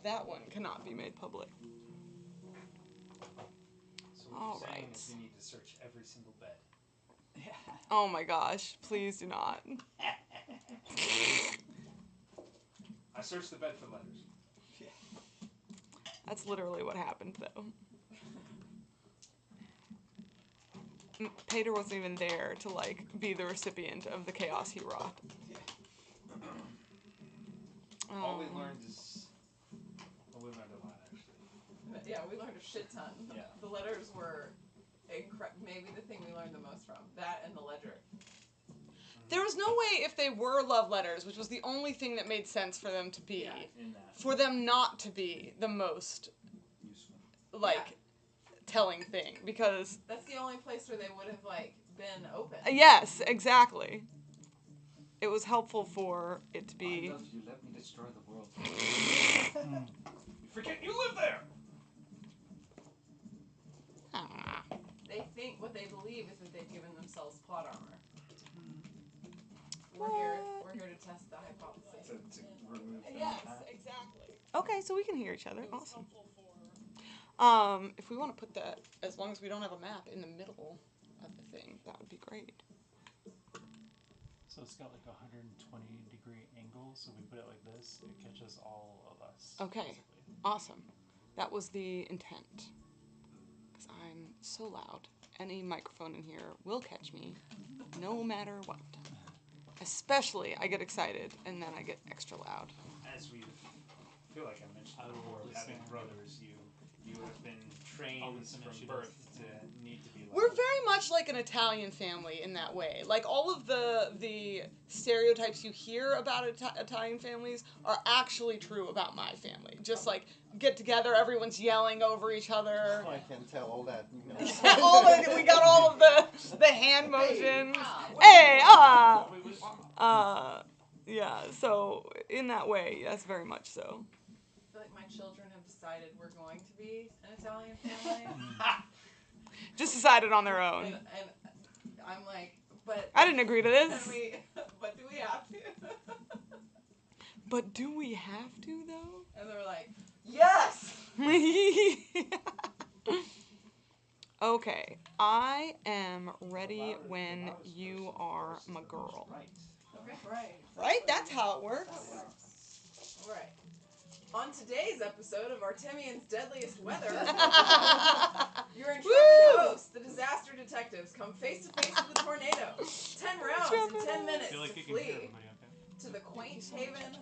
that one cannot be made public. So what you're saying is we need to search every single bed. Oh my gosh, please do not. I searched the bed for letters. That's literally what happened, though. Pater wasn't even there to, like, be the recipient of the chaos he wrought. All we learned is... Well, we learned a lot, actually. Yeah, we learned a shit ton. Yeah. The letters were maybe the thing we learned the most from. That and the ledger. There was no way if they were love letters, which was the only thing that made sense for them to be, for them not to be the most, like, telling thing, because... That's the only place where they would have, like, been open. Yes, exactly. It was helpful for it to be... I love you, let me destroy the world. You forget you live there! What they believe is that they've given themselves plot armor. We're here to test the hypothesis. To remove them. Yes, exactly. Okay, so we can hear each other. Awesome. If we want to put that, as long as we don't have a map, in the middle of the thing, that would be great. So it's got like a 120-degree angle, so if we put it like this, it catches all of us. Okay, basically. Awesome. That was the intent. Because I'm so loud. Any microphone in here will catch me, no matter what. Especially, I get excited, and then I get extra loud. As we feel like I mentioned before, having brothers, you have been trained from birth to need to be loved. We're very much like an Italian family in that way. Like, all of the stereotypes you hear about Italian families are actually true about my family. Just like, get together, everyone's yelling over each other. I can tell all that. You know. We got all of the hand motions. Hey, yeah, so in that way, yes, very much so. I feel like my children have decided we're going to be an Italian family. Just decided on their own. And I'm like, but... I didn't agree to this. But do we have to? But do we have to, though? And they're like, yes! Okay, I am ready when you are my girl. Okay, right. Right? That's how it works. All right. On today's episode of Artemian's Deadliest Weather, your intrepid hosts, the disaster detectives, come face to face with the tornado. 10 rounds in 10 minutes to flee to the quaint haven.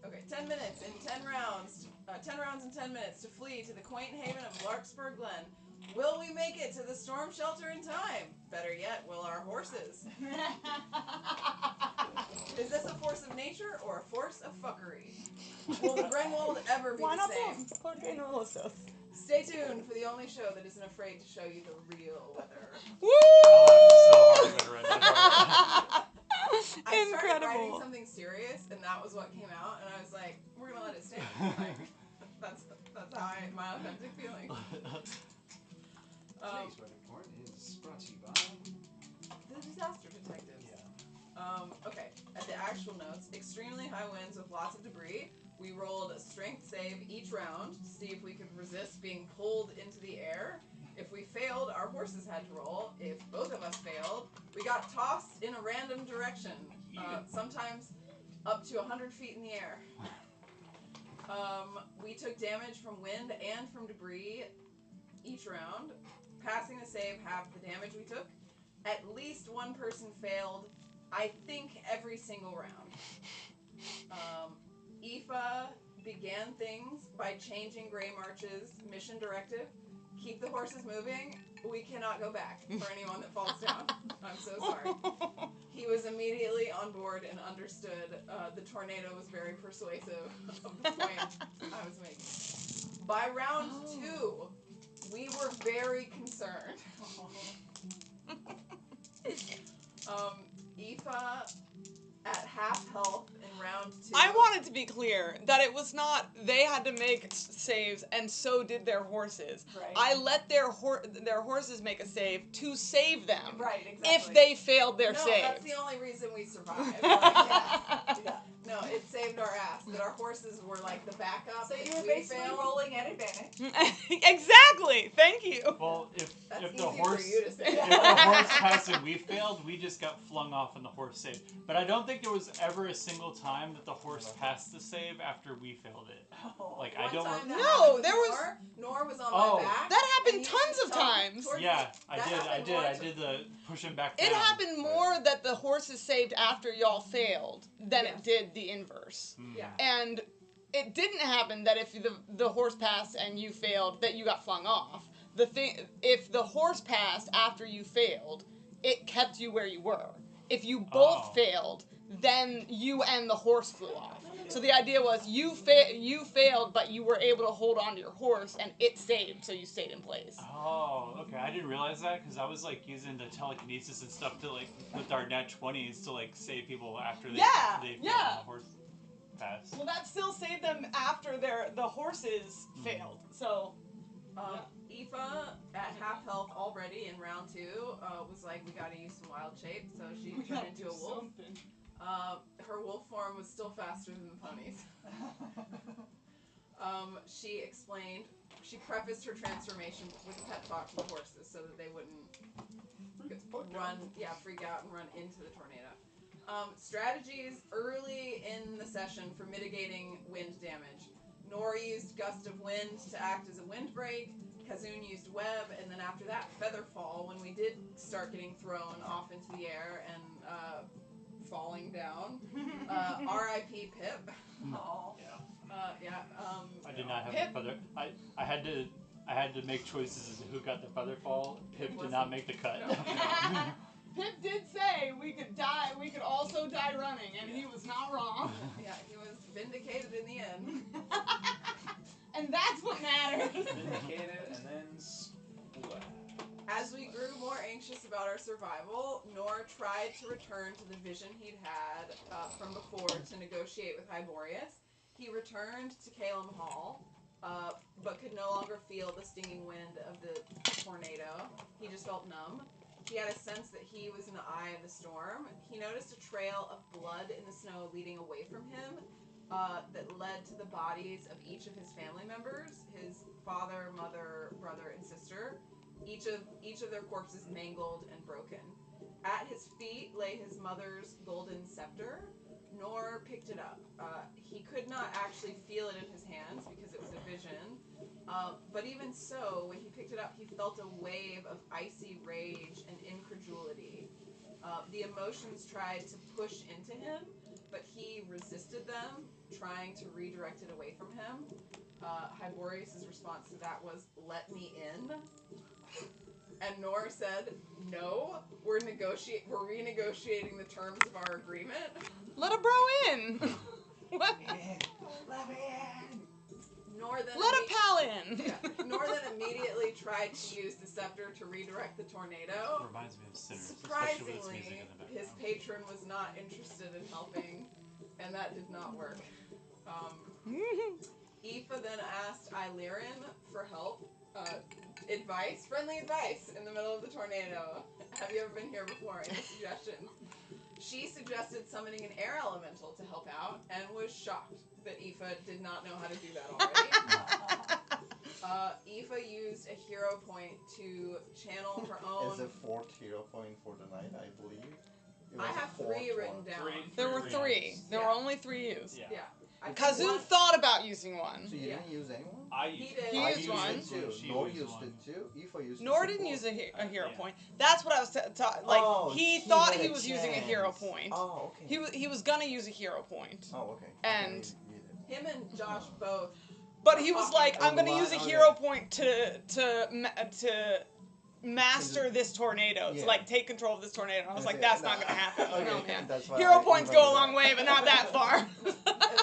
Okay, 10 minutes in 10 rounds. 10 rounds in 10 minutes to flee to the quaint haven of Larkspur Glen. Will we make it to the storm shelter in time? Better yet, will our horses? Is this a force of nature or a force of fuckery? Will the Grenwold ever be the same? Stay tuned for the only show that isn't afraid to show you the real weather. Woo! I started writing something serious, and that was what came out, and I was like, we're gonna let it stand. Like, that's how my authentic feeling. Today's weather report is brought to you by the Disaster Detectives. Yeah. Okay, at the actual notes, extremely high winds with lots of debris. We rolled a strength save each round to see if we could resist being pulled into the air. If we failed, our horses had to roll. If both of us failed, we got tossed in a random direction, sometimes up to 100 feet in the air. We took damage from wind and from debris each round. Passing the save halved the damage we took. At least one person failed, I think, every single round. Aoife began things by changing Grey March's mission directive. Keep the horses moving. We cannot go back for anyone that falls down. I'm so sorry. He was immediately on board and understood the tornado was very persuasive of the point I was making. By round 2, we were very concerned. Aoife at half health in round 2. I wanted to be clear that it was not they had to make saves and so did their horses. Right. I let their horses make a save to save them. Right, exactly. If they failed their save. No, that's the only reason we survived. Like, yeah. No, it saved saved our ass. That our horses were like the backup. So if you were we basically failed. rolling at advantage. Exactly. Thank you. Well, That's if easy the horse for you to say. if the horse passed and we failed, we just got flung off and the horse saved. But I don't think there was ever a single time that the horse passed the save after we failed it. Like I One don't. time that No, happened with there was- Nor was on Oh. my back. That happened and you tons can of tell times. towards Yeah, the- I that did. happened I more did the pushing back down. It happened more that the horses saved after y'all failed than it did the inverse. Mm. Yeah. And it didn't happen that if the horse passed and you failed, that you got flung off. The thing, if the horse passed after you failed, it kept you where you were. If you both Oh. failed, then you and the horse flew off. So the idea was you failed, but you were able to hold on to your horse, and it saved, so you stayed in place. Oh, okay. I didn't realize that because I was like using the telekinesis and stuff to like with our nat 20s to like save people after they Yeah, they failed yeah. and the horse passed. Well, that still saved them after the horses failed. So Aoife, at half health already in round 2, was like, we gotta use some wild shape, so she turned into a wolf. Her wolf form was still faster than the ponies. She explained, she prefaced her transformation with a pet talk to the horses so that they wouldn't freak out and run into the tornado. Strategies early in the session for mitigating wind damage. Nor used Gust of Wind to act as a windbreak. Kazoon used Web, and then after that, Featherfall, when we did start getting thrown off into the air and falling down. R.I.P. Pip. Oh. I did not have Pip- the feather. I had to make choices as to who got the feather fall. Pip did not make the cut. Pip did say we could die. We could also die running, and he was not wrong. Yeah, he was vindicated in the end. And that's what matters. Vindicated and then splat. As we grew more anxious about our survival, Nor tried to return to the vision he'd had from before to negotiate with Hyborius. He returned to Calum Hall, but could no longer feel the stinging wind of the tornado. He just felt numb. He had a sense that he was in the eye of the storm. He noticed a trail of blood in the snow leading away from him that led to the bodies of each of his family members, his father, mother, brother, and sister. Each of their corpses mangled and broken. At his feet lay his mother's golden scepter. Nor picked it up. He could not actually feel it in his hands because it was a vision. But even so, when he picked it up, he felt a wave of icy rage and incredulity. The emotions tried to push into him, but he resisted them, trying to redirect it away from him. Hyborius' response to that was, "Let me in." And Nor said, "No, we're renegotiating the terms of our agreement." Let a bro in. What? Let me in. Nor then Let a pal in. Nor then immediately tried to use the scepter to redirect the tornado. Reminds me of Sinners, especially with its Surprisingly, music in the background. his patron was not interested in helping, and that did not work. Aoife then asked Illyrian for help, friendly advice in the middle of the tornado. Have you ever been here before? Any suggestions? She suggested summoning an air elemental to help out, and was shocked that Aoife did not know how to do that already. Aoife used a hero point to channel her own. Is a 4th hero point for the night, I believe. It I was have a 4th 3 written one. down. There were 3. There were Yeah. only 3 used. Yeah. Yeah. I think Kazoon one- thought about using one. So you Yeah. didn't use anyone? I He used did. He I used one. it too. She Nor used used one. it too. Aoife used it. Nor as didn't well. use a hero Yeah. point. That's what I was like. Oh, he he thought had he a was using a hero chance. point. Oh, okay. He was gonna use a hero point, Oh, okay. And- Okay, you did. Him and Josh both. but he was like, Oh, "I'm gonna why- use a oh, hero yeah. point to master this tornado, to Yeah. like take control of this tornado." And I was like, Okay, "That's no, not gonna happen." okay, No, man. that's why Hero I points remember go a long that. way, but not that far.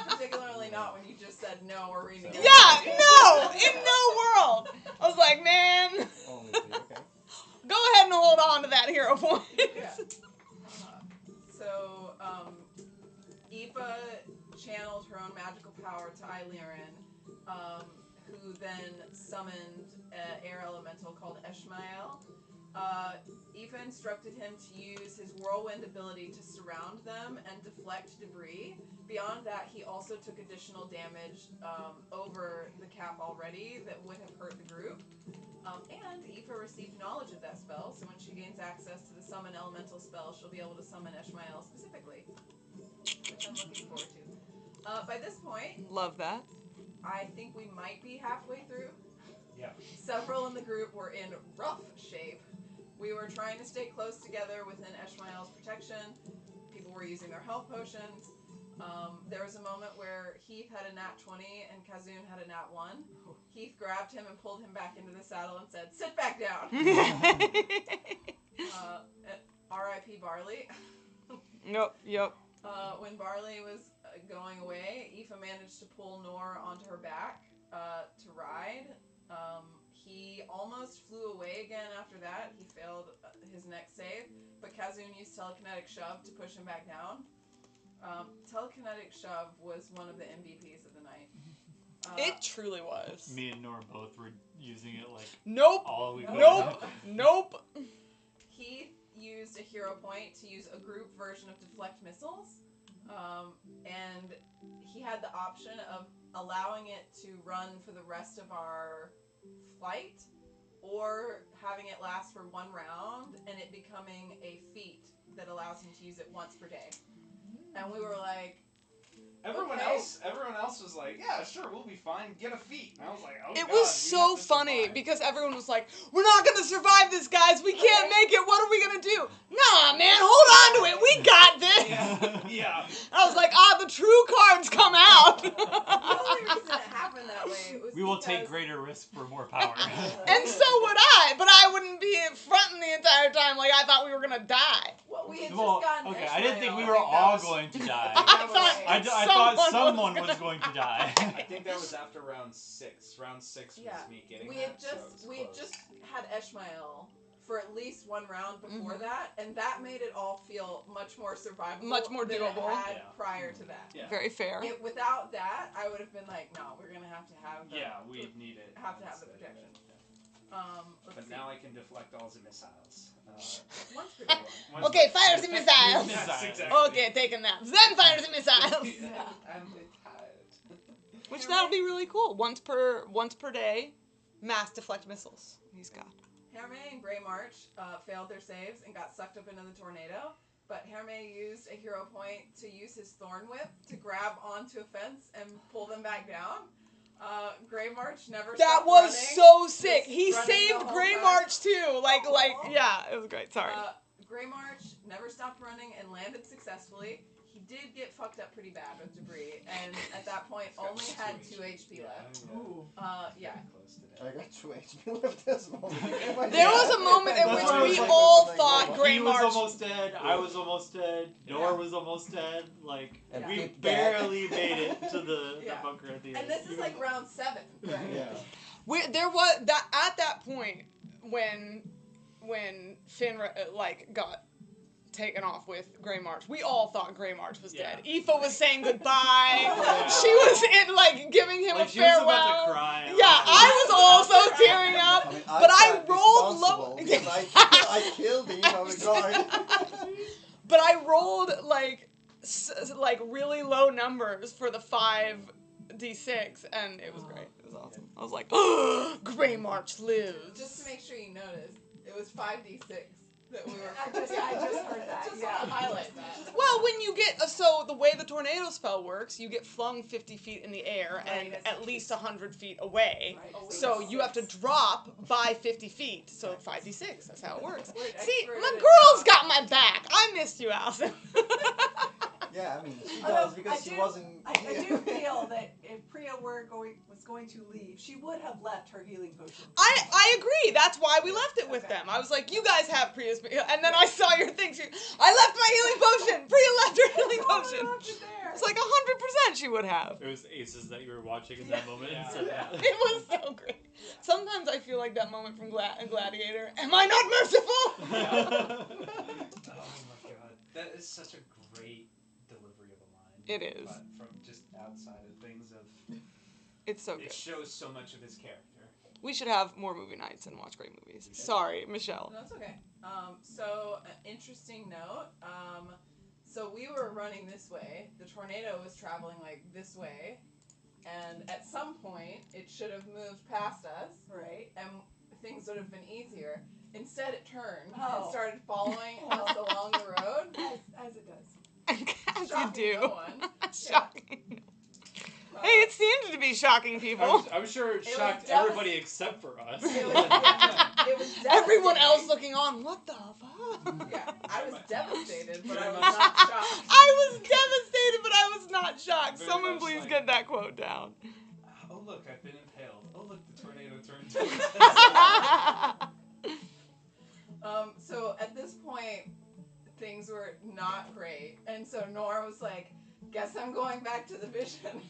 Particularly not when you just said no or renegotiating. Yeah, no, in no world. I was like, man, Only 3, okay. go ahead and hold on to that hero point. Yeah. So, Aoife channeled her own magical power to Illyrian, who then summoned an air elemental called Eshmael. Aoife instructed him to use his whirlwind ability to surround them and deflect debris. Beyond that, he also took additional damage over the cap already that would have hurt the group. And Aoife received knowledge of that spell, so when she gains access to the summon elemental spell, she'll be able to summon Eshmael specifically, which I'm looking forward to. By this point, Love that. I think we might be halfway through. Yeah. Several in the group were in rough shape. We were trying to stay close together within Eshmael's protection. People were using their health potions. There was a moment where Heath had a nat 20 and Kazoon had a nat 1. Heath grabbed him and pulled him back into the saddle and said, "Sit back down." R.I.P. Barley. Yep. When Barley was going away, Aoife managed to pull Nor onto her back to ride. He almost flew away again after that. He failed his next save, but Kazoon used telekinetic shove to push him back down. Telekinetic shove was one of the MVPs of the night. It truly was. Me and Nor both were using it like Nope. all week. Nope. He used a hero point to use a group version of deflect missiles, and he had the option of allowing it to run for the rest of our flight, or having it last for one round and it becoming a feat that allows him to use it once per day. And we were like, Everyone okay. else was like, yeah, sure, we'll be fine. Get a feat. And I was like, oh It God, was we so have to funny survive. because everyone was like, "We're not gonna survive this, guys. We can't make it. What are we gonna do?" Nah, man, hold on to it. We got this. Yeah. I was like, the true cards come out. the only reason it happened that way was We will take because- greater risk for more power. And so would I, but I wouldn't be fronting the entire time like I thought we were gonna die. Well, we had Well, just gotten okay, I didn't think we Ishmael. were I think that all was- going to die. I I thought someone was was going to die. I think that was after round 6. Round 6 was Yeah. me getting We that, had so it was close. just had Eshmael for at least one round before that, and that made it all feel much more survivable, Much more than doable. it had Yeah. prior to that. Yeah. Very fair. Without that, I would have been like, no, we're gonna have to have the, Yeah, we need it. have to have the instead. protection. Let's But see. now I can deflect all the missiles. Once per day. Okay, fires and missiles. That's exactly. Okay, taking that. Then fires and missiles. I'm tired. Which that'll be really cool. Once per day, mass deflect missiles. He's got. Herme and Grey March failed their saves and got sucked up into the tornado, but Herme used a hero point to use his Thorn Whip to grab onto a fence and pull them back down. Grey March never That stopped was running. so sick. Just He running the saved whole Grey time. March too. Like, Aw. yeah, it was great. Sorry. Grey March never stopped running and landed successfully. He did get fucked up pretty bad with debris, and at that point only had 2 HP left. Yeah. Close to I that. got 2 HP left this moment. There was a moment in That's which what I was we like, all like, thought like, Grey He was March. almost dead. I was almost dead. Nor was almost dead. Like And we Pip barely made it to the Yeah. bunker at the end. And this is like round 7, right? Yeah. There was that at that point when Finra got taken off with Grey March. We all thought Grey March was dead. Aoife was saying goodbye. She was giving him Like, a she was farewell. about to cry. Yeah, I was also tearing up. I mean, But I felt rolled low. responsible because I killed the guard. But I rolled like really low numbers for the 5d6, and it was great. It was awesome. I was like, oh, Grey March lives. Just to make sure you noticed, it was 5d6 that we were. I just heard that. Just Yeah. want to highlight that. Well, when you get so the way the tornado spell works, you get flung 50 feet in the air and Right. at least 100 feet away. Right. So you have to drop by 50 feet. So 5d6. That's how it works. We're an See, expert my at girl's math. got my back. I missed you, Allison. Yeah, I mean, she Although, does because she wasn't. I do feel that if Priya was going to leave, she would have left her healing potion. I agree. That's why we left it with Okay. them. I was like, you guys have Priya's, and then I saw your thing. I left my healing potion. Priya left her healing Oh, potion. I left it there. It's like 100% she would have. It was Aces that you were watching in that moment. Yeah. And said that. It was so great. Sometimes I feel like that moment from Gladiator. Am I not merciful? Oh my god. That is such a great delivery of a line. It is. But from just outside of things of It's so good. it shows so much of his character. We should have more movie nights and watch great movies. Sorry, Michelle. No, it's okay. So, an interesting note. So we were running this way. The tornado was traveling like this way. And at some point, it should have moved past us. Right. And things would have been easier. Instead, it turned Oh. and started following us along the road. As it does. As you Shocking do. no one. Shocking. Hey, it seemed to be shocking people. I'm sure it It was shocked devas- everybody except for us. It was Everyone devastating. else looking on, what the fuck? Yeah, I was devastated, but I was not shocked. I was devastated, but I was not shocked. Very Someone much please like- get that quote down. Oh look, I've been impaled. Oh look, the tornado turned towards us. So at this point, things were not great, and so Nora was like, "Guess I'm going back to the vision."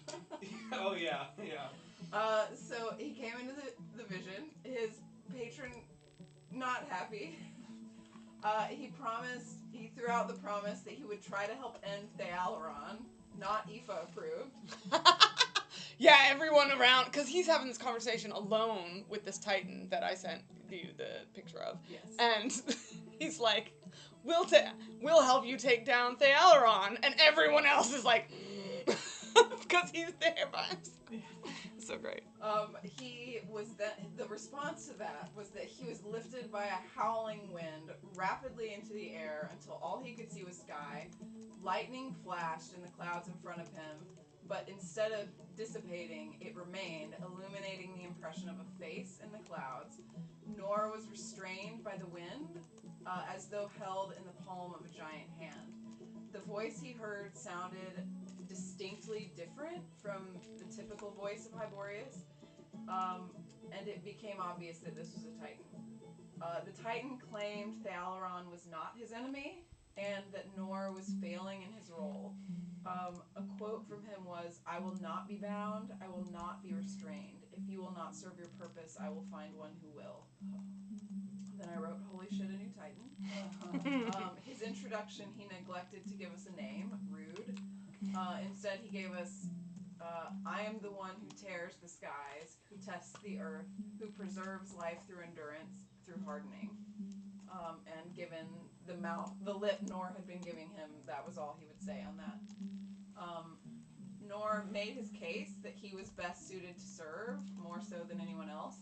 Oh yeah, yeah. So he came into the vision. His patron, not happy. He threw out the promise that he would try to help end Thealeron, not Aoife approved. Yeah, everyone around, because he's having this conversation alone with this Titan that I sent you the picture of. Yes. And he's like, we'll help you take down Thealeron. And everyone else is like, because he's there by himself. So great. The response to that was that he was lifted by a howling wind rapidly into the air until all he could see was sky. Lightning flashed in the clouds in front of him, but instead of dissipating, it remained, illuminating the impression of a face in the clouds. Nora was restrained by the wind, as though held in the palm of a giant hand. The voice he heard sounded distinctly different from the typical voice of Hyborius, and it became obvious that this was a Titan. The Titan claimed Thealeron was not his enemy, and that Nor was failing in his role. A quote from him was, "I will not be bound, I will not be restrained. If you will not serve your purpose, I will find one who will." Then I wrote, "Holy shit, a new Titan." His introduction, he neglected to give us a name, rude. Instead, he gave us, "I am the one who tears the skies, who tests the earth, who preserves life through endurance, through hardening." And given the lip Nor had been giving him, that was all he would say on that. Nor made his case that he was best suited to serve, more so than anyone else.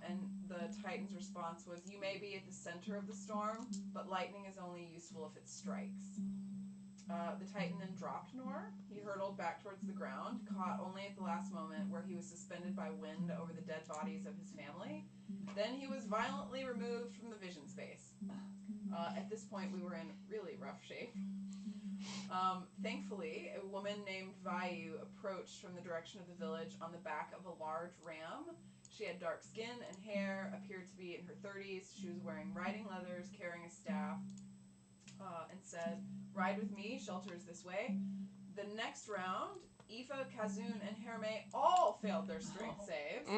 And the Titan's response was, "You may be at the center of the storm, but lightning is only useful if it strikes." The Titan then dropped Nor. He hurtled back towards the ground, caught only at the last moment, where he was suspended by wind over the dead bodies of his family. Then he was violently removed from the vision space. At this point, we were in really rough shape. Thankfully, a woman named Vayu approached from the direction of the village on the back of a large ram. She had dark skin and hair, appeared to be in her 30s. She was wearing riding leathers, carrying a staff, and said, "Ride with me, shelter is this way." The next round, Aoife, Kazun, and Herme all failed their strength saves,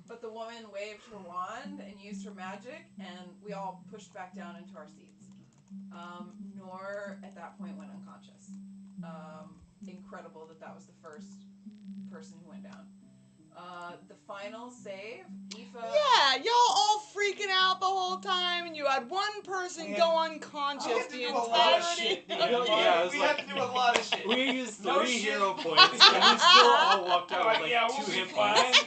but the woman waved her wand and used her magic, and we all pushed back down into our seats. Nor, at that point, went unconscious. Incredible that was the first person who went down. The final save, Aoife... Yeah, y'all all freaking out the whole time, and you had one person go unconscious the entirety. We had to do a lot of shit. We used No 3 shit. hero points, and we still all walked out with Like, like yeah, 2 we'll be hit fine. points.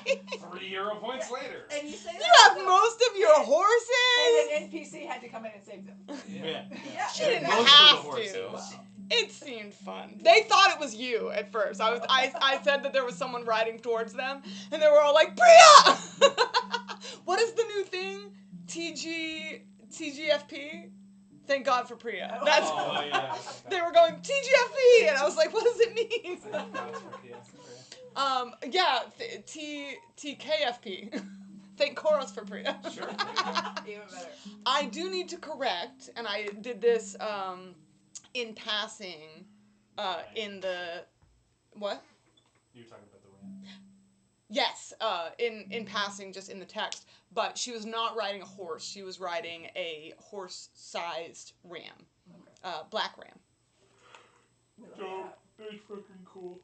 3 hero points later. And you say that... You have most of your horses. And an NPC had to come in and save them. Yeah. Yeah, She didn't Most have of the horses. to. It seemed fun. They thought it was you at first. I said that there was someone riding towards them, and they were all like, "Priya!" What is the new thing? TGFP? Thank God for Priya. That's Oh, yeah. They were going TGFP, and I was like, "What does it mean?" TKFP. Thank Chorus for Priya. Sure. Even better. I do need to correct, and I did this in passing in the... What? You're talking about the ram. Yes, in passing, just in the text. But she was not riding a horse. She was riding a horse-sized ram. Black ram. We love that. It's fucking cool.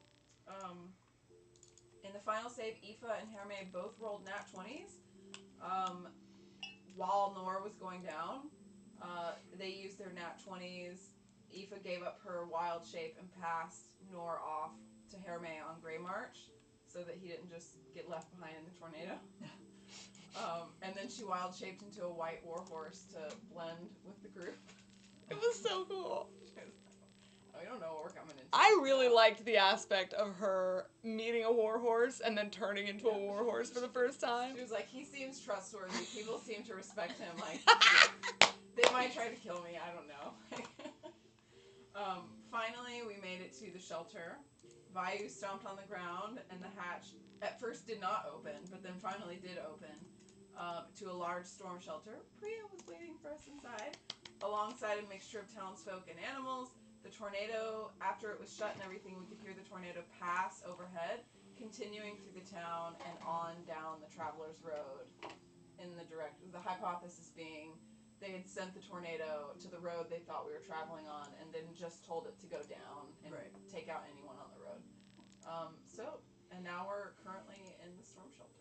In the the final save, Aoife and Herme both rolled nat 20s. While Nor was going down, they used their nat 20s. Aoife gave up her wild shape and passed Nor off to Herme on Grey March so that he didn't just get left behind in the tornado. And then she wild shaped into a white warhorse to blend with the group. It was so cool. We don't know what we're coming into. I really liked the aspect of her meeting a warhorse and then turning into a warhorse for the first time. She was like, he seems trustworthy. People seem to respect him. Like, they might try to kill me. I don't know. Finally, we made it to the shelter. Vayu stomped on the ground, and the hatch at first did not open, but then finally did open to a large storm shelter. Priya was waiting for us inside, alongside a mixture of townsfolk and animals. The tornado, after it was shut and everything, we could hear the tornado pass overhead, continuing through the town and on down the Traveler's Road in the hypothesis being they had sent the tornado to the road they thought we were traveling on and then just told it to go down and take out anyone on the road. And now we're currently in the storm shelter.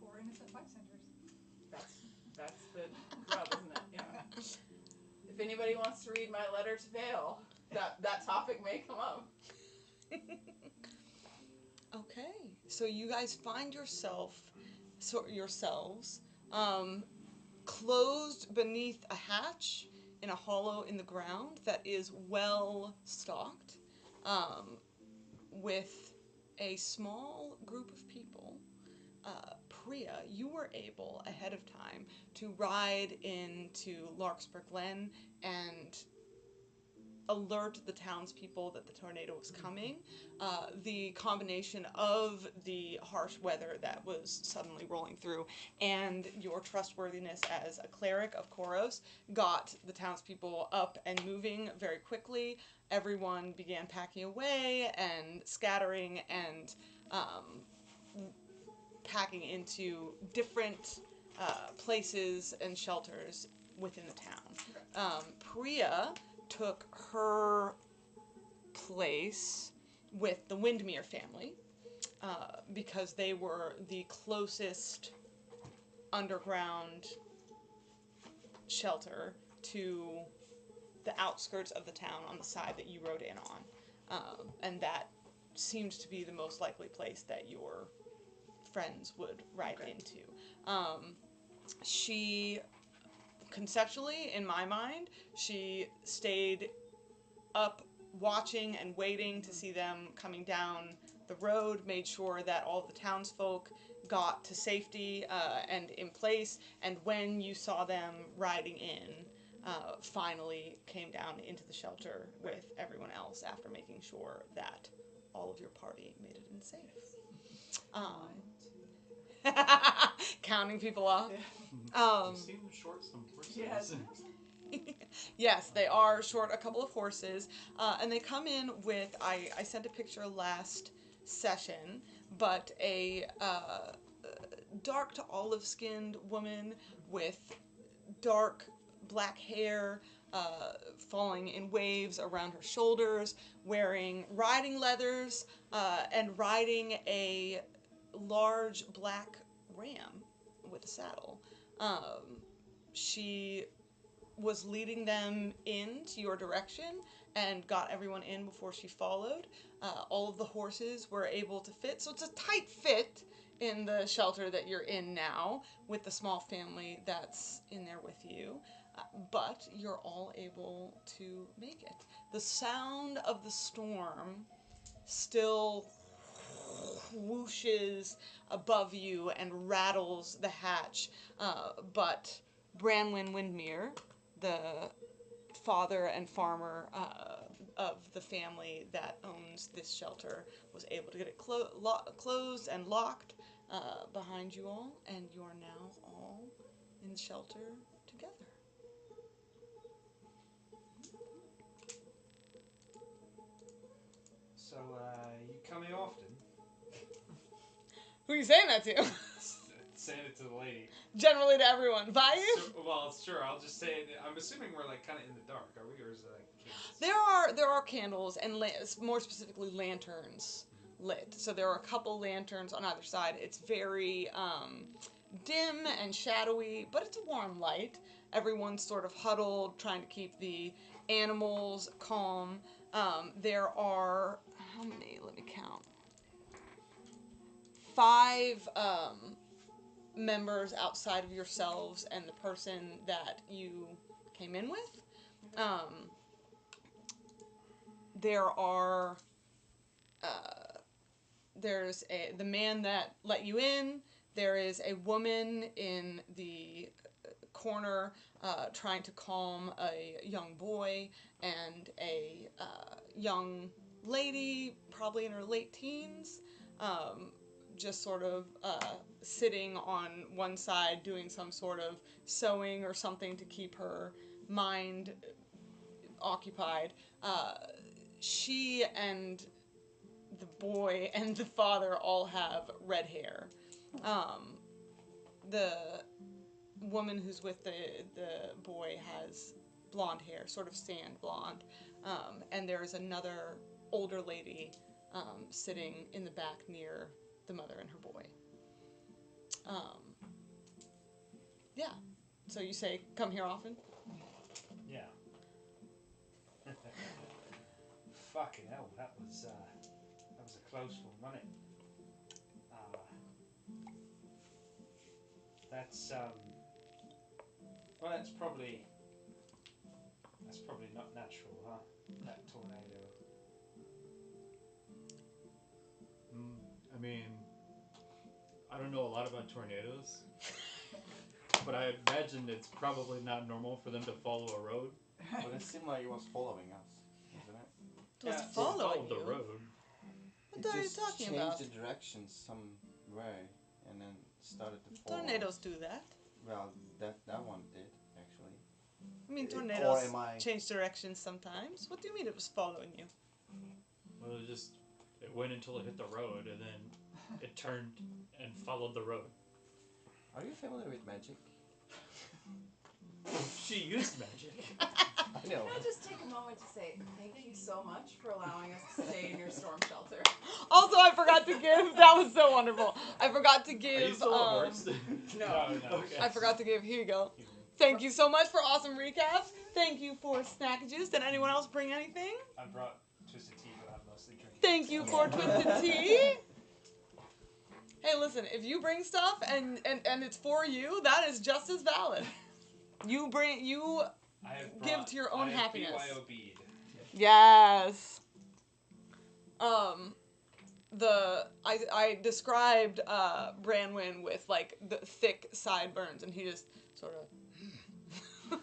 Poor innocent bystanders. That's the rub, isn't it? Yeah. If anybody wants to read my letter to Vale, that topic may come up. Okay, so you guys find yourselves closed beneath a hatch in a hollow in the ground that is well stocked, with a small group of people. Priya, you were able ahead of time to ride into Larkspur Glen and alert the townspeople that the tornado was coming. The combination of the harsh weather that was suddenly rolling through and your trustworthiness as a cleric of Koros got the townspeople up and moving very quickly. Everyone began packing away and scattering and packing into different places and shelters within the town. Priya took her place with the Windmere family because they were the closest underground shelter to the outskirts of the town on the side that you rode in on. And that seemed to be the most likely place that your friends would ride into. She, conceptually, in my mind, she stayed up watching and waiting to see them coming down the road, made sure that all the townsfolk got to safety and in place, and when you saw them riding in, finally came down into the shelter with everyone else after making sure that all of your party made it in safe. Counting people off. You seem short some horses. Yes. Yes, they are short a couple of horses, and they come in with, I sent a picture last session, but a dark to olive-skinned woman with dark black hair falling in waves around her shoulders, wearing riding leathers, and riding a large black ram with a saddle. She was leading them into your direction and got everyone in before she followed. All of the horses were able to fit, so it's a tight fit in the shelter that you're in now with the small family that's in there with you, but you're all able to make it. The sound of the storm still whooshes above you and rattles the hatch, but Branwyn Windmere, the father and farmer of the family that owns this shelter, was able to get it closed and locked behind you all, and you are now all in the shelter together. So, you come here often? Who are you saying that to? Saying it to the lady. Generally to everyone. Vayu? Well, sure. I'll just say it. I'm assuming we're like kind of in the dark, are we, or is it like candles? There are candles and more specifically lanterns lit. So there are a couple lanterns on either side. It's very dim and shadowy, but it's a warm light. Everyone's sort of huddled, trying to keep the animals calm. There are, how many? Let me count. 5 members outside of yourselves and the person that you came in with. There are, there's the man that let you in. There is a woman in the corner trying to calm a young boy, and a young lady, probably in her late teens, just sort of sitting on one side doing some sort of sewing or something to keep her mind occupied. She and the boy and the father all have red hair. The woman who's with the boy has blonde hair, sort of sand blonde. And there's another older lady sitting in the back near the mother and her boy. Yeah. So you say, come here often? Yeah. Fucking hell, that was a close one, wasn't it? That's well, that's probably not natural, huh? That tornado. I mean, I don't know a lot about tornadoes, but I imagine it's probably not normal for them to follow a road. But it seemed like it was following us, isn't it? It was Yeah, following Followed the you. road. What are you just talking changed about? the direction some way and then started to follow. Tornadoes do that. Well, that one did actually. I mean, Or tornadoes am I- change directions sometimes. What do you mean it was following you? Well, it went until it hit the road, and then it turned and followed the road. Are you familiar with magic? She used magic. I know. Can I just take a moment to say thank you so much for allowing us to stay in your storm shelter? Also, I forgot to give. That was so wonderful. I forgot to give. Are you still a horse? No. Okay. I forgot to give. Here you go. Thank you so much for awesome recaps. Thank you for snack juice. Did anyone else bring anything? I brought Twisted Tea, but I'm mostly drinking. Thank you for Twisted Tea. Hey, listen, if you bring stuff and it's for you, that is just as valid. You I have give brought- to your own I have happiness. BYOB'd. Yes. I described Branwyn with like the thick sideburns, and he just sort of. We're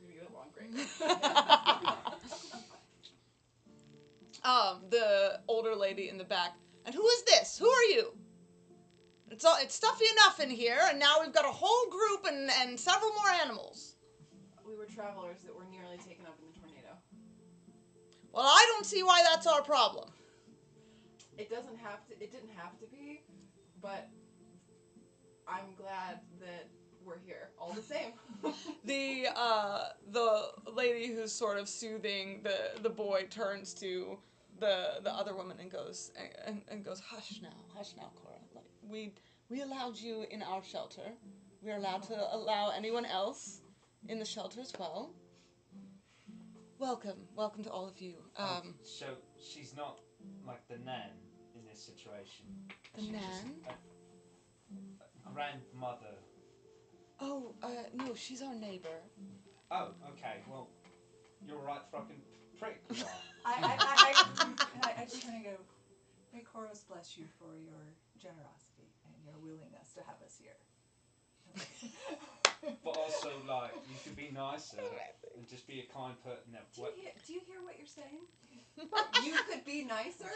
gonna get along great. The older lady in the back. And who is this? Who are you? It's stuffy enough in here, and now we've got a whole group and several more animals. We were travelers that were nearly taken up in the tornado. Well, I don't see why that's our problem. It didn't have to be, but I'm glad that we're here all the same. The lady who's sort of soothing the boy turns to the other woman and goes hush now, Cora. Like we allowed you in our shelter. We're allowed to allow anyone else in the shelter as well. Welcome to all of you. So she's not like the nan in this situation. The She's nan? just a grandmother. Oh, no, she's our neighbor. Oh, okay. Well, you're a right fucking prick. You are. I turn and go, may Koros bless you for your generosity and your willingness to have us here. But also, like, you could be nicer and just be a kind person. No, what? Do you hear what you're saying? You could be nicer.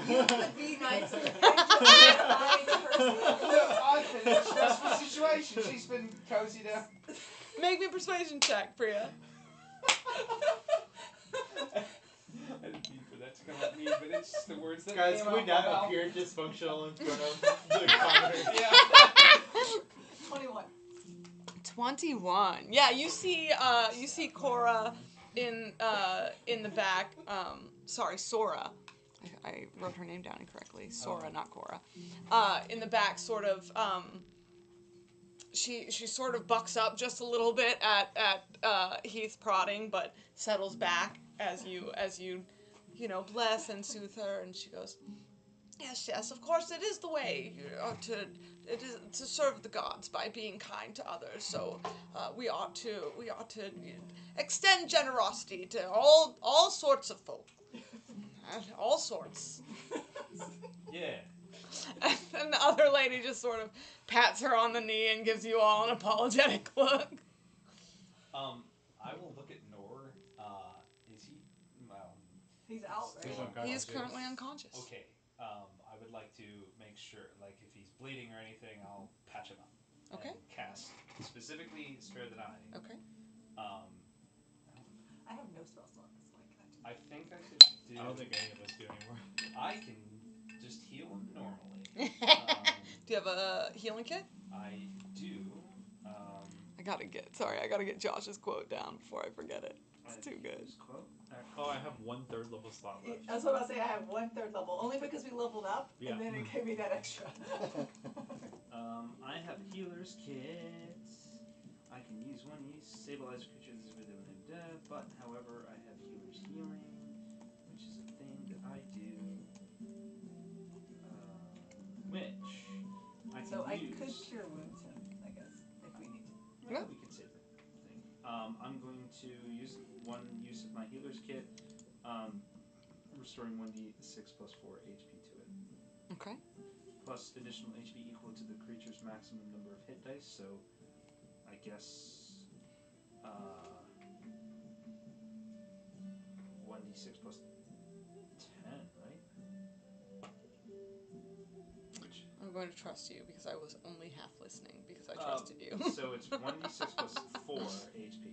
You could be nicer. I'm just a kind person. Look, I've been in a stressful situation. She's been cozied up. Make me a persuasion check, Priya. I didn't mean for that to come at me, but it's just the words that Guys, came can we out not my mouth. appear dysfunctional in front of the commenters? Yeah. 21. 21. Yeah, you see Cora in the back. Sorry, Sora. I wrote her name down incorrectly. Sora, not Cora. In the back, sort of. She sort of bucks up just a little bit at Heath prodding, but settles back as you bless and soothe her, and she goes, yes, of course it is the way it is to serve the gods by being kind to others. So we ought to extend generosity to all sorts of folk, all sorts. Yeah. And the other lady just sort of pats her on the knee and gives you all an apologetic look. I will look at Nor. Is he? He's out, right? He is currently unconscious. Okay. I would like to make sure, like, if he's bleeding or anything, I'll patch him up. Okay. And cast specifically Spare the Dying. Okay. I have no spell slots, so I can't. I think I could do. I don't think any of us do anymore. I can just heal him normally. Do you have a healing kit? I do. I gotta get Josh's quote down before I forget it. It's too good. His quote. Oh, I have 1/3 level slot left. I was about to say I have 1/3 level, only because we leveled up, Yeah. and then it gave me that extra. I have healer's kit. I can use one use stabilize creatures with them, but however, I have healer's healing, which is a thing that I do. Which I can So I use. could cure wounds him, I guess, if we need to. Well, we could save the thing. I'm going to use one use of my healer's kit, restoring 1d6 plus 4 HP to it. Okay. Plus additional HP equal to the creature's maximum number of hit dice, so I guess 1d6 plus 10, right? Which, I'm going to trust you because I was only half listening because I trusted you. so it's 1d6 plus 4 HP.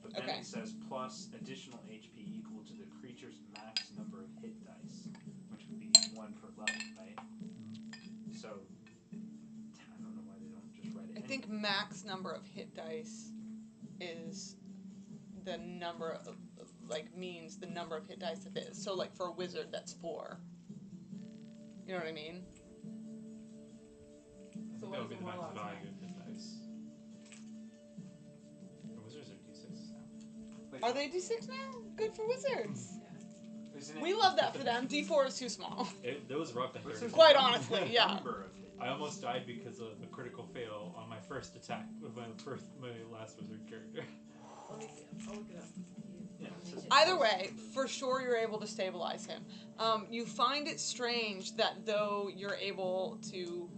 But then Okay. it says plus additional HP equal to the creature's max number of hit dice, which would be 1 per level, right? So, I don't know why they don't just write it I think max number of hit dice is the number of, means the number of hit dice it is. So, like, for a wizard, that's 4. You know what I mean? So That what would be is the the max warlock's value max? of hit dice. The wizards are d6 now. Are they D6 now? Good for wizards. Isn't it We love that for them. D4 is too small. That was rough at What's 30. the Quite honestly, yeah. number of hit I almost died because of a critical fail on my first attack with my last wizard character. Let me see. I'll look it up. Yeah, it says Either way, for sure you're able to stabilize him. You find it strange that though you're able to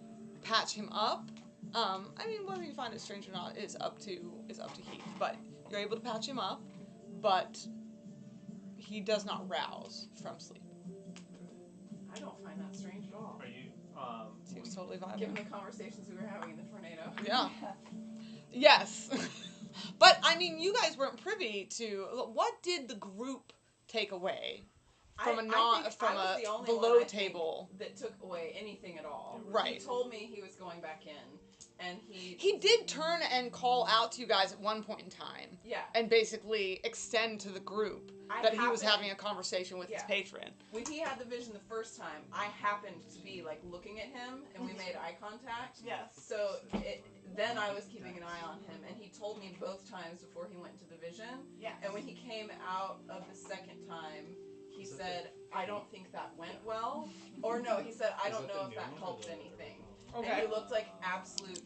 patch him up, I mean whether you find it strange or not is up to Heath. But you're able to patch him up, but he does not rouse from sleep. I don't find that strange at all. Are you, Seems totally viable. Given the conversations we were having in the tornado. Yeah. Yes. But I mean, you guys weren't privy to what did the group take away from I was the only below one, I think, table? that took away anything at all. Right. He told me he was going back in, and He did turn and call out to you guys at one point in time yeah. and basically extend to the group that he was having a conversation with his Yeah. patron. When he had the vision the first time, I happened to be like looking at him, and we made eye contact. Yes. So then I was keeping an eye on him, and he told me both times before he went into the vision. Yes. And when he came out of the second time, he said, "I don't think that went well," or no, he said, "I don't know if that helped anything." And he looked like absolute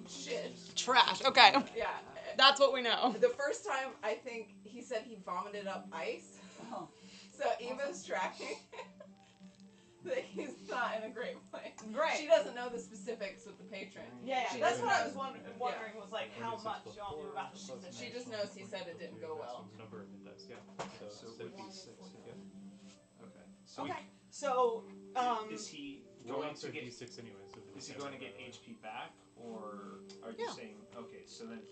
shit. Trash. Okay. Yeah. That's what we know. The first time, I think he said he vomited up ice. Oh. So Eva's tracking that he's not in a great place. Great. She doesn't know the specifics with the patron. Yeah, She that's doesn't what I know. was wondering was like how much y'all knew about the shit that She just knows he said it didn't go well. Number of hit dice, yeah. So So it would be 6, yeah. Okay. So Okay. So, is he Going going to to get d6 anyways. So is he going to get HP back, or are you Yeah. saying okay? So then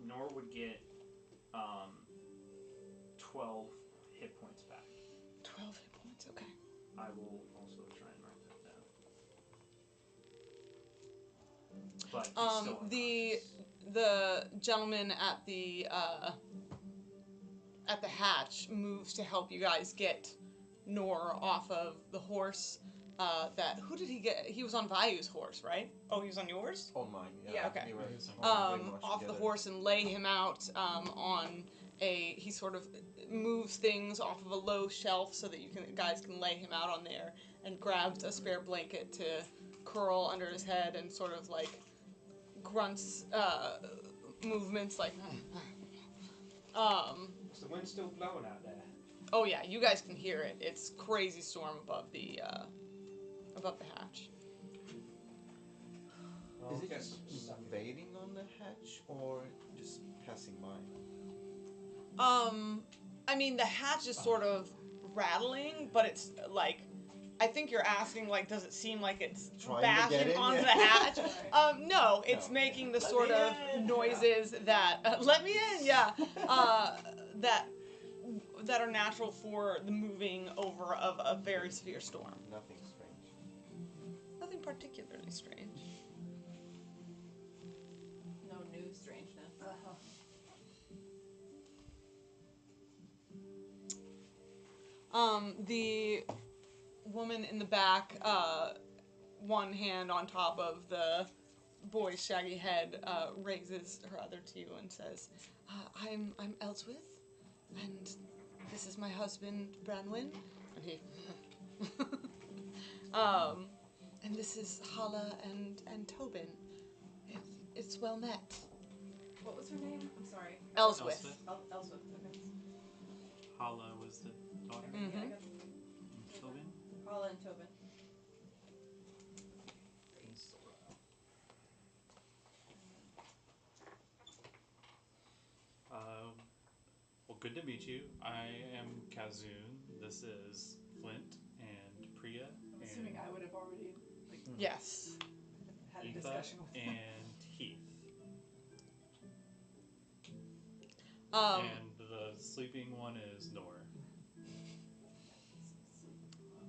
Nor would get 12 hit points back. 12 hit points. Okay. I will also try and mark that down. But he's still the gentleman at the hatch moves to help you guys get Nor off of the horse. Who did he get? He was on Vayu's horse, right? Oh, he was on yours? On mine, yeah. Yeah. Okay. We were pretty much Off the together. horse and lay him out on he sort of moves things off of a low shelf so that guys can lay him out on there, and grabs a spare blanket to curl under his head and sort of like grunts movements like Is the wind still blowing out there? oh yeah, you guys can hear it. It's crazy storm above the hatch. Well, Is I it guess just invading on the hatch or just passing by? I mean, the hatch is sort of rattling, but it's like, I think you're asking, like, does it seem like it's Trying to get bashing in, onto yeah. the hatch? No, it's No. making the Let sort me of in. noises that, let me in, yeah, that are natural for the moving over of a very severe storm. Nothing strange. Nothing particularly strange. No new strangeness. Uh-huh. The woman in the back, one hand on top of the boy's shaggy head, raises her other to you and says, I'm Elswith, and this is my husband, Branwyn, and he, and this is Hala and Tobin. It's well met. What was her name? I'm sorry. Elswith. Elswith. Okay. Hala was the daughter. Mhm. Yeah, I got it. Tobin? Paula and Tobin. Well, good to meet you. I am Kazoon. This is Flint and Priya I'm and assuming I would have already Yes. had a Etha discussion with them. and Heath. Um, And the sleeping one is Nor.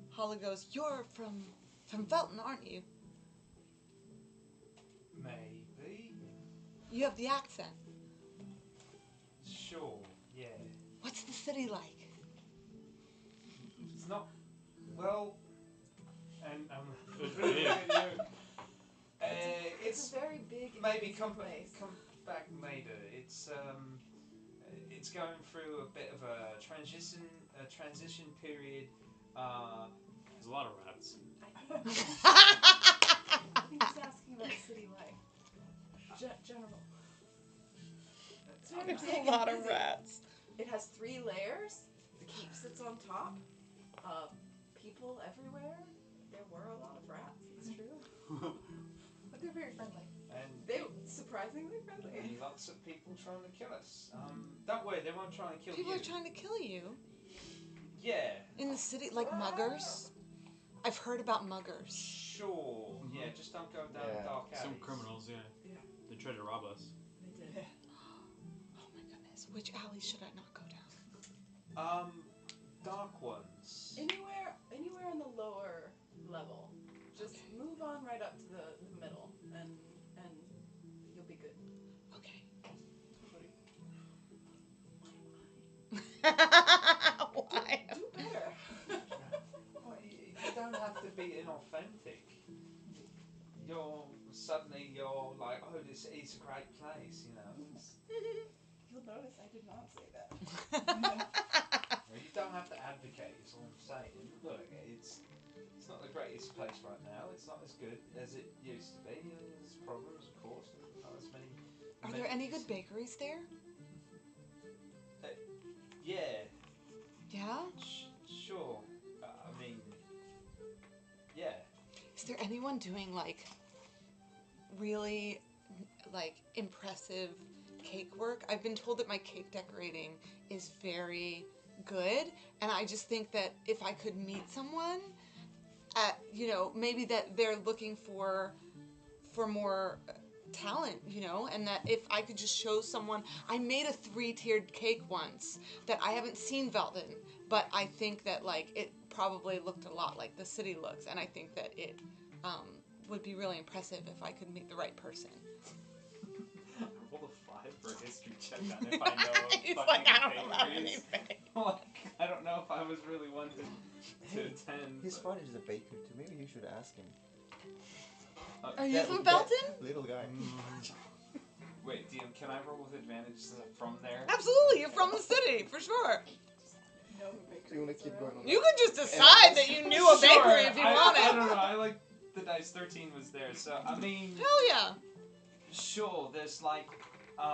Hala goes, you're from Felton, aren't you? maybe. You have the accent. Sure. Yeah. What's the city like? It's not. Well. And It's really big. good at you. It's It's a very big and maybe busy come place. back later. It's going through a bit of a transition period. There's a lot of rats. I think he's asking about city life. General. It's very There's big a lot and of busy. rats. It has 3 layers. The keep sits on top. People everywhere. There were a lot of rats. It's true. But they're very friendly. And They surprisingly friendly. lots of people trying to kill us. Don't worry, they won't try and kill People you. are trying to kill you Yeah. in the city, like muggers. I've heard about muggers. Sure. Yeah. Just don't go down Yeah. dark alleys. Some criminals, yeah. Yeah. They tried to rob us. They did. Oh my goodness, which alley should I not go down? Dark ones. Anywhere on the lower level. Just move on right up to the middle, and you'll be good. Okay. Totally. Why? Do better. Well, you don't have to be inauthentic. You're like, oh, this is a great place, you know. You'll notice I did not say that. Well, you don't have to advocate. Is all I'm saying. Look, it's not the greatest place right now. It's not as good as it used to be. There's problems, of course. Not as many. Are there any good bakeries there? Yeah. Yeah? Sure. I mean, yeah. Is there anyone doing like really like impressive cake work? I've been told that my cake decorating is very good, and I just think that if I could meet someone at, maybe that they're looking for more talent, and that if I could just show someone, I made a 3-tiered cake once that I haven't seen Velden, but I think that like it probably looked a lot like the city looks, and I think that it would be really impressive if I could meet the right person. Roll a 5 for a history check on if I know. He's fucking like, I don't know about bakeries. anything. like, I don't know if I was really one to attend. His but- father is a baker too. Maybe you should ask him. Are you That- from that Belton? Little guy. Wait, DM, can I roll with advantage from there? Absolutely, you're from the city, for sure. No Do bakeries you want to keep around. going on? You could just decide that you knew a bakery if you I wanted. don't know. I like the dice. 13 was there, so I mean, Hell yeah. sure. There's like, the. I'm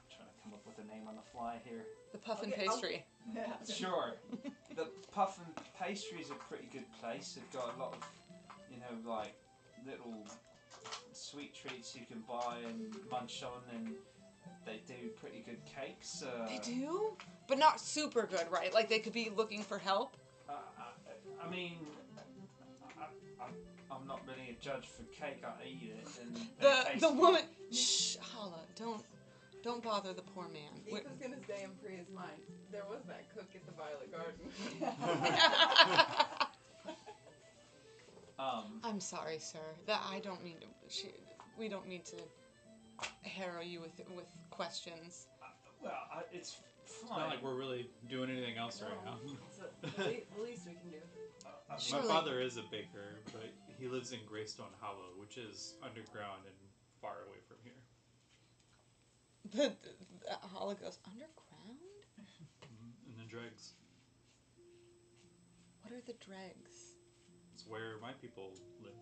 trying to come up with a name on the fly here. The puffin Okay, pastry. Yeah. Sure. The Puff and Pastry is a pretty good place. They've got a lot of, like little sweet treats you can buy and munch on, and they do pretty good cakes. They do? But not super good, right? Like they could be looking for help. I mean, I'm not really a judge for cake. I eat it, and they taste The good. woman. Shh, Hala, don't bother the poor man. Ethan's gonna stay in Priya's mind. There was that cook at the Violet Garden. I'm sorry, sir. That I don't mean to. We don't mean to harrow you with questions. Well, it's It's fine. not like we're really doing anything else right now. It's the least we can do. Surely. My father is a baker, but he lives in Greystone Hollow, which is underground and far away from here. The Hala goes underground. And the dregs. What are the dregs? It's where my people live.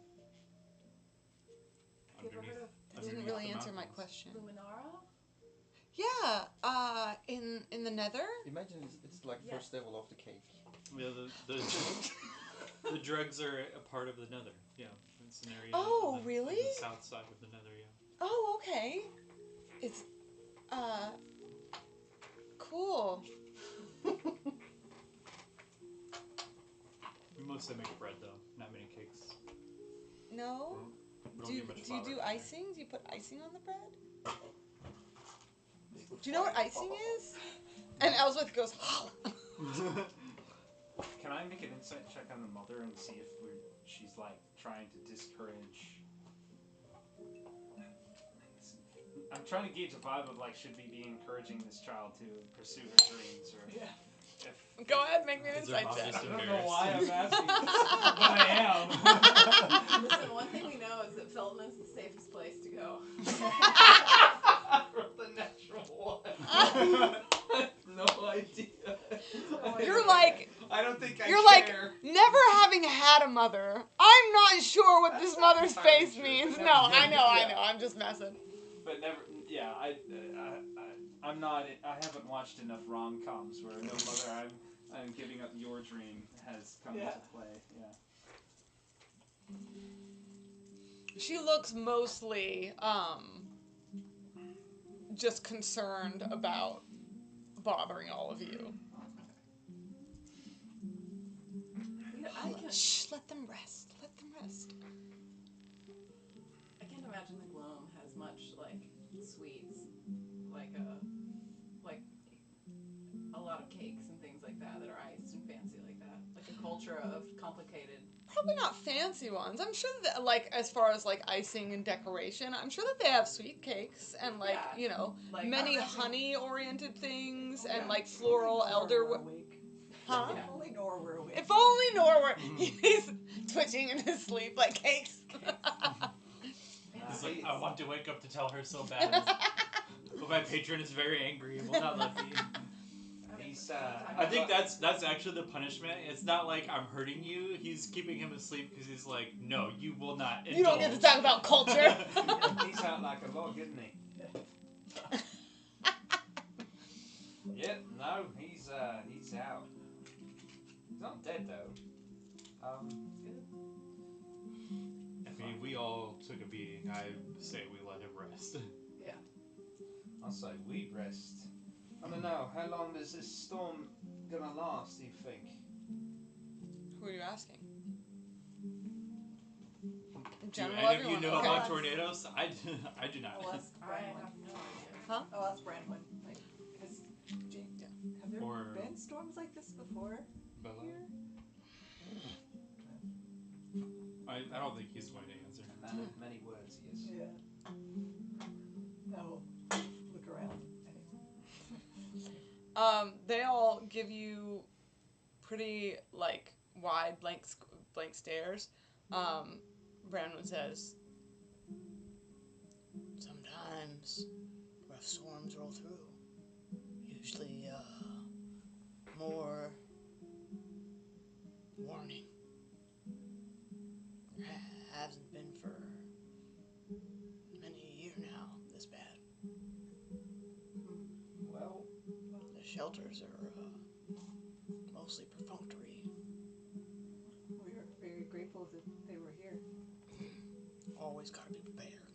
You ever heard of That didn't really answer my question. Luminara? Yeah, in the Nether. Imagine it's like Yeah. first level of the cake. Yeah, the dregs are a part of the Nether. Yeah, it's an area. Oh, on the, really? The south side of the Nether. Yeah. Oh, okay. It's cool. We mostly make bread though, not many cakes. No. We don't Do you get much do flour. icing? Do you put icing on the bread? Do you know what icing is? And Ellsworth goes, Can I make an insight check on the mother and see if she's like trying to discourage? I'm trying to gauge a vibe of like, should we be encouraging this child to pursue her dreams, or if Go ahead, make me an Is her insight mom check. just I don't know why I'm embarrassed? asking this, but I am. Listen, one thing we know is that Felton is the safest place to go. The natural one. No idea. You're like, I don't think I you're like, care. never having had a mother, I'm not sure what That's this not mother's entirely face true, means. but No, never- I know, yeah. I'm just messing. But never, yeah, I'm not. I haven't watched enough rom-coms where no mother, I'm giving up your dream has come Yeah. into play. Yeah. She looks mostly, just concerned about bothering all of you. I can Shh, let them rest. Let them rest. I can't imagine the Gloam has much like sweets, like a lot of cakes and things like that are iced and fancy like that. Like a culture of complicated. Probably not fancy ones. I'm sure that, like, as far as, like, icing and decoration, I'm sure that they have sweet cakes and, like, Yeah. you know, Like many not- honey-oriented things and, Yeah. like, floral elder... Nor were awake. Huh? If only Nor were awake. If only Nor were... He's twitching in his sleep like cakes. He's like, I want to wake up to tell her so bad. But my patron is very angry and will not let me. He's, I think that's actually the punishment. It's not like I'm hurting you. He's keeping him asleep because he's like, no, you will not. You don't get to indulge." talk about culture. He's out like a log, isn't he? Yep. No, he's out. He's not dead though. I mean, we all took a beating. I say we let him rest. I'll say we rest. I don't know. How long is this storm gonna last? Do you think? Who are you asking? In Do general, any of you everyone. know Okay. about tornadoes? I do not. I'll ask I Branwen. have no idea. I'll ask Branwen. Like, have there Or- been storms like this before Bella? here? I don't think he's going to answer. Man of many words, he is. Yeah. No. Look around. They all give you pretty like wide blank stares. Brandon says, "Sometimes rough storms roll through. Usually, more warning. Hasn't been for many a year now. This bad. Well, The shelters are mostly perfunctory. We are very grateful that they were here. Always gotta be prepared.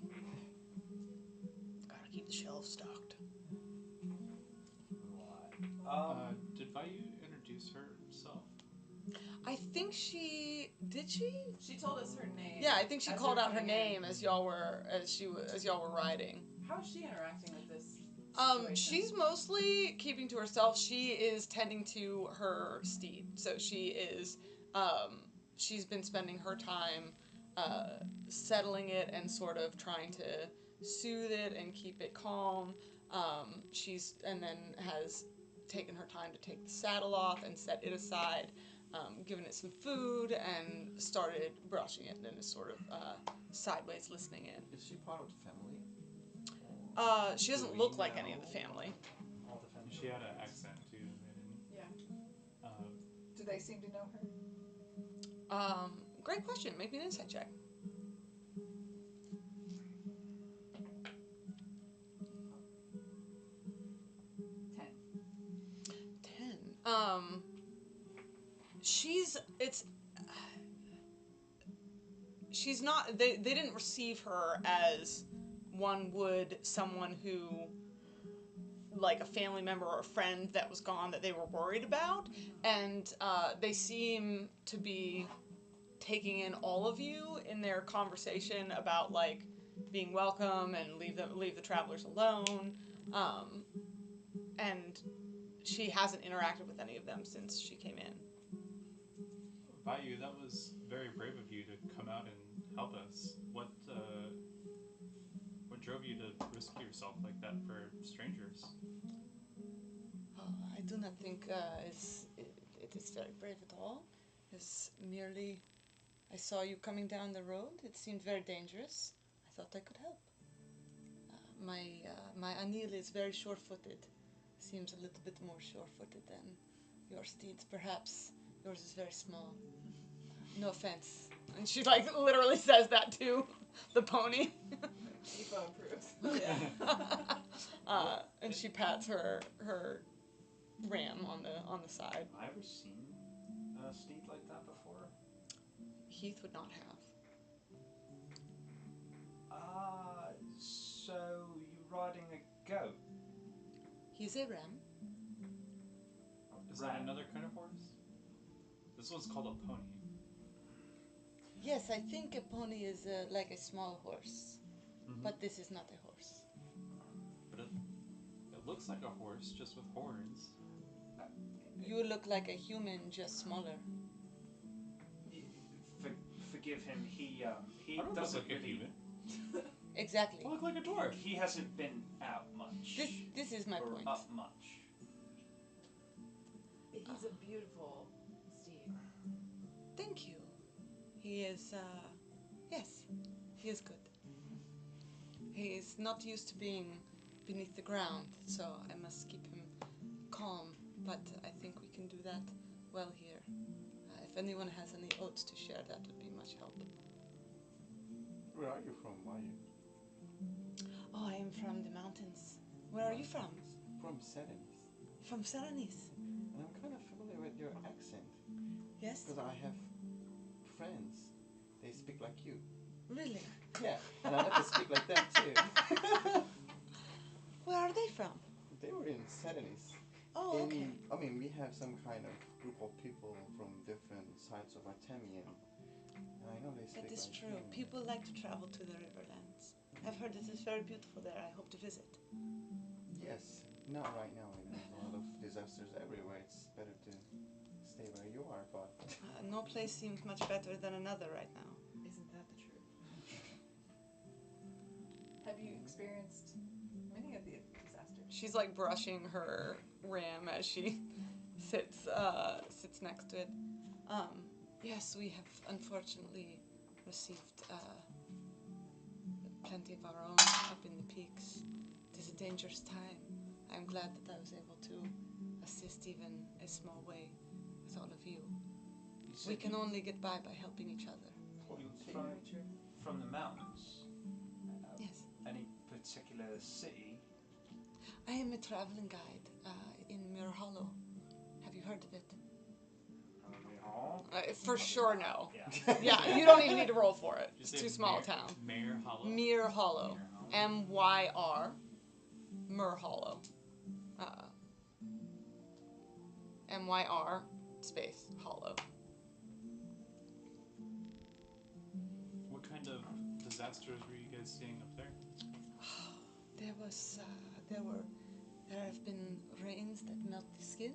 Gotta keep the shelves stocked." Did Vayu introduce herself? I think she did. She told us her name. Yeah, I think she as called we were out her coming in. name as y'all were riding. How is she interacting with this situation? She's mostly keeping to herself. She is tending to her steed, so she is. She's been spending her time settling it and sort of trying to soothe it and keep it calm. And then has taken her time to take the saddle off and set it aside, given it some food, and started brushing it, and is sort of sideways listening in. Is she part of the family? She doesn't look like any of the family. All the family. She had an accent too. Yeah. Do they seem to know her? Great question. Make me an insight check. 10. She's not, they didn't receive her as one would someone who, like a family member or a friend that was gone that they were worried about, and they seem to be taking in all of you in their conversation about like being welcome and leave the travelers alone, and she hasn't interacted with any of them since she came in. Vayu, that was very brave of you to come out and help us. What drove you to risk yourself like that for strangers? I do not think it is very brave at all. It's merely, I saw you coming down the road. It seemed very dangerous. I thought I could help. My Anil is very sure-footed. Seems a little bit more sure-footed than your steeds. Perhaps yours is very small. No offense. And she like literally says that to the pony. Aoife approves. And she pats her ram on the side. I ever seen a steed like that before? Heath would not have. So you're riding a goat? He's a ram. Is that another kind of horse? This one's called a pony. Yes, I think a pony is like a small horse, Mm-hmm. but this is not a horse. But it looks like a horse, just with horns. You look like a human, just smaller. Forgive him. He I don't look doesn't like a really. human. Exactly. I look like a dwarf. He hasn't been out much. This is my or point. up much. He's a beautiful steed. Thank you. He is, yes, he is good. He is not used to being beneath the ground, so I must keep him calm, but I think we can do that well here. If anyone has any oats to share, that would be much help. Where are you from? Why? Oh, I am from the mountains. Where are you from? From Serenis. From Serenis. And I'm kind of familiar with your accent. Yes? Because I have friends. They speak like you. Really? Yeah. And I like to speak like that too. Where are they from? They were in Serenis. Oh, okay. I mean, we have some kind of group of people from different sides of Artemian. And I know they speak That is like true. you. People like to travel to the Riverlands. I've heard it is very beautiful there. I hope to visit. Yes. Not right now. You know, there's a lot of disasters everywhere. It's better to stay where you are, but... No place seems much better than another right now. Isn't that the truth? Have you experienced She's like brushing her ram as she sits next to it. Yes, we have unfortunately received plenty of our own up in the peaks. It is a dangerous time. I'm glad that I was able to assist even a small way with all of you. We can only get by helping each other. From the mountains. Yes. Any particular city? I am a traveling guide in Muir Hollow. Have you heard of it? For sure, no. Yeah. Yeah, you don't even need to roll for it. It's Just too say small a Muir- town. Muir Hollow. Muir Hollow. M-Y-R. Muir Hollow. M-Y-R space Hollow. What kind of disasters were you guys seeing up there? There have been rains that melt the skin.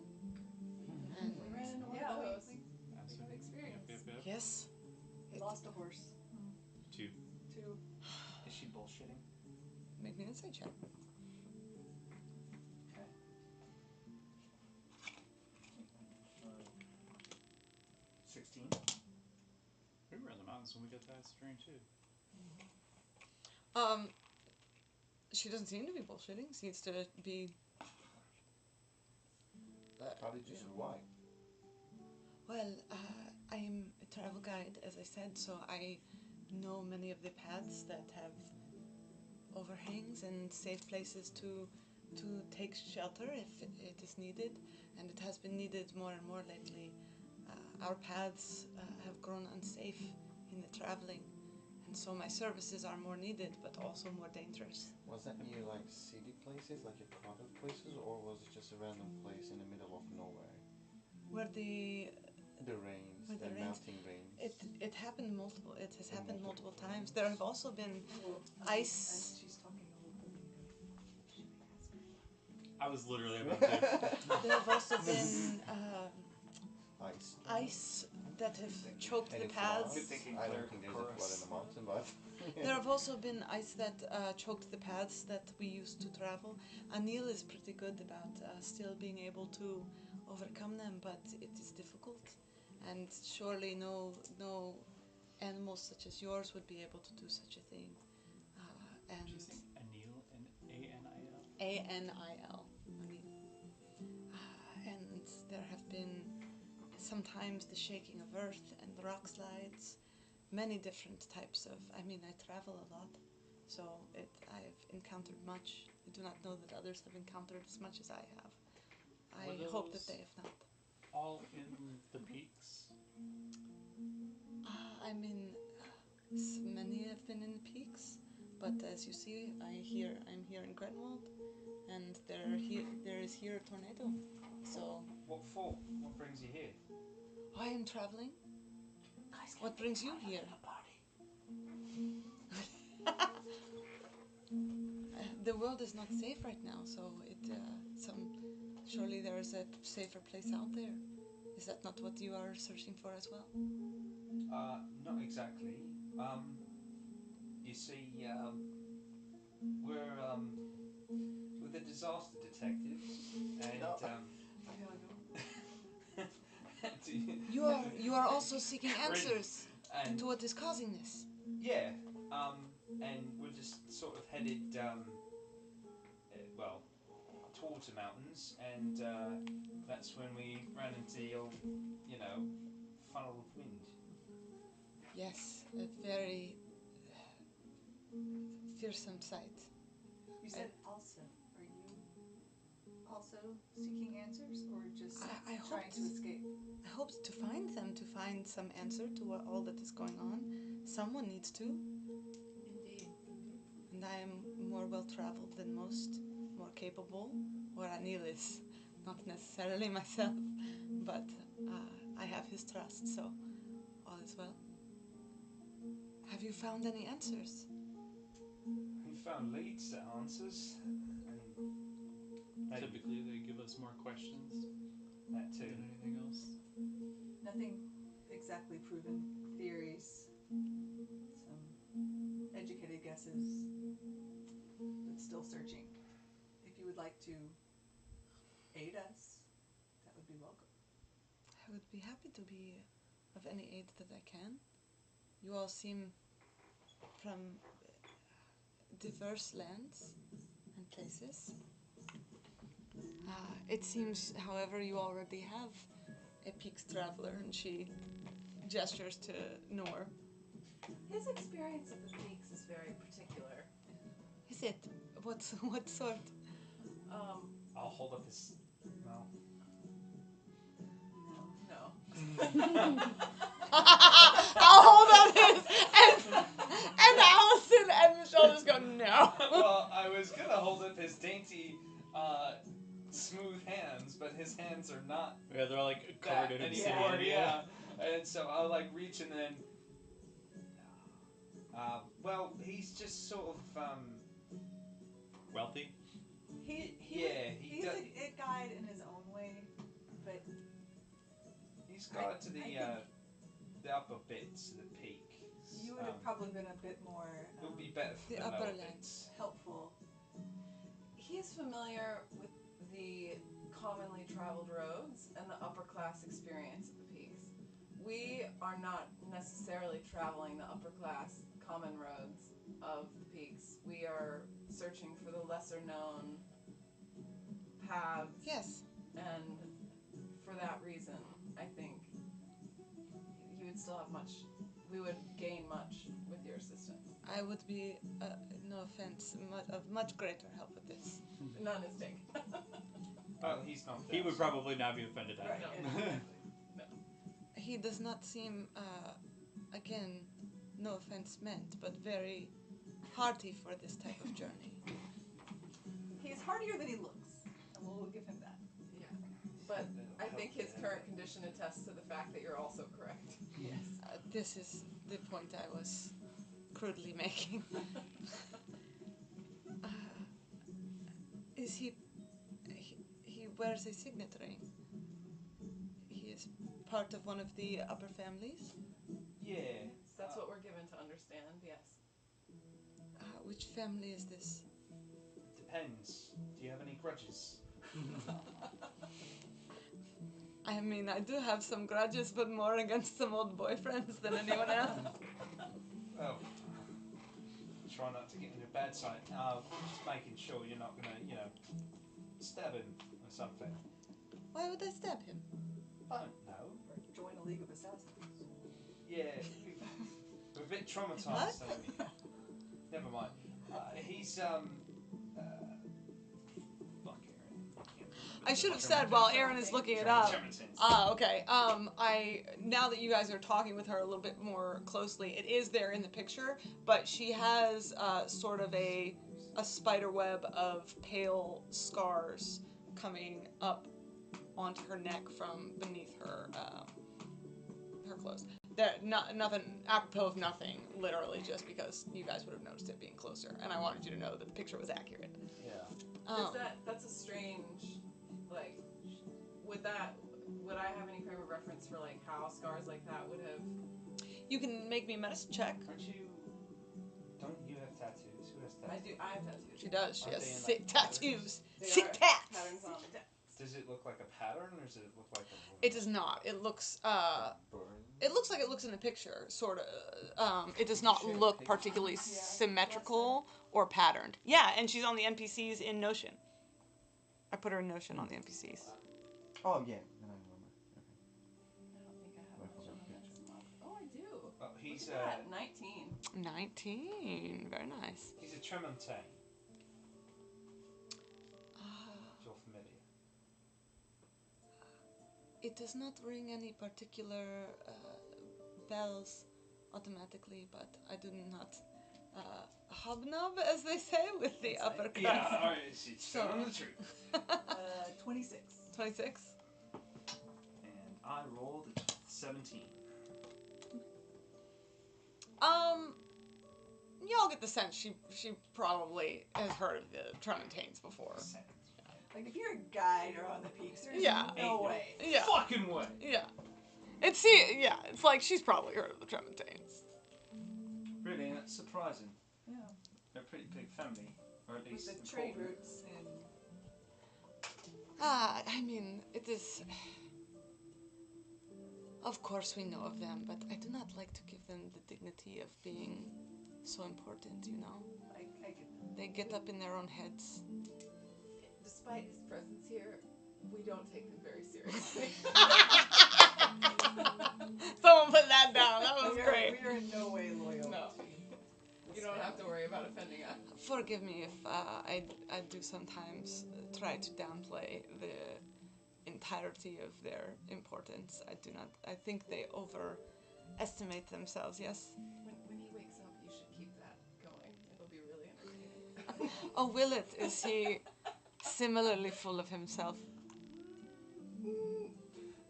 And We ran into one Yeah, of we- those. Absolutely. Good experience. Yep. yes, We lost a horse. 2. Two. Is she bullshitting? make me an insight check. Okay. 16. We were in the mountains when we got to that string too. She doesn't seem to be bullshitting. Seems to be. Probably just why. Well, I am a travel guide, as I said, so I know many of the paths that have overhangs and safe places to take shelter if it is needed, and it has been needed more and more lately. Our paths have grown unsafe in the traveling, and so my services are more needed, but also more dangerous. Was that near like city places, like your crowded places, or was it just a random place in the middle of nowhere? Where the Rains, Where the the rains- melting rains. it happened multiple. It has happened multiple Multiple times. There have also been ice. As she's talking a little bit, should we ask her? I was literally about to. There have also been Ice. ice that have choked Any the paths. Good thinking, I Claire. don't think there's a flood in the mountain, but There have also been ice that choked the paths that we used to travel. Anil is pretty good about still being able to overcome them, but it is difficult. And surely no animals such as yours would be able to do such a thing. Did you And say Anil and A-N-I-L? A-N-I-L. Anil. And there have been sometimes the shaking of earth and rock slides. Many different types of. I mean, I travel a lot, so I've encountered much. I do not know that others have encountered as much as I have. I Were hope that those- they have not. All in the peaks? I mean, many have been in the peaks, but as you see, I'm here in Grenwald, and there is here a tornado. So What for? What brings you here? I am traveling. What brings you here? The world is not safe right now, so surely there is a safer place out there. Is that not what you are searching for as well? Not exactly. You see, we're the disaster detectives, and You are also seeking answers and to what is causing this. yeah, and we're just sort of headed, well, towards the mountains, and that's when we ran into the old, funnel of wind. Yes, a very fearsome sight. You said also. Are you also seeking answers, or just I hope trying to to- escape? I hope to find them, to find some answer to all that is going on. Someone needs to, Indeed. and I am more well traveled than most, more capable, or Anil is. Not necessarily myself, but I have his trust, so all is well. Have you found any answers? We found leads to answers, and maybe Typically, they give us more questions that too. than anything else. Nothing exactly proven. Theories. Some educated guesses. But still searching. If you would like to aid us, that would be welcome. I would be happy to be of any aid that I can. You all seem from diverse lands and places. It seems, however, you already have a Peaks traveler, and she gestures to Nor. His experience of the peaks is very particular. Is it? What sort? I'll hold up his. No. No. I'll hold up his and Allison and Michelle just go no. Well, I was gonna hold up his dainty, smooth hands, but his hands are not Yeah, they're like that covered in obsidian. anymore. Yeah. And so I'll like reach and then. Well, he's just sort of Wealthy? He's does. a guide in his own way, but He's got to I think the upper bits of the peak. you would have probably been a bit more It would be better for The the upper lower lands. bits. helpful. He is familiar with the commonly traveled roads and the upper class experience of the peaks. We are not necessarily traveling the upper class common roads of the peaks. We are searching for the lesser known paths. Yes. And for that reason, I think you would still have much, we would gain much with your assistance. I would be, no offense, of much greater help with this. None is taken. Well, he's not. He would probably not be offended at Right. it. He does not seem, again, no offense meant, but very hearty for this type of journey. He's hardier than he looks, and we'll give him that. Yeah. But I think his current condition attests to the fact that you're also correct. Yes. This is the point I was crudely making. Is he wears a signet ring. He is part of one of the upper families. Yeah. That's what we're given to understand, yes. Which family is this? Depends. Do you have any grudges? I mean, I do have some grudges, but more against some old boyfriends than anyone else. Well, try not to get on your bad side. Just making sure you're not gonna, stab him or something. Why would I stab him? I don't know. Or join a League of Assassins. Yeah, we're a bit traumatized. Never mind. He's fuck Aaron. I should have said while Aaron is looking it up. Okay. Now that you guys are talking with her a little bit more closely, it is there in the picture, but she has sort of a spider web of pale scars coming up onto her neck from beneath her her clothes. Nothing apropos of nothing, literally just because you guys would have noticed it being closer, and I wanted you to know that the picture was accurate. Yeah. That's a strange, like, would I have any frame of reference for, like, how scars like that would have... You can make me a medicine check. Don't you have tattoos? Who has tattoos? I have tattoos. She does. She Are has they in, sick like, patterns? tattoos. They Sick are tats. patterns on them. Does it look like a pattern or does it look like a It does not. It looks like it looks in the picture, sort of. It does not look particularly symmetrical or patterned. Yeah, and she's on the NPCs in Notion. I put her in Notion on the NPCs. Oh, yeah. Then I remember. I don't think I have much on this. Oh, I do. Oh, he's Look at that, 19. 19. Very nice. he's a Tremontaine. If you're familiar. It does not ring any particular bells automatically, but I do not hobnob, as they say, with the upper class. Yeah, alright, she's telling the truth. 26. 26. And I rolled a 17. Y'all get the sense she probably has heard of the Tremontaines before. Like, if you're a guide or on the peaks, there's Yeah. no way. Yeah. Fucking way. Yeah. It's like she's probably heard of the Tremontaines. Really, that's surprising. Yeah. They're a pretty big family, or at With least the trade important. routes in I mean, it is. Of course, we know of them, but I do not like to give them the dignity of being so important, you know? I get that. They get up in their own heads. Despite his presence here, we don't take them very seriously. Someone put that down. That was We great. are in no way loyal. No. to You this don't have to family. worry about offending us. Forgive me if I do sometimes try to downplay the entirety of their importance. I do not. I think they overestimate themselves. Yes. When he wakes up, you should keep that going. It'll be really entertaining. Oh, will it? Is he similarly full of himself?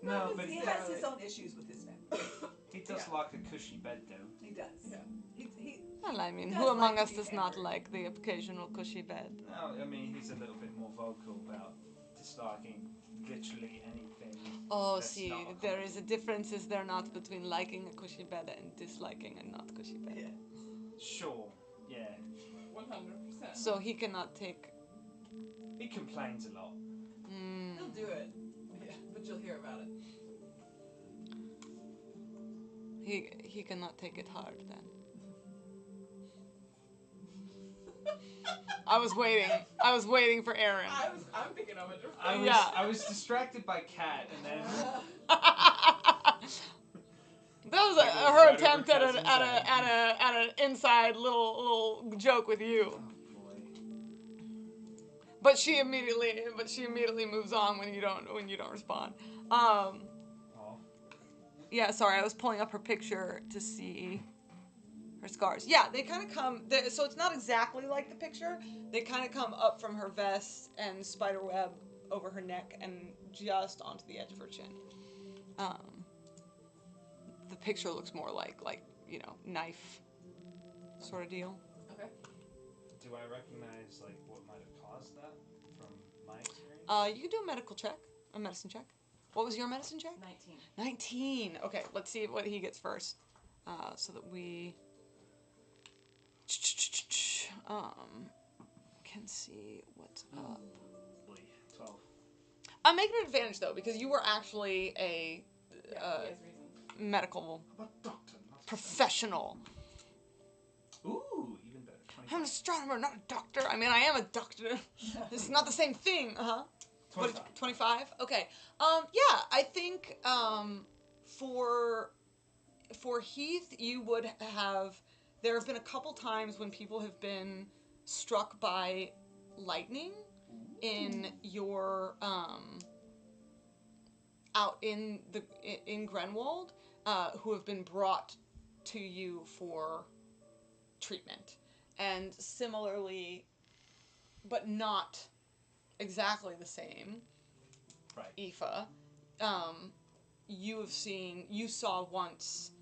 No, but He he, has his own issues with his family. he does like a cushy bed though. He does. Yeah. He Well, I mean, Does who among like us to be does not pampered. like the occasional cushy bed? No, I mean he's a little bit more vocal about disliking literally anything. Oh, That's see, not a there is a difference, is there not, between liking a cushy bed and disliking a not cushy bed? yeah. Sure, yeah. 100%. So he cannot take. He complains a lot. Mm, He'll do it. Yeah, but you'll hear about it. he cannot take it hard then. I was waiting for Aaron. I'm thinking of a different. I was distracted by Cat and then That was Like her right over attempt at Cat's an inside little joke with you. oh boy. But she immediately moves on when you don't respond. Oh. Yeah, sorry, I was pulling up her picture to see her scars. Yeah, they kind of come. So it's not exactly like the picture. They kind of come up from her vest and spider web over her neck and just onto the edge of her chin. The picture looks more like knife sort of deal. Okay. Do I recognize like what might have caused that from my experience? You can do a medicine check. What was your medicine check? 19. 19. Okay, let's see what he gets first, so that we can see what's up. Boy, 12. I'm making an advantage though because you were actually a Yeah, he has reasons. medical How about doctor? Not professional. Ooh, even better. I'm an astronomer, not a doctor. I mean, I am a doctor. It's not the same thing. 25. 25? Okay. Yeah, I think for Heath, you would have. There have been a couple times when people have been struck by lightning in your out in Grenwald, who have been brought to you for treatment, and similarly, but not exactly the same. Right. Aoife, you saw once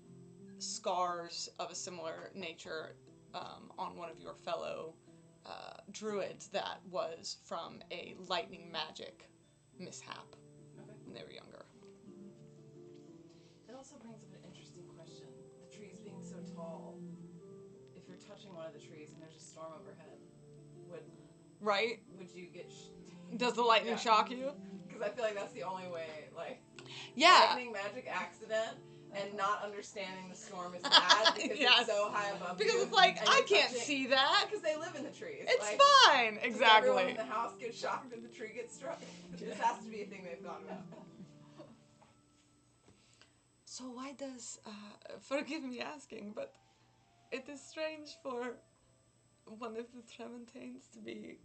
scars of a similar nature on one of your fellow druids that was from a lightning magic mishap Okay. when they were younger. It also brings up an interesting question. The trees being so tall, if you're touching one of the trees and there's a storm overhead, Right? would you get? Does the lightning Yeah. shock you? Because I feel like that's the only way. Like Yeah. lightning magic accident and not understanding the storm is bad because Yes. it's so high above Because you. it's like, and I you're can't touching- see that. Because they live in the trees. It's like, fine. Does everyone Exactly. in the house get shocked if the tree gets struck? This has to be a thing they've thought about. So why does, forgive me asking, but it is strange for one of the Tremontaines to be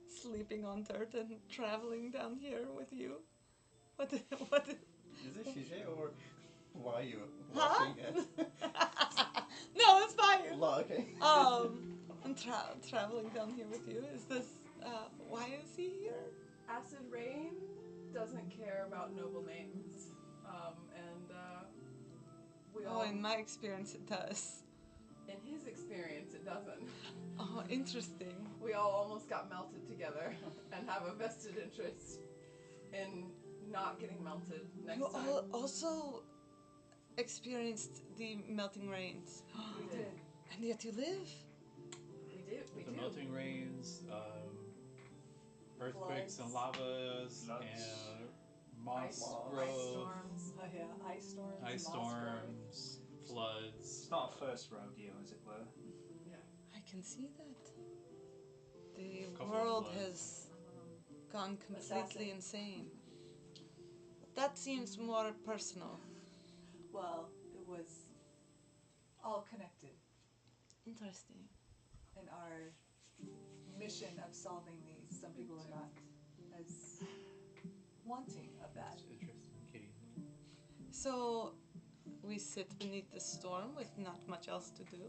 sleeping on dirt and traveling down here with you. What? Is it Shige or why are you Huh? watching it? No, it's fine. Well, okay. And traveling down here with you. Is this, why is he here? Acid Rain doesn't care about noble names. We all, Oh, in my experience it does. in his experience, it doesn't. Oh, interesting. We all almost got melted together and have a vested interest in not getting melted next You time. all also experienced the melting rains. We did. And yet you live? We do. We The do. melting rains, earthquakes and lavas Floods. and moss Ice growth, storms. Oh yeah, ice storms. ice moss growth. storms, floods. It's not a first rodeo, as it were. I can see that. The Couple of world floods. has gone completely Assassin. insane. That seems more personal. Well, it was all connected Interesting. in our mission of solving these. Some people are not as wanting of that. That's interesting, Kitty. So, we sit beneath the storm with not much else to do.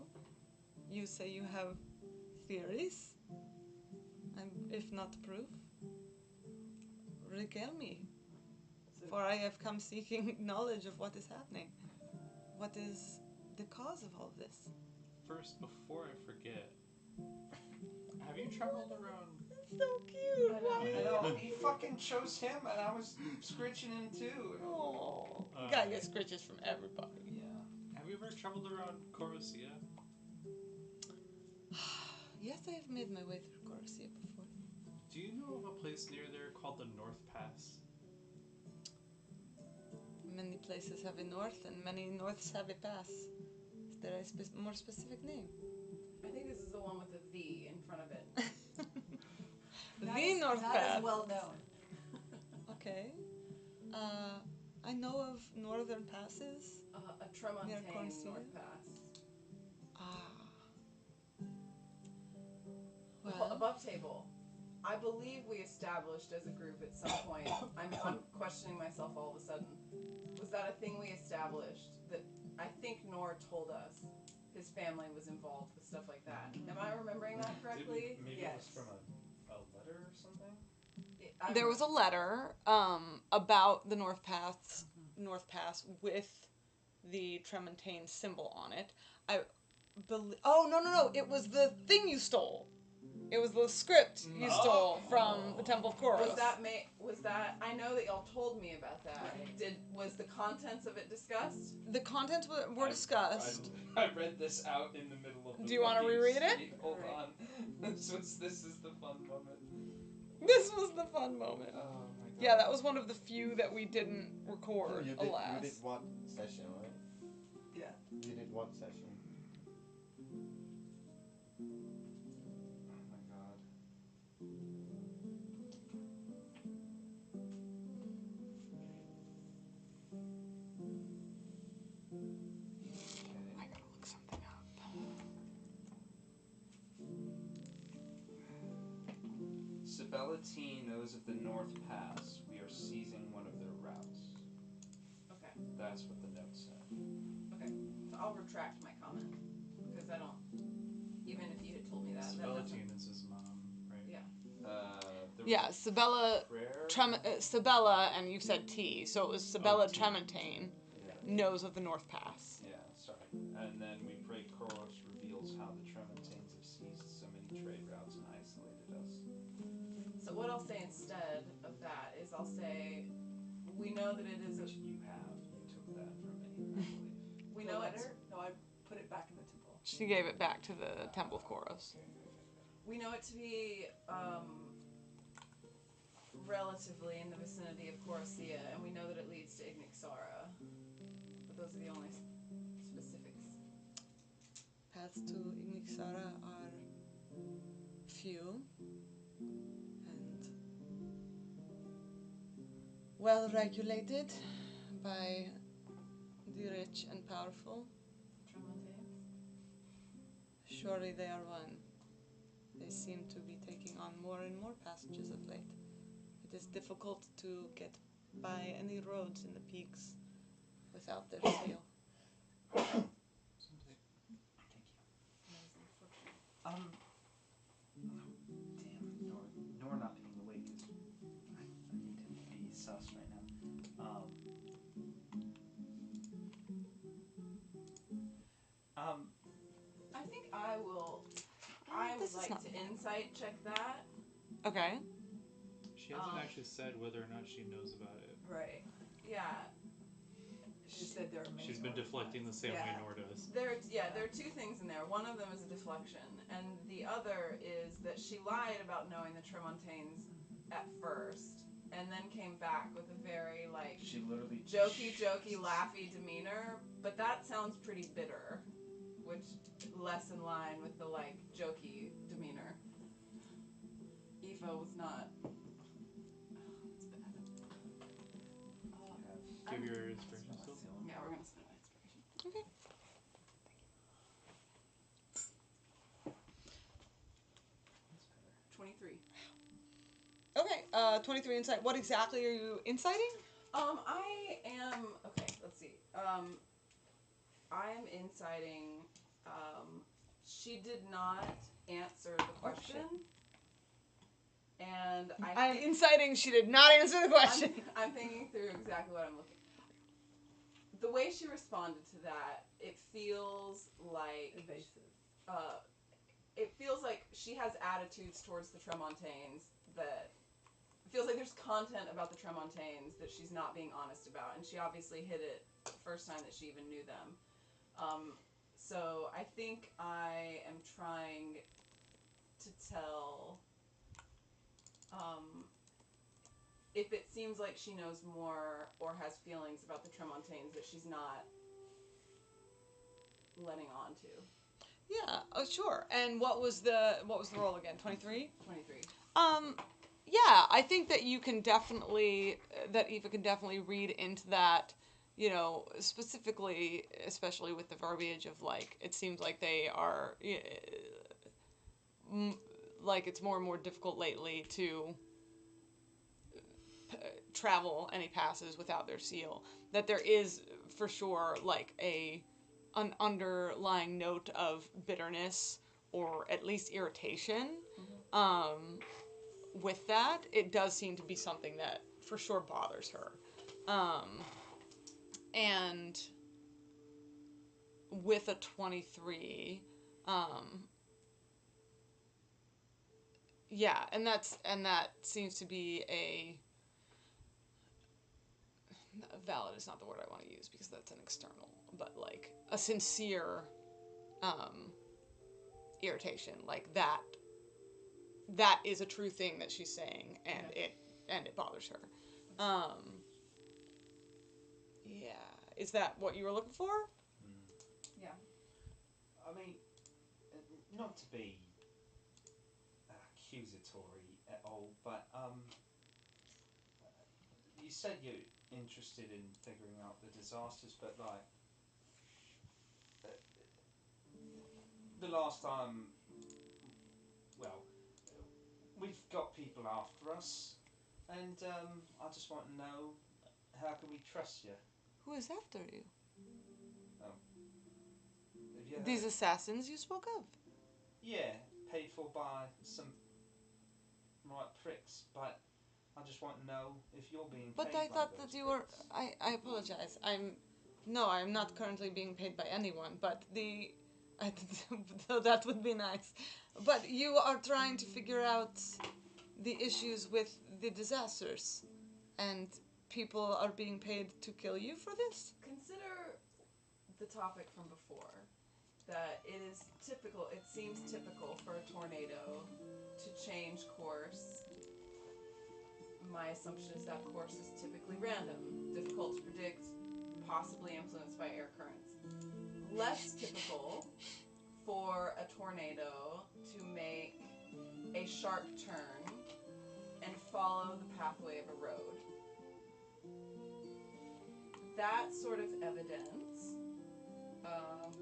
You say you have theories, and if not proof, regale me. So For I have come seeking knowledge of what is happening. What is the cause of all this? First, before I forget, have you traveled around? So cute. I know, he fucking chose him, and I was scritching him too. Oh, you gotta get scritches from everybody. Yeah. Have you ever traveled around Corosia? Yes, I have made my way through Corsia before. Do you know of a place near there called the North Pass? Many places have a north, and many norths have a pass. Is there a more specific name? I think this is the one with the V in front of it. That The is North not Pass. as well known. Okay. I know of northern passes. A Tremontaine Corsia? North Pass. Well, Above table. I believe we established as a group at some point. I'm questioning myself all of a sudden. Was that a thing we established that I think Nor told us his family was involved with stuff like that? Am I remembering that correctly? Maybe Yes. it was from a letter or something? there was a letter about the North Pass with the Tremontaine symbol on it. I believe. Oh no! It was the thing you stole. It was the script you stole from the Temple of Koros. Was that? I know that y'all told me about that. Was the contents of it discussed? The contents were discussed. I read this out in the middle of the Do you wanna fucking reread it? street. Hold on. This is the fun moment. This was the fun moment. Oh my god. Yeah, that was one of the few that we didn't record, You alas. did what session, right? Yeah. You did what session? Oh my god. I gotta look something up. Sabella T knows of the North Pass. We are seizing one of their routes. Okay. That's what the note said. So I'll retract my comment because I don't. Even if you had told me that, that doesn't. Spellatine is his mom, right? Yeah. There was Yeah, Sabella, prayer. Sabella, and you said T, so it was Sabella T. Tremontaine Yeah. knows of the North Pass. Yeah, sorry. And then we pray Koros reveals how the Tremontaines have seized so many trade routes and isolated us. So what I'll say instead of that is I'll say, we know that it is. Which you have. You took that from me, I believe. We The know it's. letter? No, I put it back in the temple. She gave it back to the Temple of Koros. We know it to be relatively in the vicinity of Corosia, and we know that it leads to Ignixara. But those are the only specifics. Paths to Ignixara are few and well regulated by the rich and powerful. Tremontaines? Surely they are one. They seem to be taking on more and more passages of late. It is difficult to get by any roads in the peaks without their seal. Thank you. Damn, Nor not being awake is. I need him to be sus right now. I think I will. I This would is like not to bad. insight check that. Okay. She hasn't Um, actually said whether or not she knows about it. Right. Yeah. She said there are many. She's been North deflecting the Paths. same way Yeah. Nor does. There are two things in there. One of them is a deflection, and the other is that she lied about knowing the Tremontaines at first, and then came back with a very like She literally jokey, laughy demeanor. But that sounds pretty bitter, which less in line with the like jokey demeanor. Aoife was not. It's bad. Give your inspiration still. Yeah, we're gonna spend my inspiration. Okay. That's better. 23. Okay, 23 insight. What exactly are you inciting? I am. Okay, let's see. I am inciting. She did not answer the question. And I'm inciting she did not answer the question. I'm thinking through exactly what I'm looking. The way she responded to that, it feels like Evasive. It feels like she has attitudes towards the Tremontaines that it feels like there's content about the Tremontaines that she's not being honest about, and she obviously hid it the first time that she even knew them. So I think I am trying to tell. If it seems like she knows more or has feelings about the Tremontaines that she's not letting on to. Yeah, oh sure. And what was the roll again? 23? 23. Yeah, I think that you can definitely that Aoife can definitely read into that, you know, specifically, especially with the verbiage of like it seems like they are like it's more and more difficult lately to travel any passes without their seal. That there is for sure like an underlying note of bitterness or at least irritation. With that, it does seem to be something that for sure bothers her. And with a 23, yeah, and that seems to be a valid is not the word I want to use because that's an external, but like a sincere irritation, like that is a true thing that she's saying, and it bothers her. Yeah, is that what you were looking for? Yeah. I mean, not to be accusatory at all, but you said you're interested in figuring out the disasters, but like the last time, well, we've got people after us, and I just want to know, how can we trust you? Who is after you? Have you These heard? assassins you spoke of. Yeah, paid for by some right pricks, but I just want to know if you're being paid But by I thought those that you were. pricks. I apologize. I'm not currently being paid by anyone. But though that would be nice. But you are trying to figure out the issues with the disasters, and people are being paid to kill you for this. Consider the topic from before, that it is typical, it seems typical for a tornado to change course. My assumption is that course is typically random, difficult to predict, possibly influenced by air currents. Less typical for a tornado to make a sharp turn and follow the pathway of a road. That sort of evidence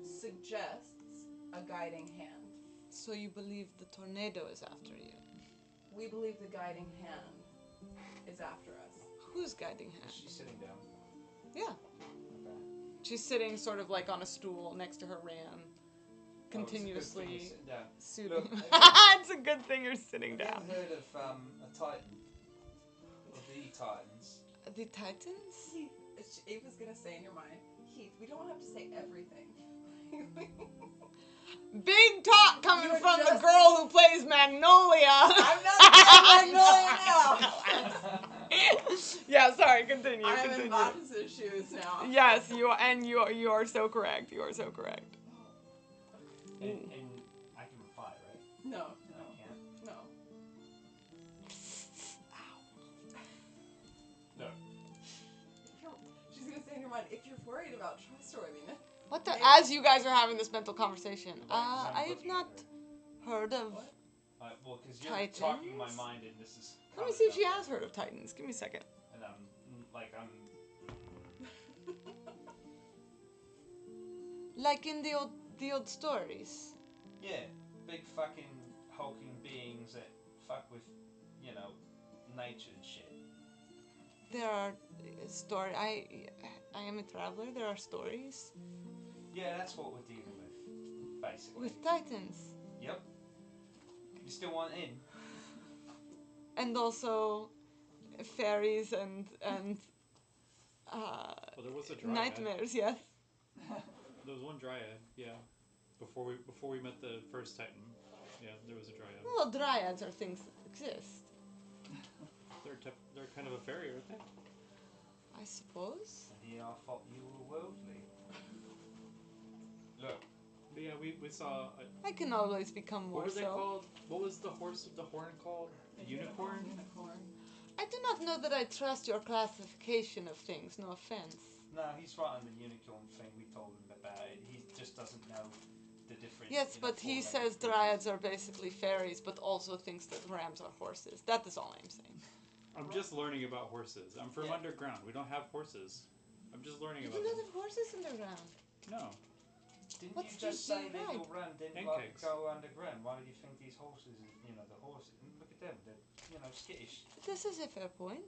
suggests a guiding hand. So you believe the tornado is after you? We believe the guiding hand is after us. Who's guiding hand? She's sitting down. Yeah. Okay. She's sitting sort of like on a stool next to her ram, continuously soothing. Look, It's a good thing you're sitting Have down. you ever heard of a Titan? Or the Titans? The Titans? Heath, Ava's gonna say in your mind, Heath, we don't have to say everything. Big talk coming You're from the just- girl who plays Magnolia. I'm not saying Magnolia now. Yeah, sorry, continue. I'm in continue. Bottas' shoes now. Yes, you are, and you are so correct. You are so correct. And I can reply, right? No, I can't. no. mind. If you're worried about trustworthiness, What the? Maybe. As you guys are having this mental conversation, I'm I have looking not at heard of. What? well, because you're Titans? talking my mind, and this is. Let me see if she has heard of Titans. Give me a second. And I'm. Like in the old stories. Yeah, big fucking hulking beings that fuck with, nature and shit. There are story. I am a traveler. There are stories Yeah, that's what we're dealing with, basically. with Titans, Yep. You still want in? and also fairies and Well, there was a dryad. nightmares. Yes. There was one dryad, yeah. Before we met the first Titan, yeah, there was a dryad. Well, dryads are things that exist, They're kind of a fairy, aren't they? I suppose. And here I thought you were worldly. Look, But yeah, we saw. I can always become more What were they so. called? What was the horse with the horn called? A unicorn? Unicorn. I do not know that I trust your classification of things. No offense. no, he's right on the unicorn thing. We told him about it. He just doesn't know the difference. Yes, but he says dryads are basically fairies, but also thinks that rams are horses. That is all I'm saying. I'm just learning about horses. I'm from Yeah. underground. We don't have horses. I'm just learning You about do not them. have horses underground. No. Didn't What you did just you say do that right? your ram didn't And like kegs. go underground? Why do you think these horses, the horses, look at them, they're, skittish. This is a fair point.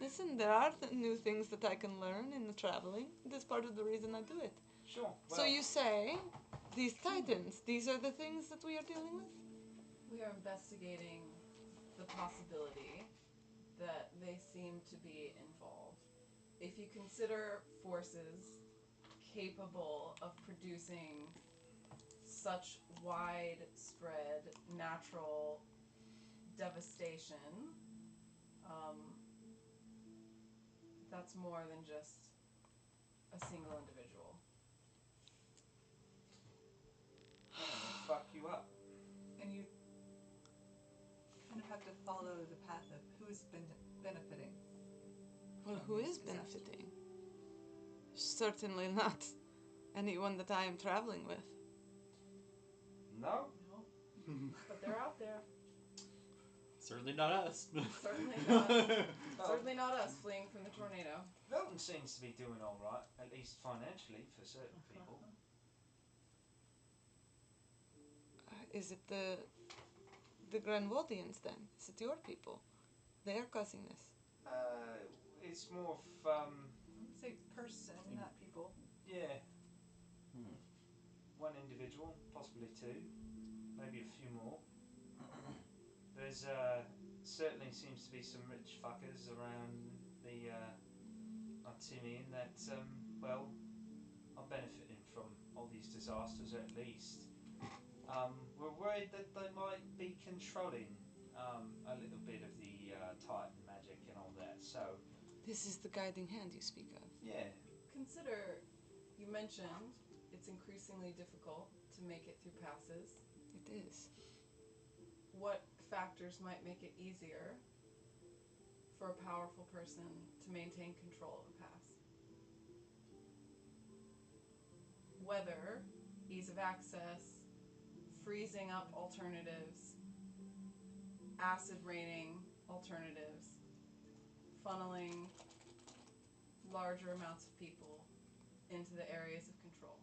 Listen, there are new things that I can learn in the traveling. It is part of the reason I do it. Sure. So you say these titans, these are the things that we are dealing with? We are investigating the possibility that they seem to be involved. If you consider forces capable of producing such widespread natural devastation, that's more than just a single individual. Fuck you up. And you kind of have to follow the path of who's been benefiting. Well, from who these is disasters. benefiting? Certainly not anyone that I am traveling with. No? No, but they're out there. Certainly not us. Certainly not. Certainly not us fleeing from the tornado. Velton seems to be doing all right, at least financially for certain people. Is it the Granwaldians then? Is it your people? They are causing this. It's more of I would say person, not people. yeah. One individual, possibly two, maybe a few more. There's certainly seems to be some rich fuckers around the Artemian that are benefiting from all these disasters at least. We're worried that they might be controlling a little bit of the Titan magic and all that. So This is the guiding hand you speak of. yeah, Consider, you mentioned it's increasingly difficult to make it through passes. It is. What factors might make it easier for a powerful person to maintain control of a pass? Whether ease of access, freezing up alternatives, acid raining alternatives, funneling larger amounts of people into the areas of control.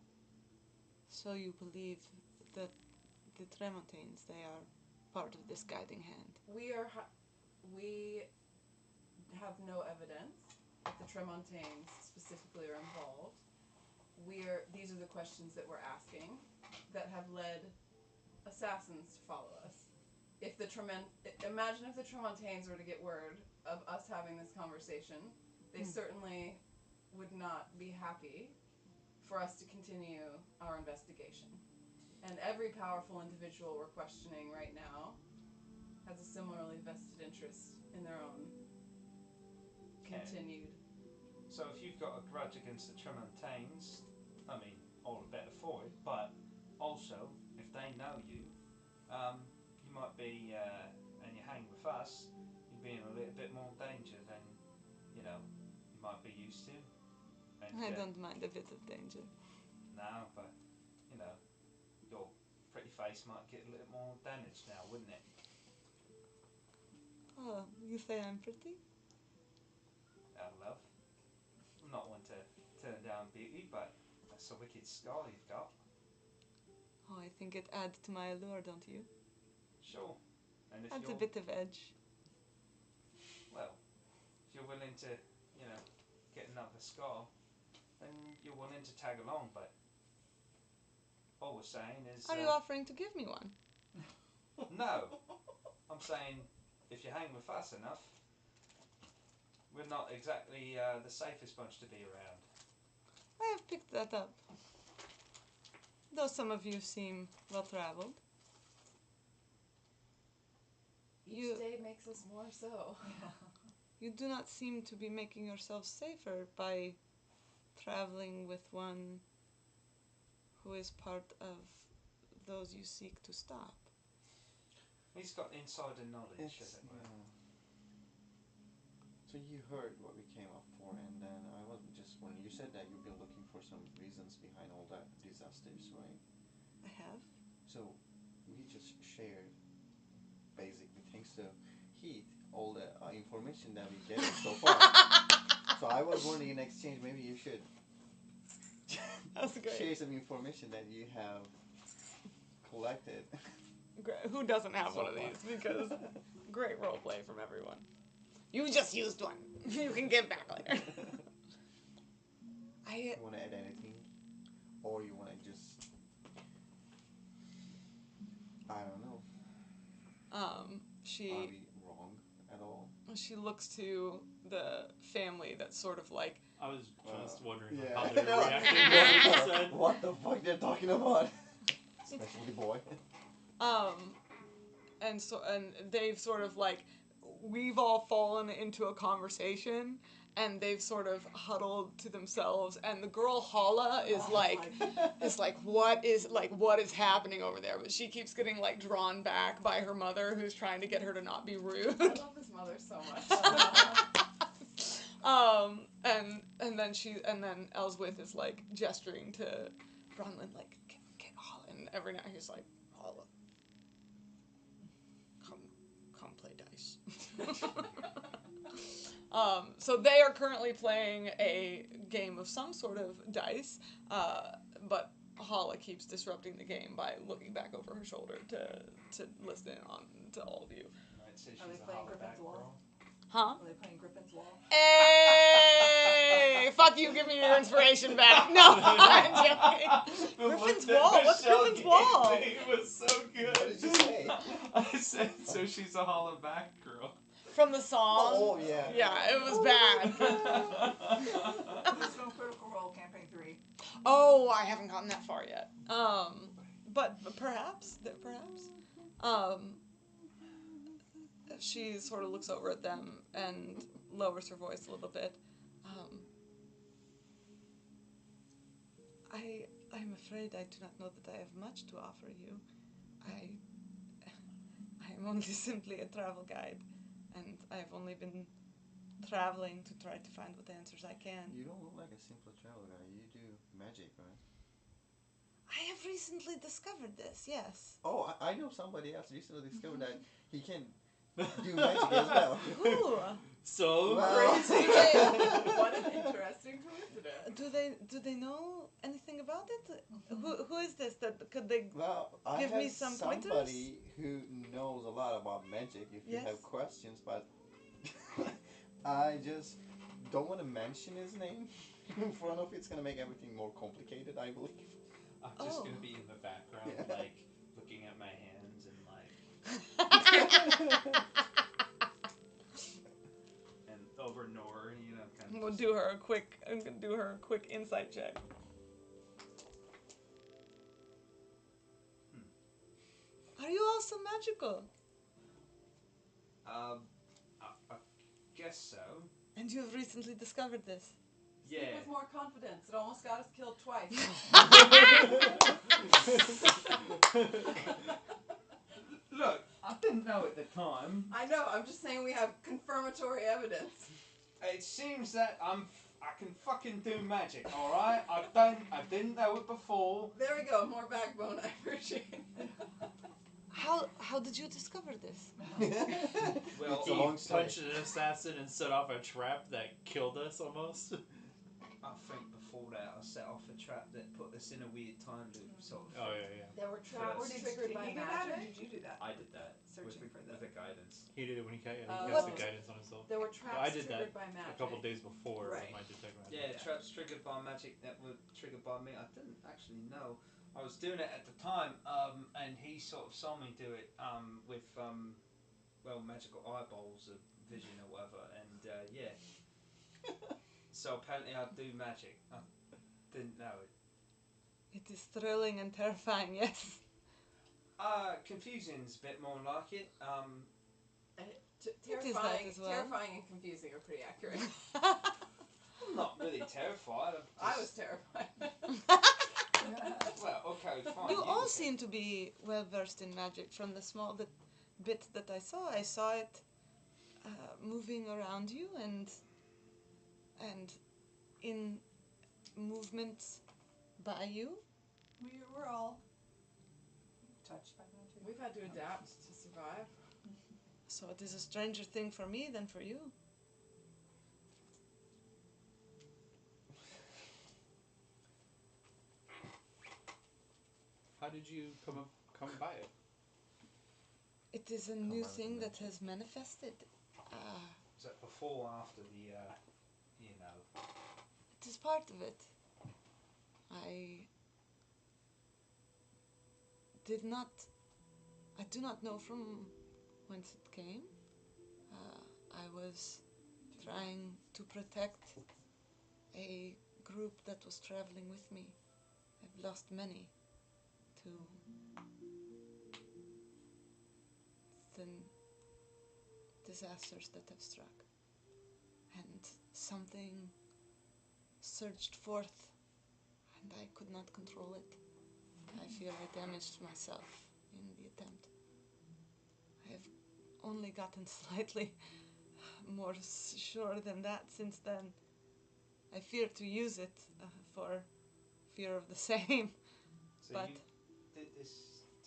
So you believe that the Tremontanes, they are part of this guiding hand? We have no evidence that the Tremontanes specifically are involved. These are the questions that we're asking that have led assassins to follow us. Imagine if the Tremontanes were to get word of us having this conversation, they certainly would not be happy for us to continue our investigation. And every powerful individual we're questioning right now has a similarly vested interest in their own continued. so if you've got a grudge against the Tremontanes, I mean, all the better for it. But also, if they know you, you might be, and you hang with us, you'd be in a little bit more danger than, you might be used to. And I Yeah. don't mind a bit of danger. No, but you know, your pretty face might get a little more damaged now, wouldn't it? Oh, you say I'm pretty? Love. I'm not one to turn down beauty, but that's a wicked scar you've got. Oh, I think it adds to my allure, don't you? Sure. And if Adds a you're bit of edge. well, if you're willing to, you know, get another scar, then you're willing to tag along. But all we're saying is, Are you offering to give me one? no. I'm saying if you hang with us enough, we're not exactly the safest bunch to be around. I have picked that up. Though some of you seem well traveled. Each day makes us more so. You do not seem to be making yourselves safer by traveling with one who is part of those you seek to stop. He's got insider knowledge, as it were. So you heard what we came up for, and then I was just wondering, you said that you've been looking for some reasons behind all that disasters, right? I have. So we just shared basically thanks to Heath all the information that we get so far. So I was wondering in exchange maybe you should That's great. share some information that you have collected. Great. Who doesn't have So one of far. these? Because great role play from everyone. You just used one. You can give back later. You want to add anything? Or you want to just... I don't know. Are She we wrong at all? looks to the family that's sort of like, I was just wondering Yeah. how they were reacting to what you said. What the fuck they're talking about? Especially the boy. and they've sort of like, we've all fallen into a conversation, and they've sort of huddled to themselves, and the girl Hala is what is happening over there? But she keeps getting like drawn back by her mother, who's trying to get her to not be rude. I love this mother so much. And then Elswith is like gesturing to Bronwyn, like, get Hala, and every night he's like, Hala, come play dice. So they are currently playing a game of some sort of dice, but Hala keeps disrupting the game by looking back over her shoulder to listen in on to all of you. I'd say Are they she's a playing hollaback Griffin's Wall? girl. Huh? Are they playing Griffin's Wall? Hey! Fuck you, give me your inspiration back. No, I'm joking. Griffin's Wall? What's Griffin's Wall? It was so good. What did you say? I said, so she's a hollaback girl. From the song? Oh, yeah. Yeah, it was bad. This from Critical Role Campaign 3. Oh, I haven't gotten that far yet. But perhaps. She sort of looks over at them and lowers her voice a little bit. I'm afraid I do not know that I have much to offer you. I am only simply a travel guide, and I've only been traveling to try to find what answers I can. You don't look like a simple travel guy. You do magic, right? I have recently discovered this, yes. Oh, I know somebody else recently discovered that he can do magic as well. Ooh. So Wow. crazy. What an interesting coincidence. Do they know anything about it? Who is this? Could they? Well, I Give have me some somebody pointers? who knows a lot about magic if you Yes. have questions, but I just don't want to mention his name in front of it. It's going to make everything more complicated, I believe. I'm just Oh. gonna be in the background, Yeah. like looking at my hands and and over Nor, you know, kind of. We'll just- do her a quick. I'm gonna do her a quick insight check. Are you also magical? I guess so. And you have recently discovered this. Speak Yeah. with more confidence. It almost got us killed twice. Look, I didn't know at the time. I know. I'm just saying we have confirmatory evidence. It seems that I'm I can fucking do magic, alright? I didn't know it before. There we go. More backbone. I appreciate it. How did you discover this? Well, It's a long story. Punched an assassin and set off a trap that killed us almost. I think before that I set off a trap that put us in a weird time loop, sort of. Oh yeah. There were traps First. triggered by Did he do that or magic. did you do that? I did that Searching for with the. the guidance. He did it when he cast What? the guidance on himself. There were traps I did triggered that by magic. a couple days before Right. my detect magic. Yeah, traps triggered by magic that were triggered by me. I didn't actually know. I was doing it at the time, and he sort of saw me do it with, well, magical eyeballs of vision or whatever, and yeah. So apparently I do magic. I didn't know it. It is thrilling and terrifying, yes. Confusing's a bit more like it. It is that Terrifying, as well. terrifying and confusing are pretty accurate. I'm not really terrified. I was terrified. Well, okay, fine. You all were seem to be well versed in magic from the small bit that I saw. I saw it moving around you and in movements by you. We're all touched by magic. We've had to adapt to survive. So it is a stranger thing for me than for you. How did you come by it? It is a new out of thing the that has manifested. Was that before or after the, you know? It is part of it. I do not know from whence it came. I was trying to protect a group that was traveling with me. I've lost many to the disasters that have struck. And something surged forth, and I could not control it. I fear I damaged myself in the attempt. I have only gotten slightly more sure than that since then. I fear to use it for fear of the same. So But- you did this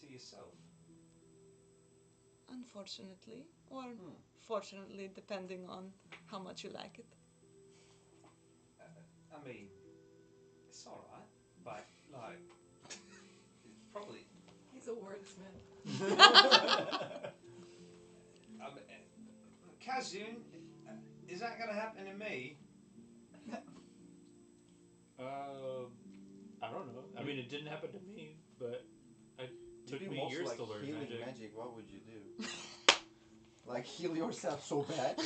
to yourself? Unfortunately, or fortunately, depending on how much you like it. I mean, it's alright, but, like, it's probably... He's a wordsmith. Kazun, is that going to happen to me? I don't know. I mean, it didn't happen to me, but it took You do me most years like to learn healing magic. magic. What would you do? Like heal yourself so bad?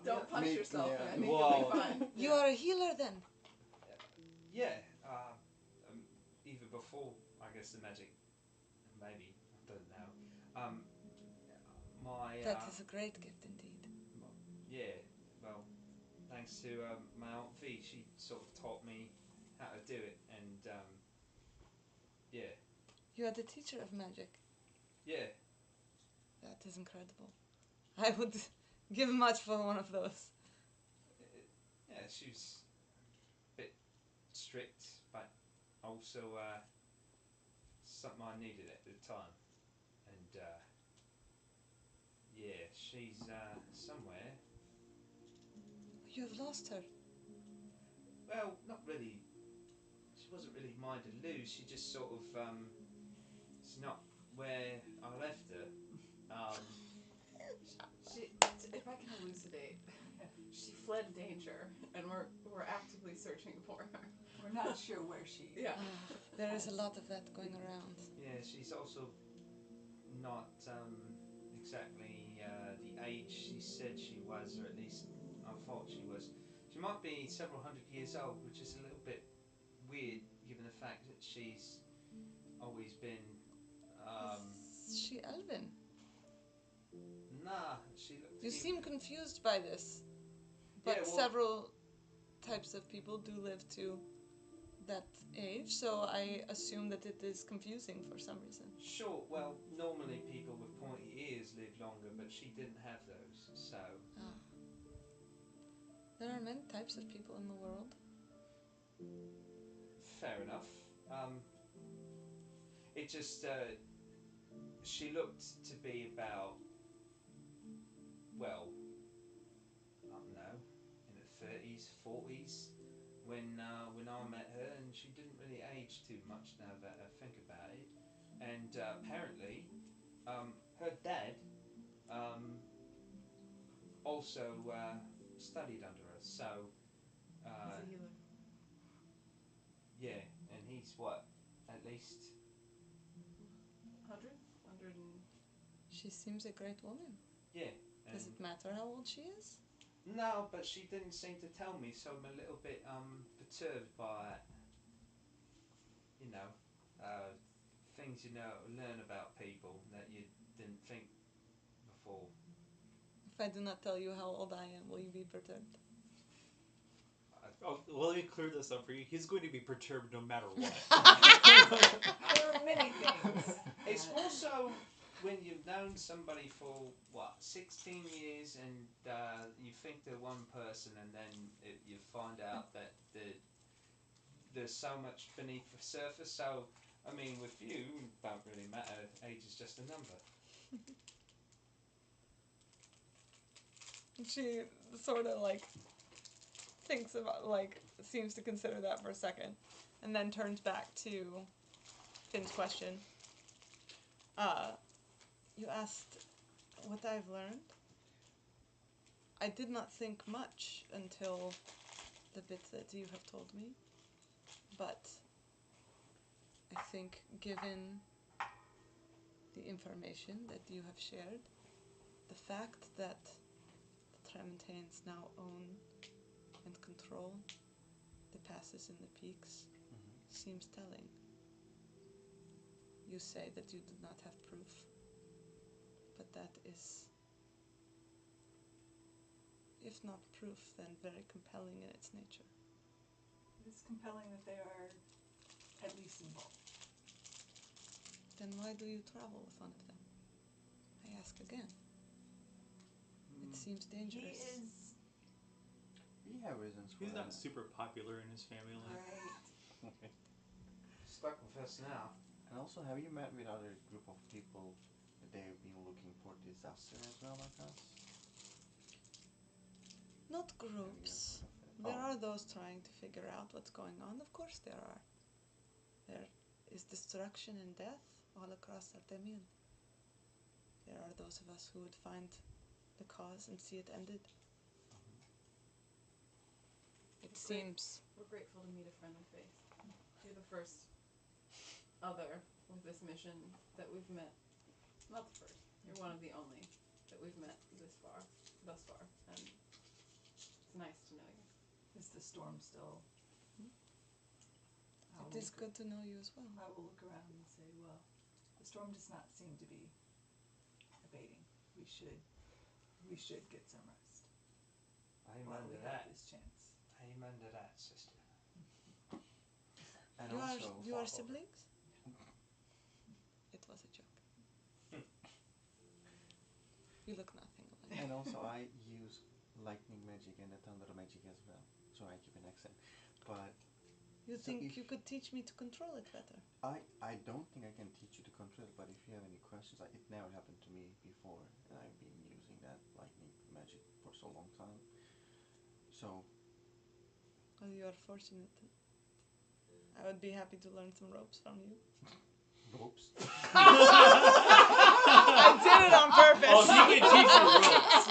Don't punch Me- yourself, yeah. and I think Wow. you'll be fine. You are a healer then. Yeah, even before, I guess, the magic, maybe, I don't know. My, That is a great gift indeed. yeah, well, thanks to my Aunt V, she sort of taught me how to do it, and, yeah, You are the teacher of magic. yeah. That is incredible. I would give much for one of those. Yeah, she was a bit strict, but also something I needed at the time. And yeah, she's somewhere. You have lost her. Well, not really. She wasn't really mine to lose. She just sort of it's not where I left her. She, if I can elucidate, she fled danger, and we're actively searching for her. We're not sure where she. Yeah. There is a lot of that going around. Yeah, she's also not exactly the age she said she was, or at least I thought she was. She might be several hundred years old, which is a little bit weird given the fact that she's always been. Is she Elven? Nah, she looked. You seem confused by this. But Yeah, well- several types of people do live to that age, so I assume that it is confusing for some reason. Sure, well, normally people with pointy ears live longer, but she didn't have those, so. Ah. There are many types of people in the world. Fair enough. It just, she looked to be about, well, I don't know, in her 30s, 40s, when I met her, and she didn't really age too much now that I think about it. And apparently, her dad also studied under her, so He's a healer. yeah, and he's what, at least 100? 100 and... She seems a great woman. yeah. Does it matter how old she is? No, but she didn't seem to tell me, so I'm a little bit perturbed by things learn about people that you didn't think before. If I do not tell you how old I am, will you be perturbed? Oh, well, let me clear this up for you. He's going to be perturbed no matter what. There are many things. It's also when you've known somebody for 16 years, and you think they're one person, and then you find out that there's so much beneath the surface. So, I mean, with you, it don't really matter. Age is just a number. She sort of thinks about seems to consider that for a second, and then turns back to Finn's question. You asked what I've learned. I did not think much until the bit that you have told me, but I think given the information that you have shared, the fact that the Tremontaines now own and control the passes in the peaks seems telling. You say that you do not have proof, but that is, if not proof, then very compelling in its nature. It is compelling that they are at least involved. Then why do you travel with one of them? I ask again. It seems dangerous. We have reasons for He's that. not super popular in his family. Right. Okay. Stuck with us now. And also, have you met with other group of people that they've been looking for disaster as well, like us? Not groups. There are those trying to figure out what's going on. Of course there are. There is destruction and death all across Artemian. There are those of us who would find the cause and see it ended. It seems... We're grateful to meet a friendly face. You're the first other with this mission that we've met. Not the first. You're one of the only that we've met thus far. And it's nice to know you. Is the storm still? It is good to know you as well. I will look around and say, well, the storm does not seem to be abating. We should get some rest Amen while we to have that. this chance. Amen to that, sister. And You are also, siblings? It was a joke. You look nothing alike. and also, I use lightning magic and the thunder magic as well, so I keep an accent. But You So think if- you could teach me to control it better? I don't think I can teach you to control it, but if you have any questions, it never happened to me before, and I've been using that lightning magic for so long time. So, Well, you are fortunate. I would be happy to learn some ropes from you. ropes. I did it on purpose. Oh, he can teach you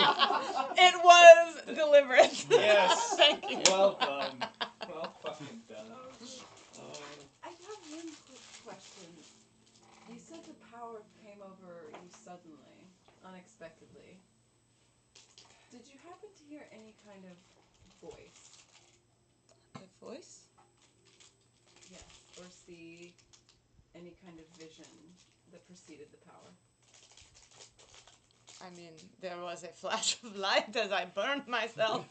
ropes. It was deliberate. Yes. Thank you. Well done. Well fucking done. I have one quick question. You said the power came over you suddenly, unexpectedly. Did you happen to hear any kind of voice? A voice? Yes. Or see any kind of vision that preceded the power? I mean, there was a flash of light as I burned myself.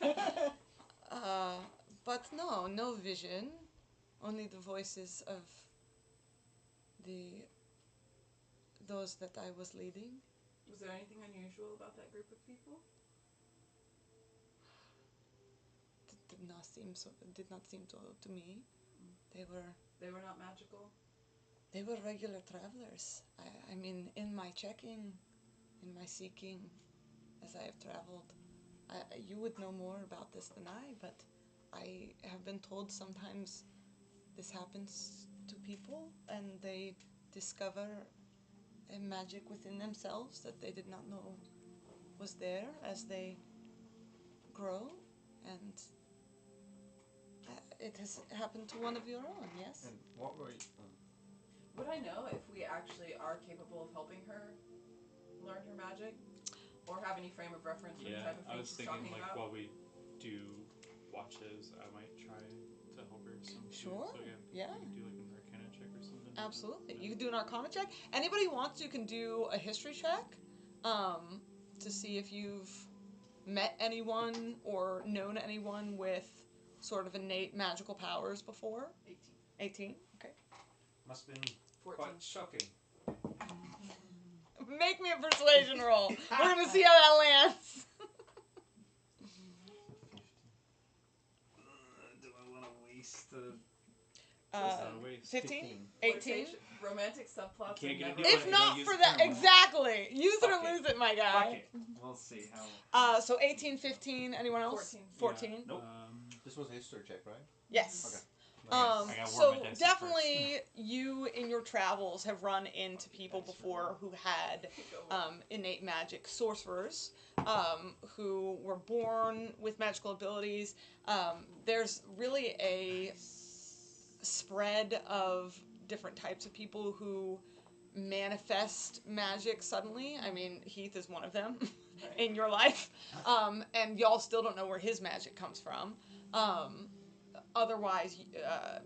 But no vision. only the voices of those that I was leading. Was there anything unusual about that group of people? Did not seem to me. They were not magical. They were regular travelers. I mean, in my checking, in my seeking, as I have traveled, you would know more about this than I, but I have been told sometimes this happens to people and they discover a magic within themselves that they did not know was there as they grow, and it has happened to one of your own, yes? And what were you, Would I know if we actually are capable of helping her learn her magic? Or have any frame of reference for the type of I thing was she's thinking talking like about? while we do watches, I might try to help her some. Sure, So yeah. We can do like an Arcana check or something. Absolutely. You can do an Arcana check. Anybody who wants to can do a history check to see if you've met anyone or known anyone with sort of innate magical powers before. 18? Okay. Must have been 14. quite shocking. Make me a persuasion roll. We're going to see how that lands. Do I want to waste the... Wait, 15? Flirtation, 18? romantic subplots. You can't are get never into If it. not use for the that, camera. exactly. Use it or Fuck it. lose it, my Fuck guy. it. We'll see how... So 18, 15, anyone else? 14. 14? Nope. this was a history check, right? Yes. Okay. I gotta So warm my dice up definitely you in your travels have run into people before who had innate magic, sorcerers, who were born with magical abilities. There's really a spread of different types of people who manifest magic suddenly. I mean, Heath is one of them in your life. And y'all still don't know where his magic comes from. Otherwise,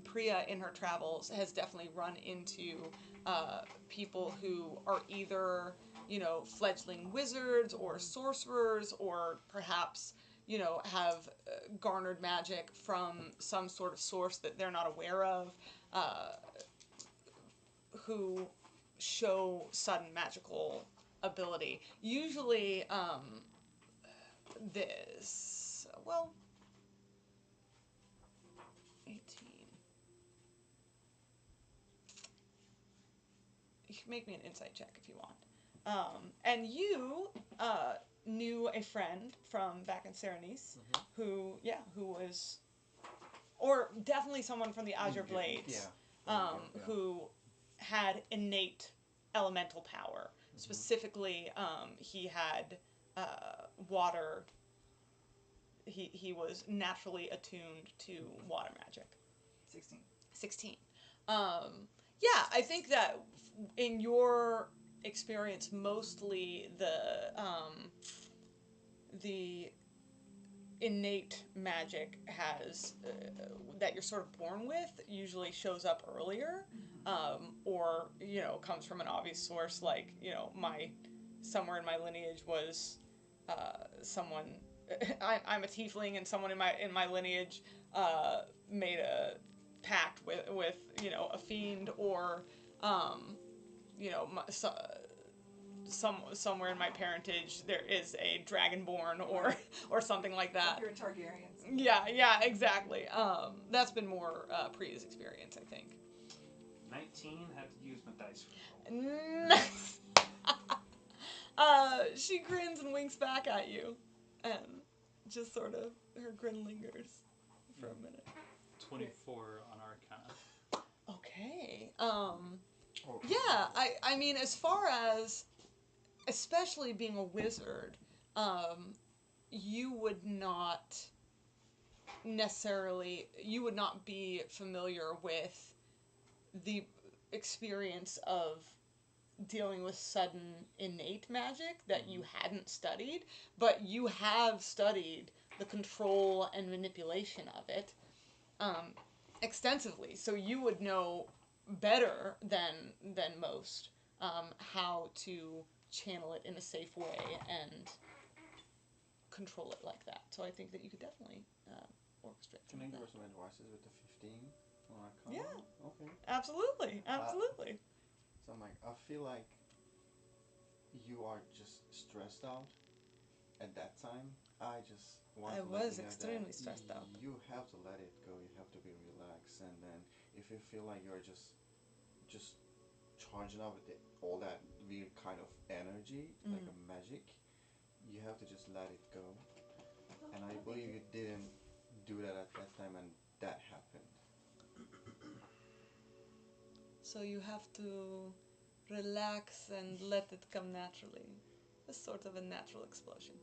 Priya in her travels has definitely run into people who are either, fledgling wizards or sorcerers, or perhaps, have garnered magic from some sort of source that they're not aware of, who show sudden magical ability. Usually, this, well, 18. You can make me an insight check if you want. And you knew a friend from back in Serenice who was, or definitely someone from the Azure Blades, who had innate elemental power. Specifically, he had water. He was naturally attuned to water magic. 16. Yeah, I think that in your experience, mostly the innate magic has that you're sort of born with usually shows up earlier, or comes from an obvious source, like somewhere in my lineage was someone. I'm a tiefling, and someone in my lineage made a pact with a fiend, or somewhere in my parentage there is a dragonborn or something like that. You're a Targaryen. Yeah, exactly. That's been more Priya's experience, I think. 19, had to use my dice for Nice. She grins and winks back at you, and just sort of her grin lingers for a minute. 24 on Arcana. Okay. Yeah, I mean, as far as, especially being a wizard, you would not be familiar with the experience of dealing with sudden innate magic that you hadn't studied, but you have studied the control and manipulation of it extensively, so you would know better than most how to channel it in a safe way and control it like that. So I think that you could definitely orchestrate. Can I some give of her some advices with the 15? Arcana? Yeah. Okay. Absolutely. Absolutely. So I'm like, I feel like you are just stressed out at that time. I just want I to let was you know extremely that stressed out. you have to let it go. You have to be relaxed, and then if you feel like you're just charging up with all that weird kind of energy, like a magic, you have to just let it go. And I believe you didn't do that at that time, and that happened. So you have to relax and let it come naturally. It's sort of a natural explosion.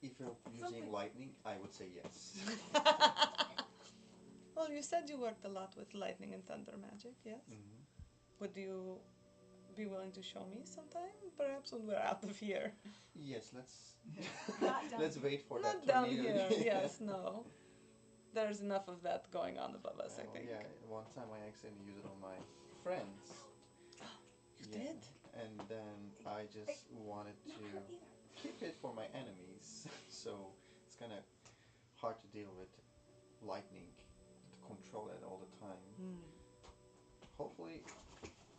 If you're using lightning, I would say yes. Well, you said you worked a lot with lightning and thunder magic, yes? Hmm. Would you be willing to show me sometime? Perhaps when we're out of here. Yes, let's Not down let's here. wait for Not that down tornado. here, yes, no. There's enough of that going on above us, I Well, think. yeah, one time I accidentally used it on my friends. You Yeah, did? and then I just wanted to keep it for my enemies. So it's kind of hard to deal with lightning, to control it all the time. Hopefully,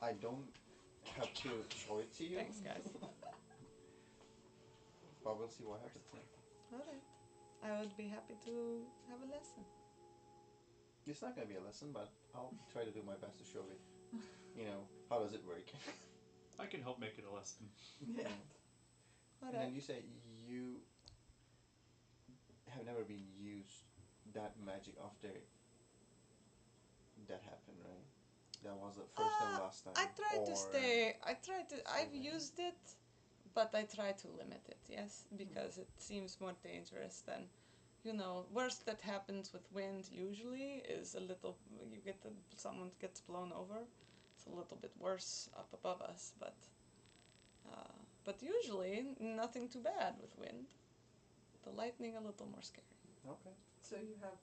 I don't have to show it to you. Thanks, guys. But we'll see what happens. Alright. I would be happy to have a lesson. It's not gonna be a lesson, but I'll try to do my best to show it. You know, how does it work? I can help make it a lesson. Yeah. And then you say you have never been used that magic after that happened, right? That was the first and last time. I've used it, but I try to limit it, yes, because it seems more dangerous than, worst that happens with wind usually is someone gets blown over. It's a little bit worse up above us, but usually nothing too bad with wind. The lightning a little more scary. Okay. So you have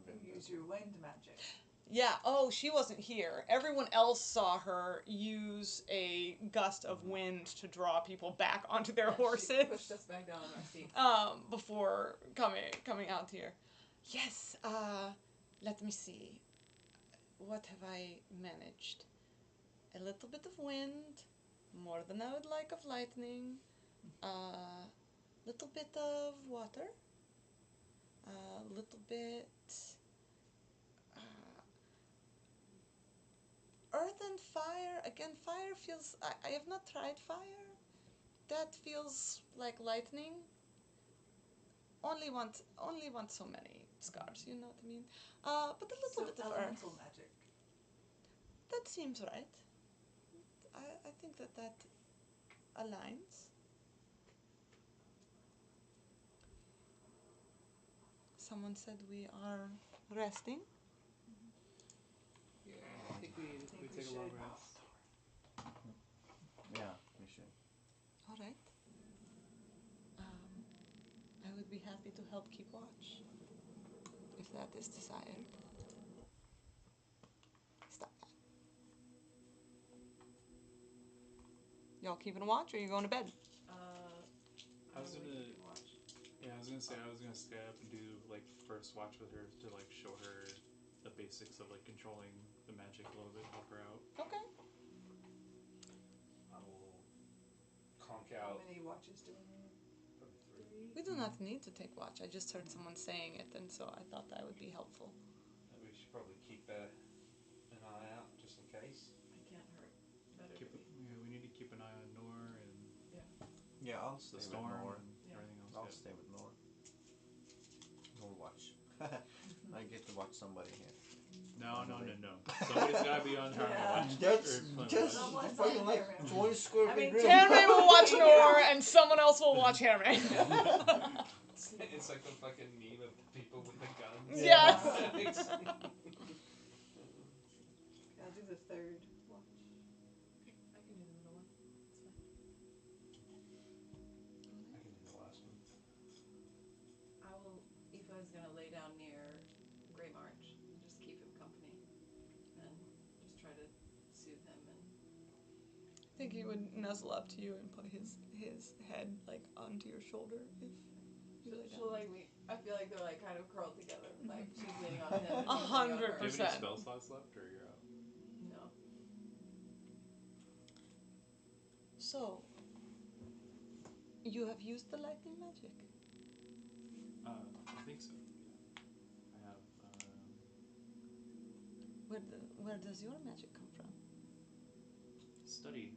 you use your wind magic. Yeah, she wasn't here. Everyone else saw her use a gust of wind to draw people back onto their horses. She pushed us back down on our seats. Before coming out here. Yes, let me see. What have I managed? A little bit of wind, more than I would like of lightning, little bit of water, little bit earth and fire. Again, fire feels. I have not tried fire. That feels like lightning. Only want so many scars. You know what I mean? But a little bit of elemental earth. magic. That seems right. I think that aligns. Someone said we are resting. Yeah, I think we take a long rest. Yeah, we should. All right. I would be happy to help keep watch, if that is desired. Stop that. Y'all keeping watch, or are you going to bed? I was gonna say I was gonna stay up and do like first watch with her to like show her the basics of like controlling the magic a little bit, help her out. Okay. I will conk How out. many watches do we need? Probably 3. We do not need to take watch. I just heard someone saying it, and so I thought that would be helpful. We should probably keep an eye out just in case. It can't hurt. Better We need to keep an eye on Nor and Yeah, I'll stay the with storm Nor. and everything else. I'll stay with Nor. Nor watch. I get to watch somebody here. No. Somebody's gotta be on Harmony Yeah. watch. That's or just Someone's fucking on like camera. 20 square I mean, feet. Henry will watch Nor, and someone else will watch Henry. It's like the fucking meme of the people with the guns. Yes. I'll do the third watch. I can do the middle one. It's fine. I can do the last one. Aoife is gonna lay down near Grey March and just keep him company, and just try to soothe him. And I think he would nuzzle up to you and put his head like onto your shoulder if you lay down. she'll like me. I feel like they're like kind of curled together. Like she's leaning on him. And he's leaning on 100%. her. Do you have any Percent. spell slots left, or you're out? No. So, you have used the lightning magic. I think so. Yeah. I have. Where does your magic come from? Study.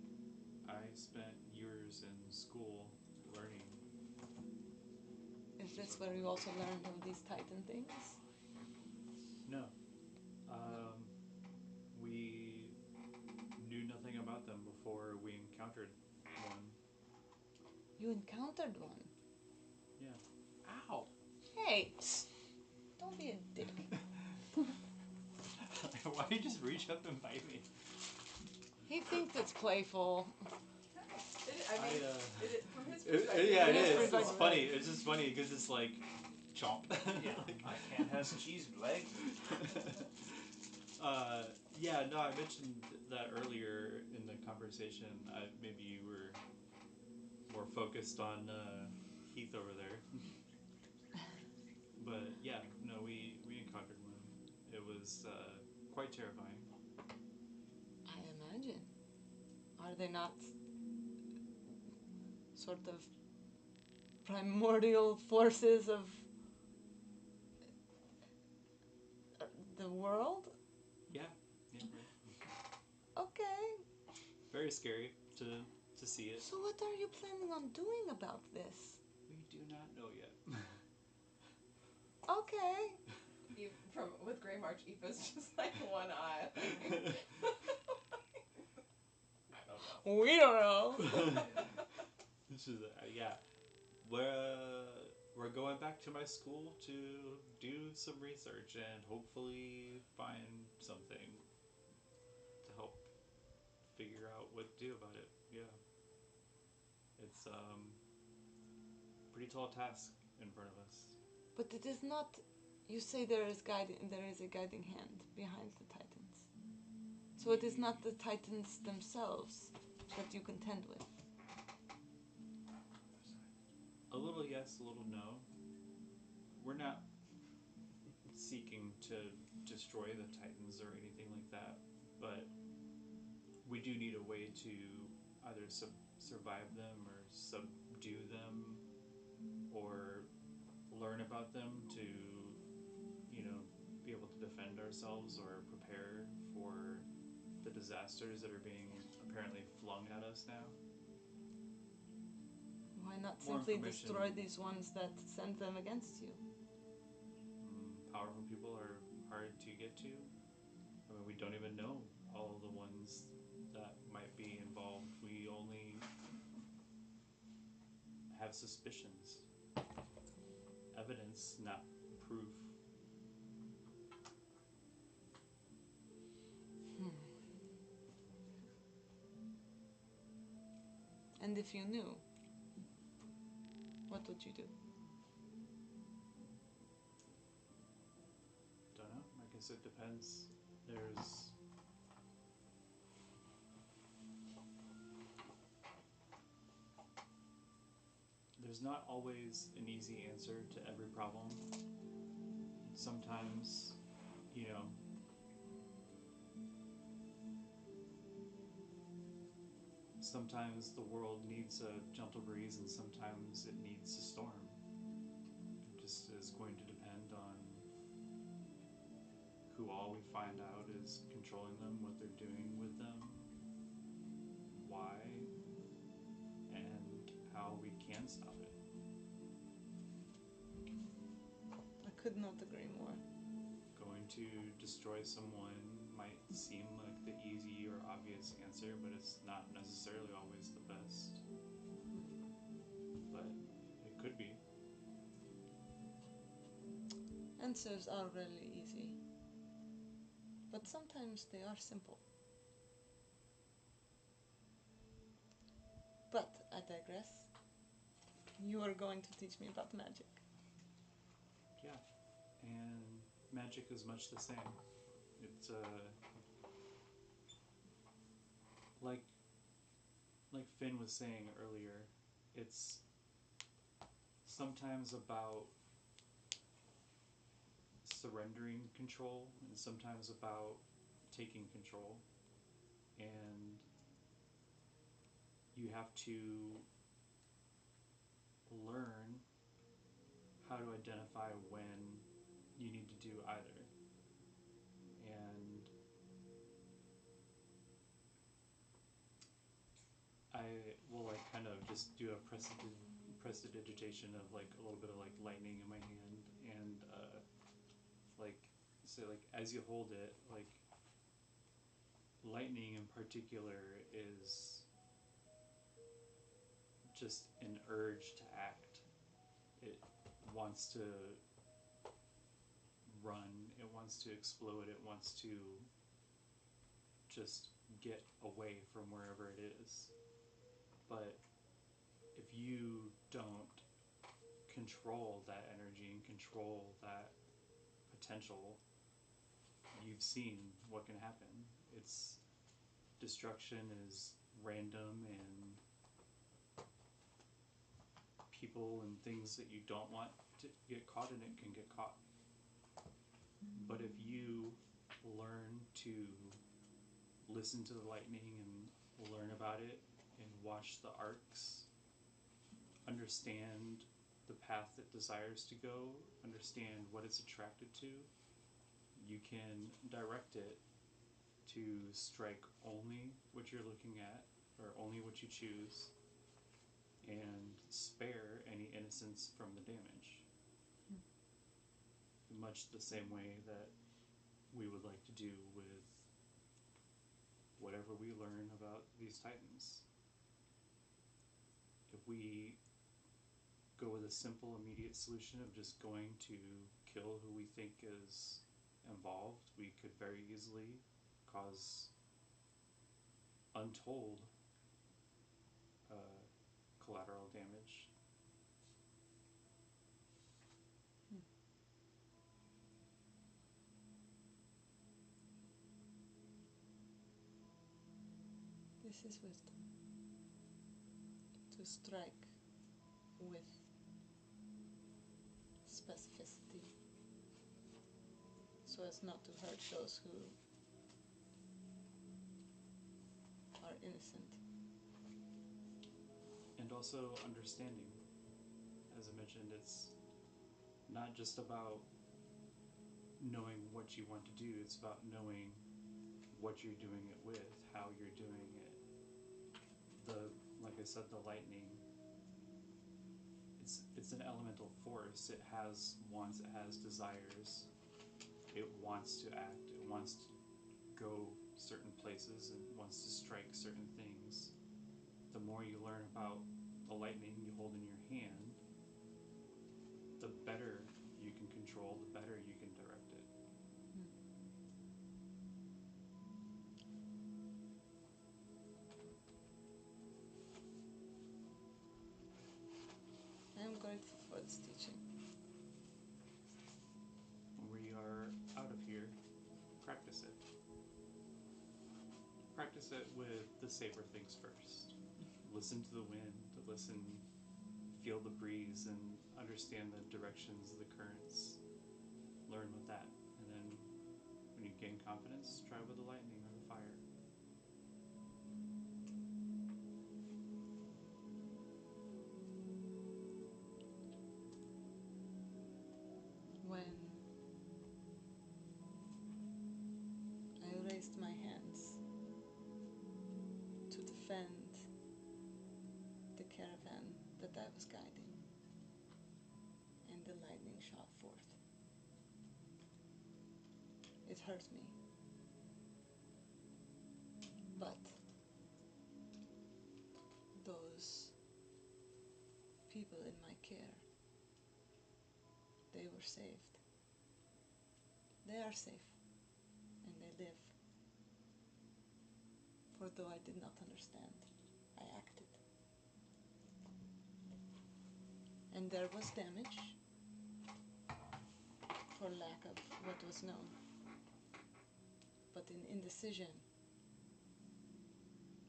I spent years in school learning. Is this where you also learned of these Titan things? No. We knew nothing about them before we encountered one. You encountered one. Yeah. Ow! Hey, don't be a dick. Why you just reach up and bite me? He thinks it's playful. I mean, from his perspective. Yeah, it It is is. pretty It's funny. funny. It's just funny because it's like, chomp. Yeah, I can't have cheese leg. Yeah, no, I mentioned that earlier in the conversation. Maybe you were more focused on Heath over there. But yeah, no, we encountered one. It was quite terrifying. I imagine. Are they not sort of primordial forces of the world? Yeah, right. Okay. Very scary to see it. So what are you planning on doing about this? We do not know yet. Okay. With Grey March, Aoife's just like one eye. I don't know. We don't know. This is yeah. We're going back to my school to do some research and hopefully find something to help figure out what to do about it. Yeah. It's pretty tall task in front of us. But it is not. You say there is a guiding hand behind the Titans. So it is not the Titans themselves that you contend with. A little yes, a little no. We're not seeking to destroy the Titans or anything like that, but we do need a way to either survive them or subdue them or learn about them to, be able to defend ourselves or prepare for the disasters that are being apparently flung at us now. Why not More simply information. destroy these ones that send them against you? Powerful people are hard to get to. I mean, we don't even know all of the ones that might be involved. We only have suspicions. Evidence, not proof. And if you knew, what would you do? Don't know. I guess it depends. There's not always an easy answer to every problem. Sometimes, sometimes the world needs a gentle breeze and sometimes it needs a storm. It just is going to depend on who all we find out is controlling them, what they're doing with them, why, and how we can stop it. I could not agree more. Going to destroy someone might seem like the easy or obvious answer, but it's not necessarily always the best. But it could be. Answers are really easy. But sometimes they are simple. But I digress. You are going to teach me about magic. Yeah. And magic is much the same. It's like Finn was saying earlier, it's sometimes about surrendering control and sometimes about taking control. And you have to learn how to identify when you need to do either. And I will like kind of just do a prestidigitation of like a little bit of like lightning in my hand, and like so like as you hold it, like lightning in particular is just an urge to act. It wants to run, it wants to explode, it wants to just get away from wherever it is. But if you don't control that energy and control that potential, you've seen what can happen. It's destruction is random, and people and things that you don't want to get caught in it can get caught. But if you learn to listen to the lightning and learn about it and watch the arcs, understand the path it desires to go, understand what it's attracted to, you can direct it to strike only what you're looking at, or only what you choose, and spare any innocence from the damage. Much the same way that we would like to do with whatever we learn about these titans. If we go with a simple, immediate solution of just going to kill who we think is involved, we could very easily cause untold collateral damage. This is wisdom. To strike with specificity so as not to hurt those who are innocent. And also understanding. As I mentioned, it's not just about knowing what you want to do, it's about knowing what you're doing it with, how you're doing it. Like I said, the lightning, it's an elemental force. It has wants, it has desires. It wants to act, it wants to go certain places, and wants to strike certain things. The more you learn about the lightning you hold in your hand, the better you can control, the better you can direct it. I am grateful for this teaching. When we are out of here, practice it. Practice it with the safer things first. Listen to the wind, feel the breeze, and understand the directions of the currents. Learn with that. And then when you gain confidence, try with the lightning or the fire. When I raised my hands to defend the caravan that I was guiding, and the lightning shot forth, it hurt me. But those people in my care, they were saved. They are safe, and they live. For though I did not understand, I acted. And there was damage for lack of what was known. But in indecision,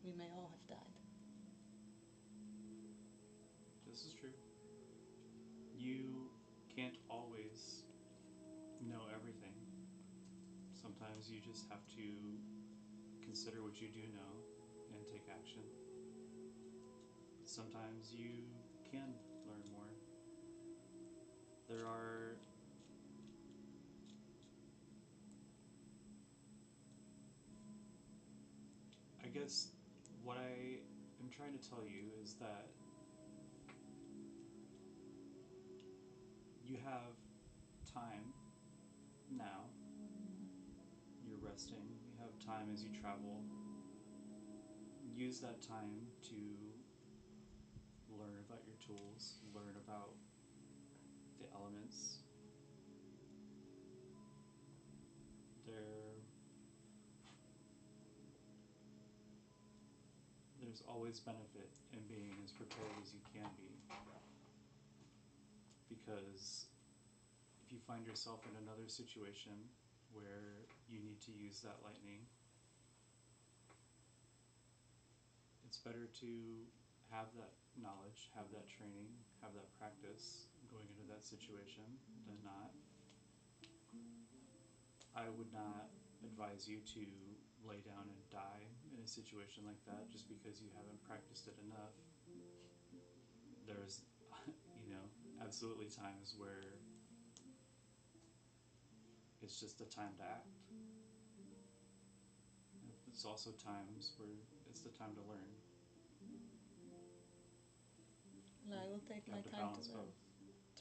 we may all have died. This is true. You can't always know sometimes you just have to consider what you do know and take action. Sometimes you can learn more. There are I guess what I am trying to tell you is that you have time now. You're resting. You have time as you travel. Use that time to learn about your tools, learn about the elements. There's always benefit in being as prepared as you can be. Because if you find yourself in another situation where you need to use that lightning, it's better to have that knowledge, have that training, have that practice going into that situation than not. I would not advise you to lay down and die in a situation like that just because you haven't practiced it enough. There's, absolutely times where it's just the time to act. There's also times where it's the time to learn. And I will take my time to learn.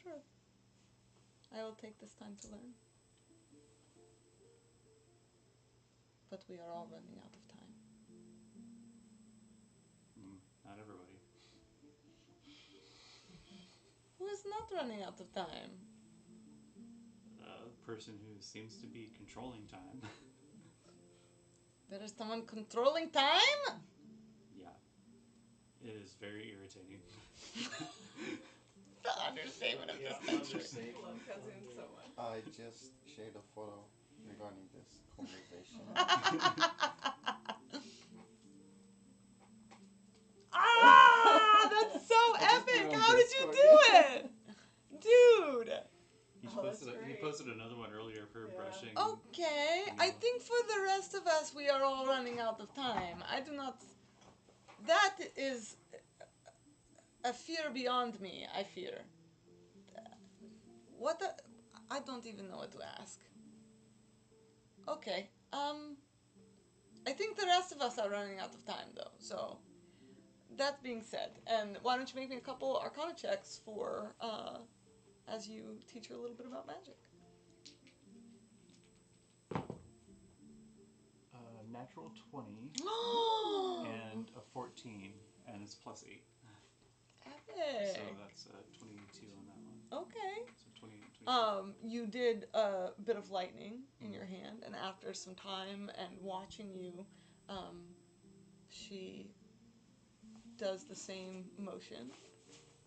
True. I will take this time to learn. But we are all running out of time. Not everybody. Who is not running out of time? A person who seems to be controlling time. There is someone controlling time? Yeah. It is very irritating. The understatement of this century. I love Kazun so much. I just shared a photo regarding this conversation. Ah, that's so epic! How did you do it? Dude! He posted another one earlier of her brushing. Okay, I think for the rest of us, we are all running out of time. I do not... That is a fear beyond me, I fear. What the... I don't even know what to ask. Okay, I think the rest of us are running out of time, though, so... That being said, and why don't you make me a couple Arcana checks for, as you teach her a little bit about magic. Natural 20 and a 14, and it's +8. Epic. So that's 22 on that one. Okay. So 20. You did a bit of lightning in your hand, and after some time and watching you, she does the same motion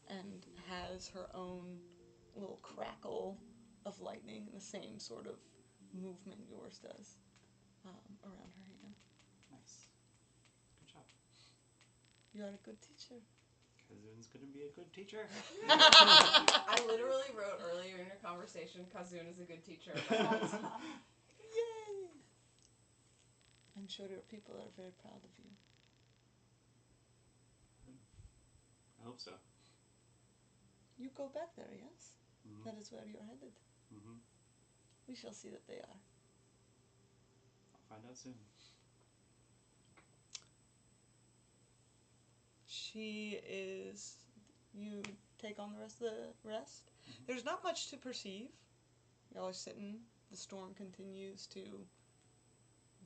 and has her own little crackle of lightning, the same sort of movement yours does around her hand. Nice. Good job. You are a good teacher. Kazun's gonna be a good teacher. I literally wrote earlier in your conversation, Kazun is a good teacher. Yay! I'm sure your people are very proud of you. I hope so. You go back there, yes? Mm-hmm. That is where you're headed. Mm-hmm. We shall see that they are. I'll find out soon. You take on the rest of the rest. Mm-hmm. There's not much to perceive. Y'all are sitting. The storm continues to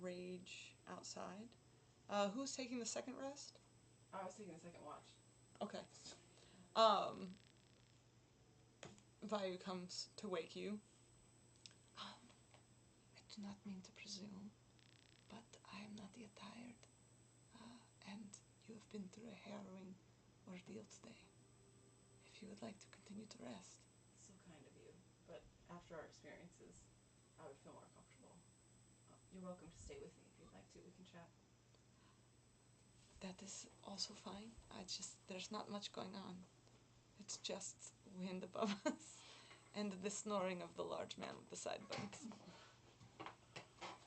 rage outside. Who's taking the second rest? I was taking the second watch. Okay. Vayu comes to wake you. I do not mean to presume, but I am not yet tired. And you have been through a harrowing ordeal today. If you would like to continue to rest. So kind of you, but after our experiences, I would feel more comfortable. You're welcome to stay with me if you'd like to. We can chat. That is also fine. There's not much going on. It's just wind above us and the snoring of the large man with the sideburns.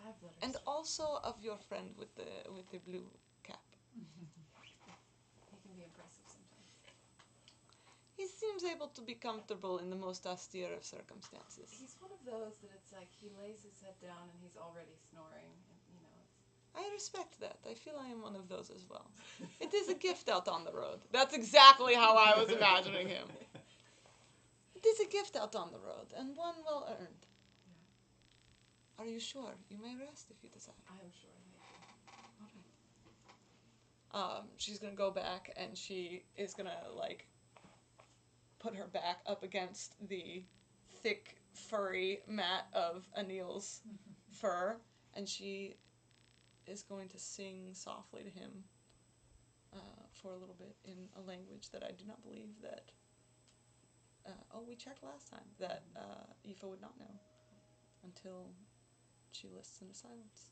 I have letters. And also of your friend with the blue cap. He can be impressive sometimes. He seems able to be comfortable in the most austere of circumstances. He's one of those that it's like he lays his head down and he's already snoring. And, you know, it's I respect that. I feel I am one of those as well. It is a gift out on the road. That's exactly how I was imagining him. It is a gift out on the road, and one well earned. Are you sure? You may rest if you desire. I am sure. Thank you. All right. She's gonna go back, and she is gonna like put her back up against the thick, furry mat of Anil's fur, and she is going to sing softly to him for a little bit in a language that I do not believe that. We checked last time that Aoife would not know until she lists into silence.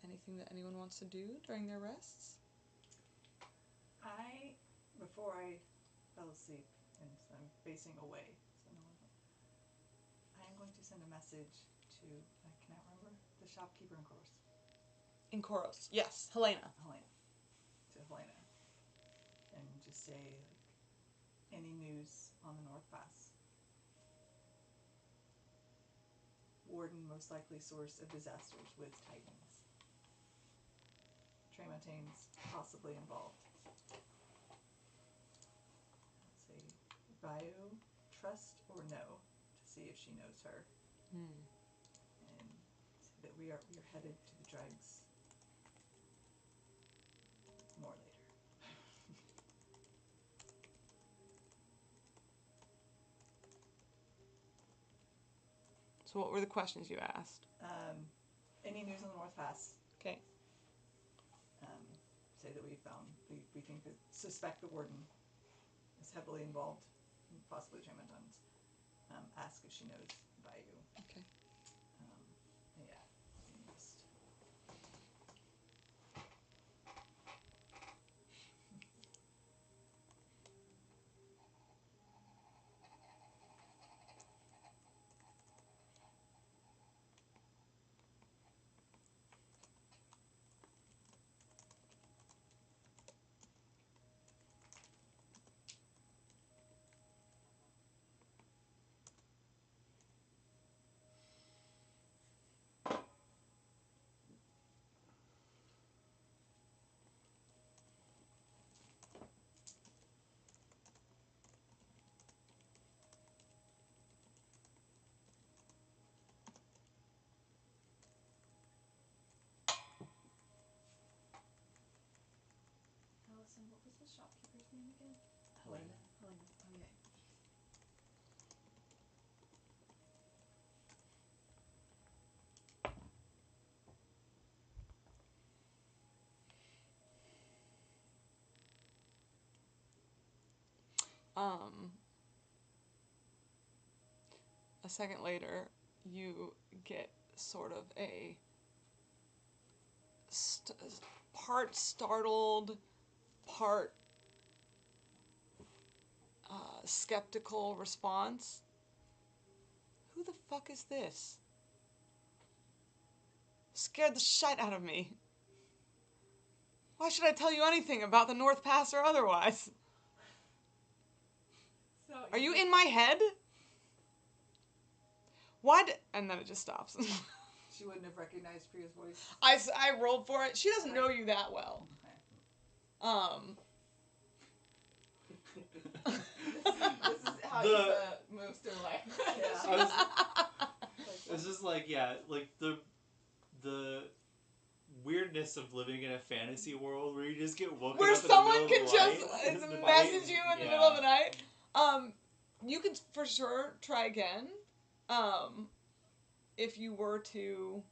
Anything that anyone wants to do during their rests? Before I fell asleep, and so I'm facing away, so no one. I am going to send a message to, I cannot remember, the shopkeeper in Koros. In Koros, yes, Helena. To Helena. And just say, like, any news on the North Pass? Warden most likely source of disasters with Titans. Tremontaines possibly involved. Say, bio, trust or no, to see if she knows her. And say that we are headed to the dregs. More later. So what were the questions you asked? Any news on the North Pass? Okay. Say that we think that suspect the warden is heavily involved, possibly Tremontans. Ask if she knows Bayou. Okay. Yeah. Just Allison, what was the shopkeeper's name again? Helena. Helena. Oh yeah. A second later, you get sort of a part startled, part skeptical response. Who the fuck is this? Scared the shit out of me. Why should I tell you anything about the North Pass or otherwise? So Are you in my head? Why and then it just stops. She wouldn't have recognized Priya's voice. I rolled for it. She doesn't know you that well. This is how Aoife moves through life. Yeah. It's just like the weirdness of living in a fantasy world where you just get woken where up in someone the can middle of just the night. message you in the middle of the night. You could for sure try again. If you were to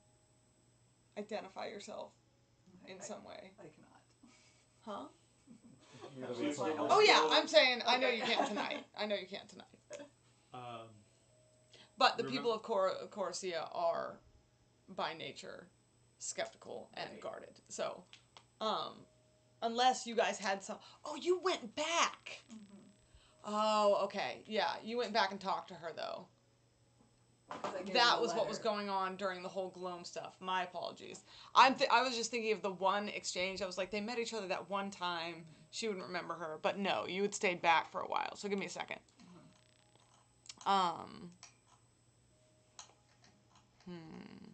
identify yourself in some way. I cannot. Huh? Like, Oh yeah, I'm saying I know you can't tonight. I know you can't tonight. But the people of Coruscant are, by nature, skeptical and guarded. So, unless you guys had some... Oh, you went back! Mm-hmm. Oh, okay. Yeah, you went back and talked to her though. 'Cause I gave That her the was what was letter. going on during the whole Gloam stuff. My apologies. I was just thinking of the one exchange. I was like, they met each other that one time. She wouldn't remember her, but no, you had stayed back for a while. So give me a second. Um. Hmm.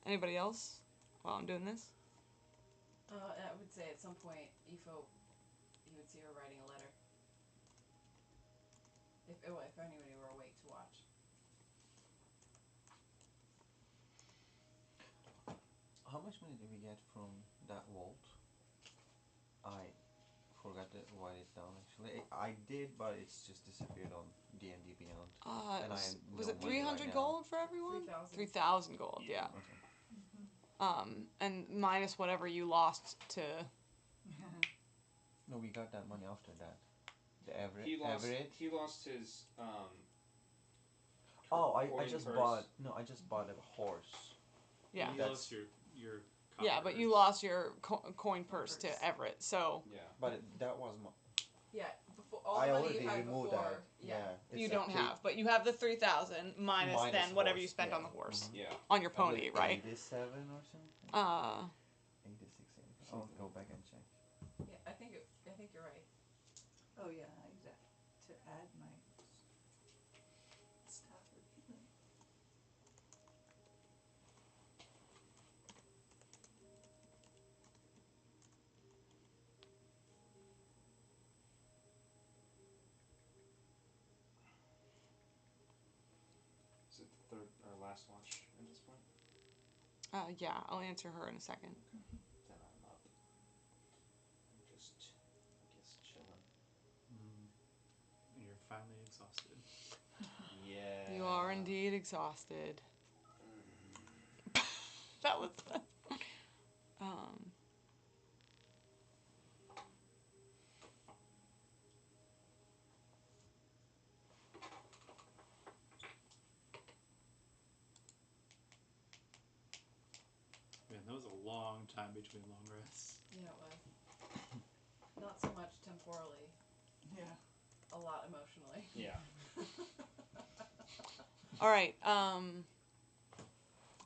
Anybody else while I'm doing this? And I would say at some point, Ifo, you would see her writing a letter. If anybody were awake to watch. How much money did we get from that vault? I forgot to write it down actually. I did, but it's just disappeared on D&D Beyond. And Was no it money 300 right now. gold for everyone? 3,000. 3,000 gold, yeah. Okay. And minus whatever you lost to. No, we got that money after that. The Everett. He lost his Oh, I coin just purse. I just bought a horse. Yeah. You That's- lost your Yeah, copper but you purse. lost your coin purse to Everett, so Yeah. But that was my. Yeah, before all I the money already you had removed before. that. Yeah. you it's don't like have. But you have the 3,000 minus Minus then whatever you horse, spent yeah. on the horse. Mhm. Yeah. On your I pony, believe right? 87 or something. 86. I'll go back and check. Yeah, I think you're right. Oh yeah, exactly. To add my staff of healing. Is it the third or last watch at this point? Yeah, I'll answer her in a second. Then I'm up. I'm just, I guess, chilling. And you're finally exhausted. Yeah. You are indeed exhausted. That was fun. Man, that was a long time between long rests. Yeah, it was. Not so much temporally, Yeah. a lot emotionally. Yeah. All right.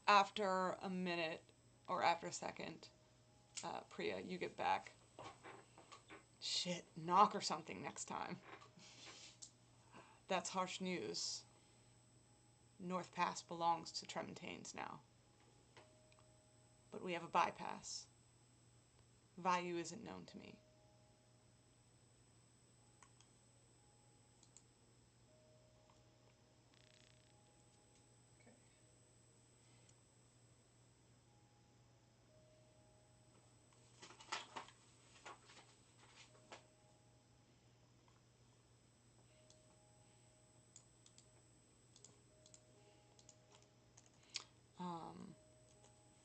After a minute or after a second, Priya, you get back. Shit, knock or something next time. That's harsh news. North Pass belongs to Tremontaines now. But we have a bypass. Vayu isn't known to me.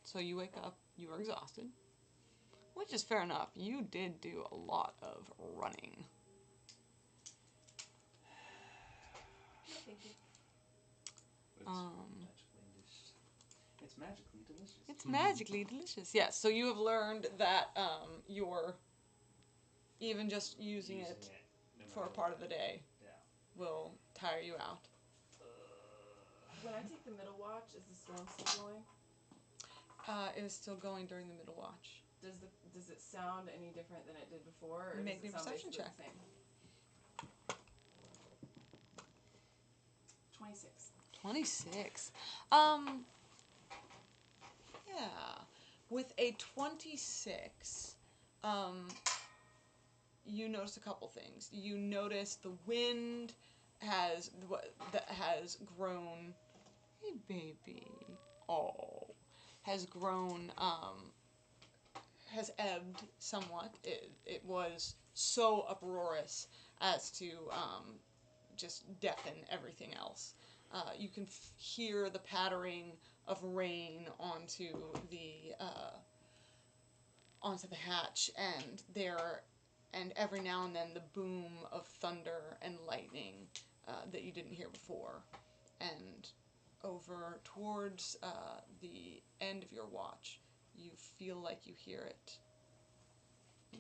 So you wake up, you are exhausted, which is fair enough. You did do a lot of running. Thank you. It's magically delicious. It's magically delicious. Yes, so you have learned that you're even just using it no for a matter part what. of the day Yeah. will tire you out. When I take the middle watch, is the storm still going? It is still going during the middle watch. Does it sound any different than it did before, or Make does me it sound perception basically check. the same? 26. 26. Yeah. With a 26, you notice a couple things. You notice the wind has grown. Hey, baby. Oh, has grown has ebbed somewhat. It was so uproarious as to just deafen everything else. You can hear the pattering of rain onto the hatch, and every now and then the boom of thunder and lightning that you didn't hear before. And over towards the end of your watch, you feel like you hear it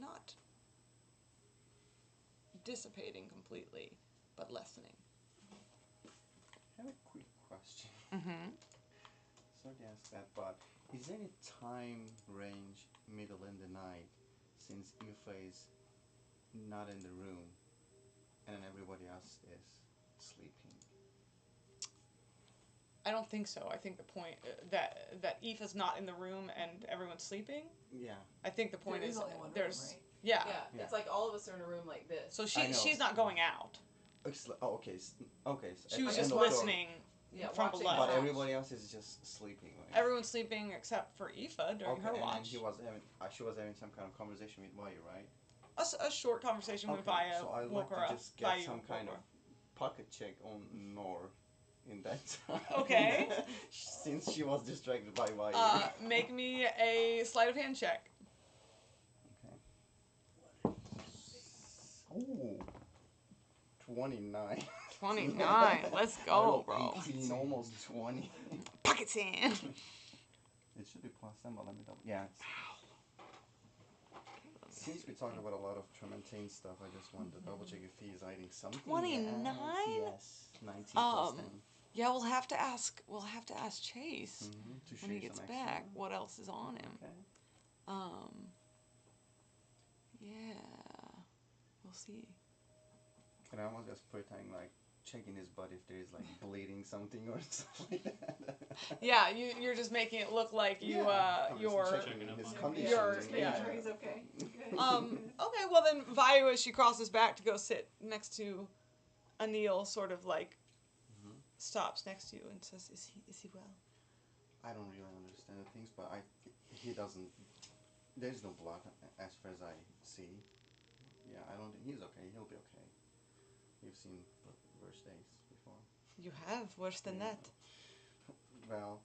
not dissipating completely, but lessening. I have a quick question. Mm-hmm. Sorry to ask that, but is there any time range middle in the night since Aoife is not in the room and then everybody else is sleeping? I don't think so. I think the point that Aoife's not in the room and everyone's sleeping. Yeah. I think the point There is only one room, there's right? yeah. Yeah, it's like all of us are in a room like this. So I know. she's not going out. Oh, okay. Okay. So She was end just of door. listening Yeah, from watching below. But Ouch. everybody else is just sleeping. Right? Everyone's sleeping except for Aoife during Okay, her and then watch. she was having some kind of conversation with Vayu, right? A short conversation with Vaya so I'd woke like her to up. just get Vayu some woke kind her of up. pocket check on Nor in that time. Okay. Since she was distracted by Vayu. Make me a sleight of hand check. Okay. Ooh. 29. 29. Let's I go, rolled bro. 18, almost 20. Pocket sand. It should be plus 10, but let me double. Yeah. Since we talk about a lot of Trementine stuff, I just wanted to double check if he is hiding something. 29? Yes. 19 plus 10. Yeah, we'll have to ask Chase To when he shoot gets some back extra. what else is on him. Okay. Yeah. We'll see. And I was just pretending like checking his butt if there is like bleeding something or something like that. Yeah, you're just making it look like you I'm just you're checking his Yeah, condition. Just making yeah. sure he's okay. Good. okay, well then Vayu, as she crosses back to go sit next to Anil, sort of like stops next to you and says, is he well? I don't really understand the things, but he doesn't. There's no blood as far as I see. Yeah, I don't think he's okay. He'll be okay. We've seen worse days before. You have worse than that. Well,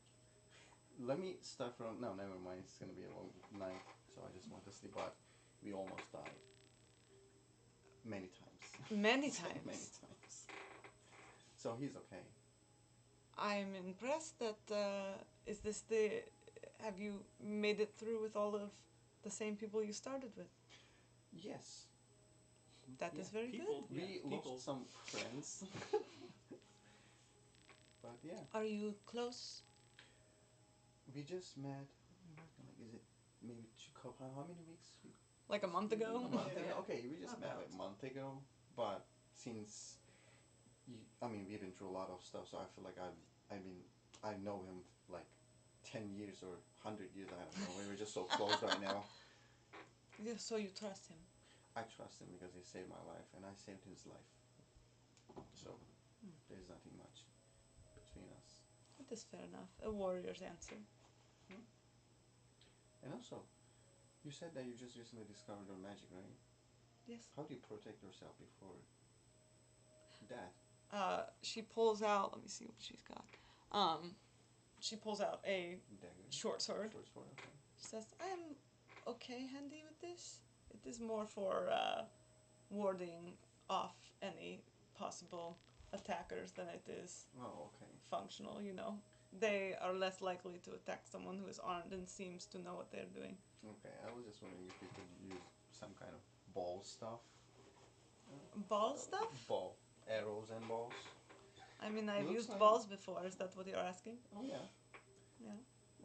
let me start from. No, never mind. It's gonna be a long night, so I just want to sleep. But we almost died many times. Many times. Many times. So he's okay. I'm impressed that have you made it through with all of the same people you started with? Yes. That is very People, good. yeah, We people. lost some friends. But yeah, Are you close? we just met. Like, is it maybe how many weeks? Like a month ago? A month ago. Yeah. Okay, we just met About. a month ago. But since, we've been through a lot of stuff, so I feel like I know him like 10 years or 100 years. I don't know. We're just so close right now. Yeah, so you trust him. I trust him because he saved my life and I saved his life. So there's nothing much between us. That is fair enough. A warrior's answer. And also, you said that you just recently discovered your magic, right? Yes. How do you protect yourself before that? She pulls out. Let me see what she's got. She pulls out a Dagger? short sword. Short sword, okay. She says, "I am okay handy with this. It is more for warding off any possible attackers than it is Oh, okay. functional. You know, they are less likely to attack someone who is armed and seems to know what they're doing." Okay, I was just wondering if you could use some kind of ball stuff. Ball stuff? Ball. Arrows and balls. I mean, I've Looks used like- balls before. Is that what you're asking? Oh, yeah. Yeah.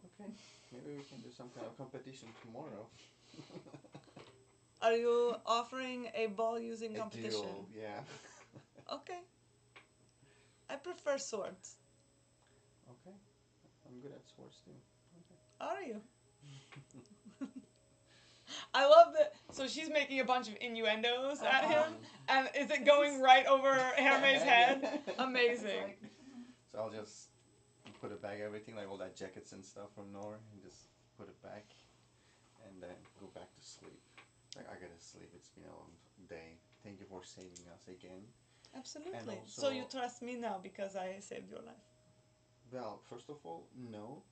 Okay, maybe we can do some kind of competition tomorrow. Are you offering a ball using A competition? duel, yeah. Okay. I prefer swords. Okay, I'm good at swords too. Okay. Are you? I love that. So she's making a bunch of innuendos at him, and is it going right over Herme's head? Amazing. So I'll just put it back, everything, like all that jackets and stuff from Nor, and just put it back, and then go back sleep. Like I gotta sleep. It's been a long day. Thank you for saving us again. Absolutely. And So you also- trust me now because I saved your life. Well, first of all, no.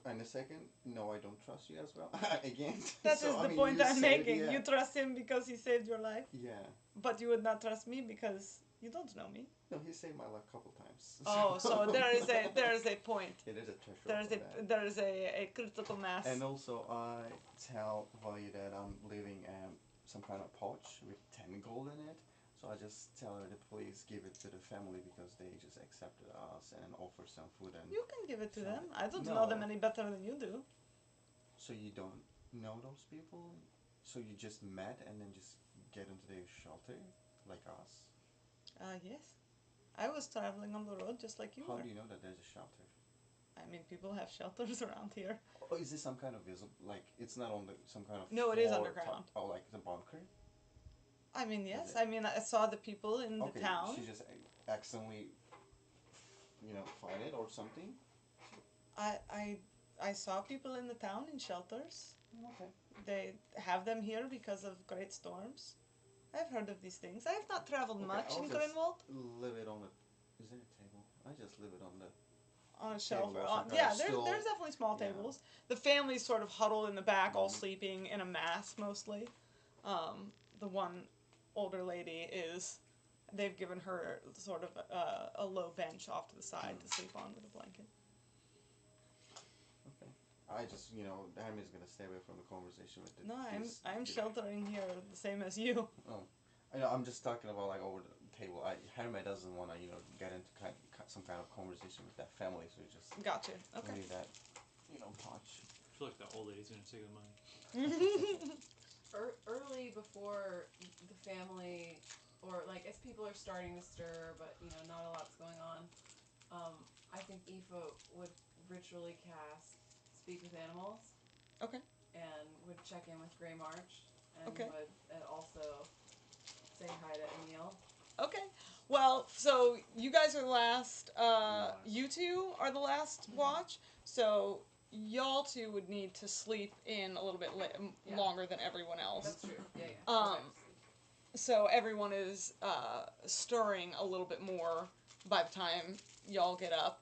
And the second, no, I don't trust you as well. Again. That So, is I the mean, point you I'm said, making. yeah. You trust him because he saved your life, Yeah. but you would not trust me because you don't know me. No, he saved my life a couple times. Oh, so there is a point. It is a threshold There is for that. there is a critical mass. And also, I tell Valle that I'm leaving some kind of pouch with 10 gold in it. So I just tell her to please give it to the family because they just accepted us and offer some food and. You can give it to So- them. I don't No. know them any better than you do. So you don't know those people? So you just met and then just get into their shelter, like us? Yes. I was traveling on the road just like you How were. do you know that there's a shelter? I mean, people have shelters around here. Oh, is this some kind of visible? Like it's not on the some kind of. No, it is floor underground. Oh, like the bunker. I mean, yes. it? I mean, I saw the people in the Okay, town. she just accidentally, find it or something. I saw people in the town in shelters. Okay. They have them here because of great storms. I've heard of these things. I have not traveled Okay, much I'll in just Greenwald. Leave it on the. Is there a table? I just leave it on the. On a shelf. Tables Or that yeah, are still- there's definitely small yeah. tables. The families sort of huddle in the back, all Mhm. sleeping in a mass mostly. The one older lady is. They've given her sort of a low bench off to the side to sleep on with a blanket. Okay. I just Hammy is gonna stay away from the conversation with the. No, these- I'm these- sheltering here the same as you. I know. I'm just talking about like over the table. Harry doesn't want to get into some kind of conversation with that family, so he just Gotcha. Okay. leave that touch. I feel like that old lady's gonna take the money. Early before the family, or like as people are starting to stir, but not a lot's going on. I think Aoife would ritually cast Speak with Animals. Okay. And would check in with Grey March, and Okay. would also say hi to Emil. Okay. Well, so you guys are the last. Last. You two are the last watch. So y'all two would need to sleep in a little bit Yeah. longer than everyone else. That's true. Yeah. Um, So everyone is stirring a little bit more by the time y'all get up.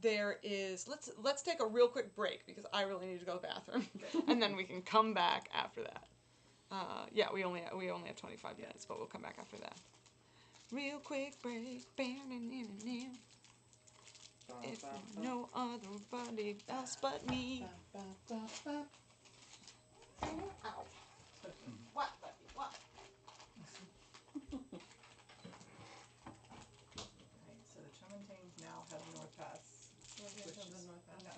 There is let's take a real quick break because I really need to go to the bathroom, and then we can come back after that. Yeah, we only have 25 minutes, but we'll come back after that. Real quick break. If no other else but me. Ow. What, buddy? What? Right, so the Tremontaines now have the North Pass, which is not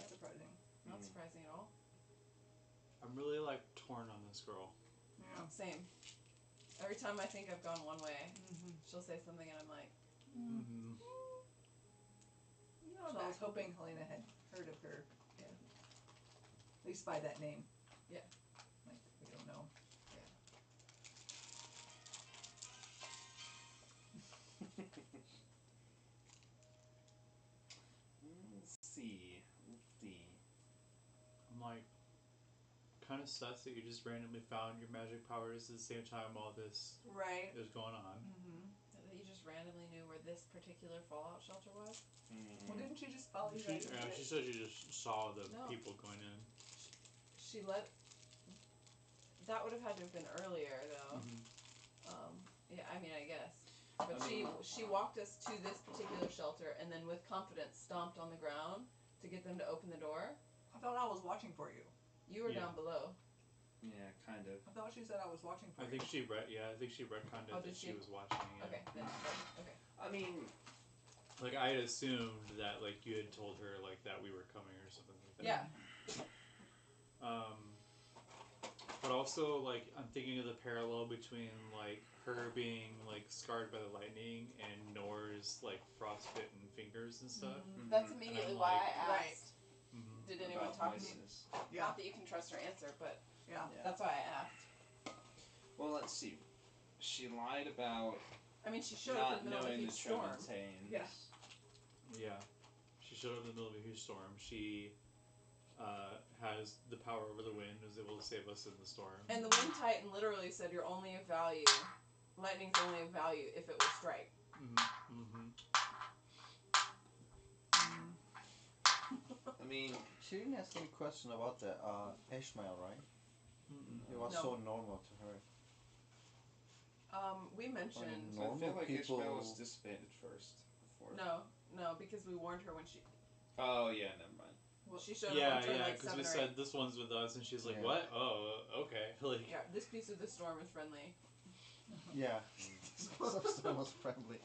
surprising. Not surprising at all. I'm really torn on this girl. Yeah. Same. Every time I think I've gone one way, she'll say something, and I'm like, Mm-hmm. So I was hoping Helena had heard of her. Yeah. At least by that name. Yeah. Like, we don't know. Let's see. I'm kind of sus that you just randomly found your magic powers at the same time all this Right. is going on. that you just randomly knew where this particular fallout shelter was. Well, didn't she just follow you She, guys? yeah, she said she just saw the No. people going in. She let. That would have had to have been earlier, though. Yeah, I mean, I guess. But she walked us to this particular shelter, and then with confidence stomped on the ground to get them to open the door. I thought I was watching for you. You were Yeah. down below. Yeah, kind of. I thought she said I was watching for I you. think she retconned it Oh, that did she she? was watching. Yeah. Okay, then. Okay. I mean, I had assumed that you had told her that we were coming or something like that. Yeah. But also I'm thinking of the parallel between her being scarred by the lightning and Nor's frostbitten fingers and stuff. That's Mhm. immediately I'm why I like- asked. Right. Mm-hmm. Did anyone about talk to you? voices. Yeah. Not that you can trust her answer, but Yeah. Yeah. that's why I asked. Well, let's see. She lied about I mean, she showed up not in the middle of a knowing the huge storm. Tremontaines. Yeah. Yeah. She showed up in the middle of a huge storm. She has the power over the wind, was able to save us in the storm. And the Wind Titan literally said you're only of value. Lightning's only of value if it will strike. Mm-hmm. I mean, She didn't ask any question about the Ishmael, right? It was No. so normal to her. We mentioned I feel Normal like people. Ishmael was dissipated first before. no, because we warned her when she Oh yeah, never mind. she showed Yeah, up on turn yeah, like because 7 we or said this one's with us, and she's like, Yeah. "What? Oh, okay." Like, 8. Yeah, this piece of the storm is friendly. Yeah. Some was friendly.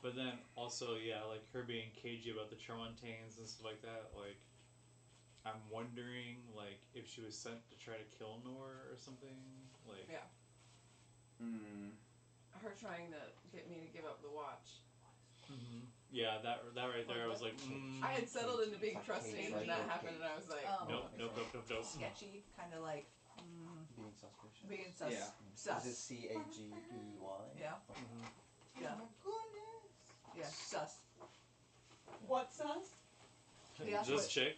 But then also, yeah, like her being cagey about the Tremontaines and stuff like that. Like, I'm wondering, like, if she was sent to try to kill Nor or something. Like, Yeah. Her trying to get me to give up the watch. Mm-hmm. Yeah, that right there, I was like, I had settled into being Like trusting, cage, and then like that a happened, and I was like, nope. Sketchy, kind of like Being suspicious. being sus. Yeah. Sus. Is it Cagey? Yeah. Mm-hmm. Yeah. Yeah. Sus. What's sus? Yeah, This what- chick.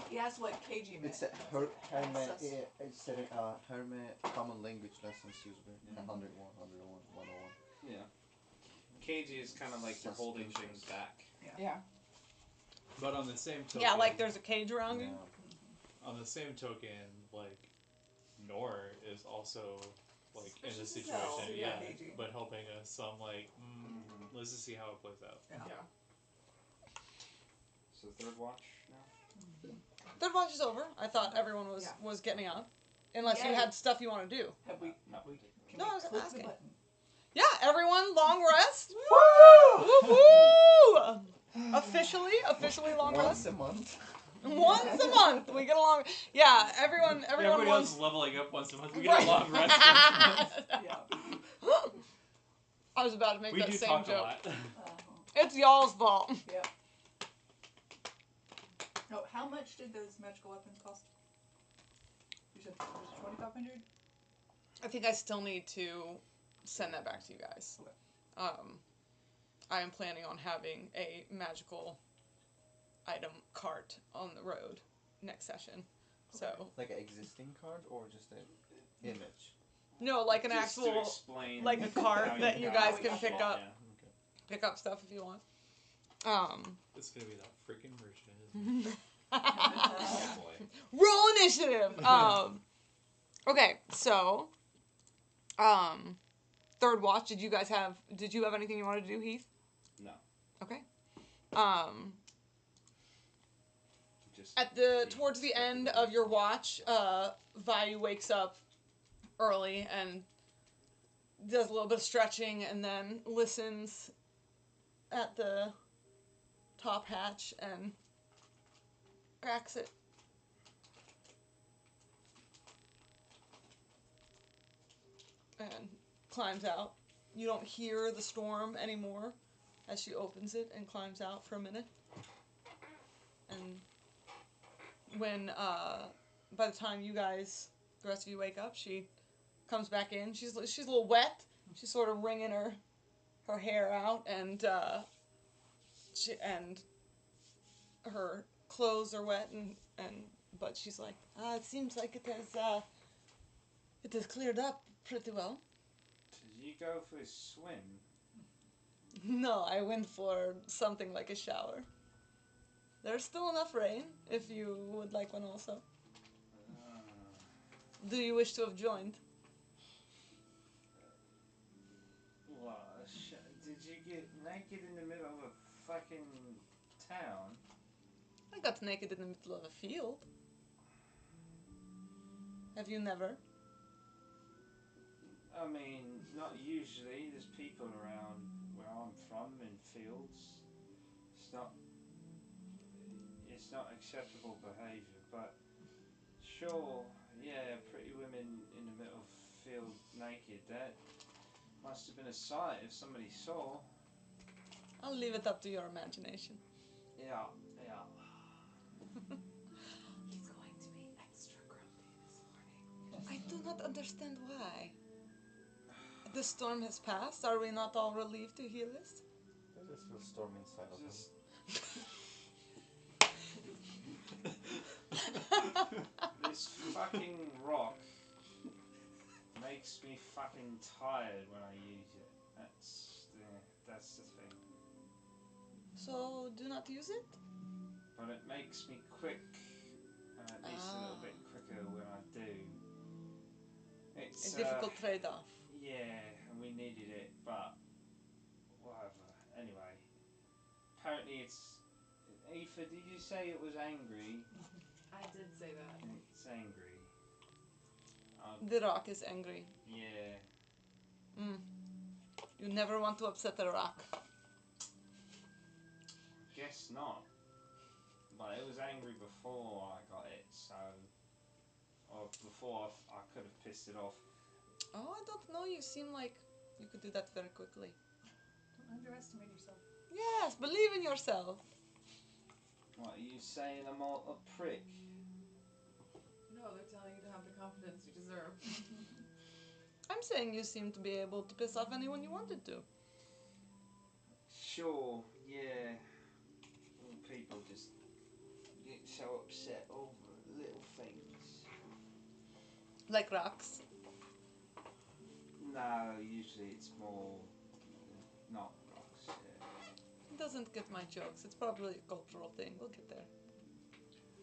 He asked what KG meant. It's a Herme. Sus. It's a Herme common language lessons used by 101, 101, 101. Yeah. KG is kind of like you're holding things back. yeah. But on the same token, Yeah, like there's a cage around you. Yeah. on the same token, like Nor is also like in this Suspicious as hell, situation, yeah, yeah, cagey. but helping us. So I'm like, let's just see how it plays out. Yeah. So third watch now. Third watch is over. I thought everyone was getting out, unless you Yay. had stuff you want to do. Have we? No. Can No, we I was click asking. the button? Yeah, everyone, long rest. Woo! Woo-hoo! Officially long Once rest. a month. Once a month we get along. Yeah, everyone Everybody else wants. is leveling up once a month. We get a long rest. Yeah. I was about to make We that do same talk joke. a lot. It's y'all's fault. Yeah. Oh, how much did those magical weapons cost? You said it was 2,500. I think I still need to send that back to you guys. Okay. I am planning on having a magical item cart on the road next session. So Like an existing card or just an image? no, like an Just to actual explain like a cart how that you got guys it. can pick up Yeah. pick up stuff if you want. It's gonna be that freaking merchant, isn't it? Oh boy. Roll initiative. Okay, so third watch. Did you have anything you wanted to do, Heath? No. Okay. Just Towards the end of your watch, Vayu wakes up early and does a little bit of stretching and then listens at the top hatch and cracks it. And climbs out. You don't hear the storm anymore as she opens it and climbs out for a minute. And when, by the time you guys, the rest of you wake up, she comes back in. She's a little wet. She's sort of wringing her hair out, and her clothes are wet, but she's like, it seems like it has cleared up pretty well. Did you go for a swim? No, I went for something like a shower. There's still enough rain, if you would like one also. Do you wish to have joined? Did you get naked in the middle of a fucking town? I got naked in the middle of a field. Have you never? I mean, not usually. There's people around where I'm from in fields. It's not acceptable behaviour, but sure, yeah, pretty women in the middle of a field naked. That must have been a sight if somebody saw. I'll leave it up to your imagination. Yeah. He's going to be extra grumpy this morning. I do not understand why. The storm has passed. Are we not all relieved to hear this? There's a storm inside of him. Just This fucking rock makes me fucking tired when I use it. That's the thing. So do not use it? But it makes me quick, at least a little bit quicker when I do. It's A difficult trade-off. Yeah, and we needed it, but whatever. Anyway, apparently it's. Aoife, did you say it was angry? I did say that. It's angry. The rock is angry. Yeah. You never want to upset the rock. Guess not. But it was angry before I got it, so. Or before I could have pissed it off. Oh, I don't know. You seem like you could do that very quickly. Don't underestimate yourself. Yes, believe in yourself. What, are you saying I'm a prick? No, they're telling you to have the confidence you deserve. I'm saying you seem to be able to piss off anyone you wanted to. Sure, yeah. Well, people just get so upset over little things. Like rocks. No, usually it's more not rocks. Yeah. He doesn't get my jokes. It's probably a cultural thing. We'll get there.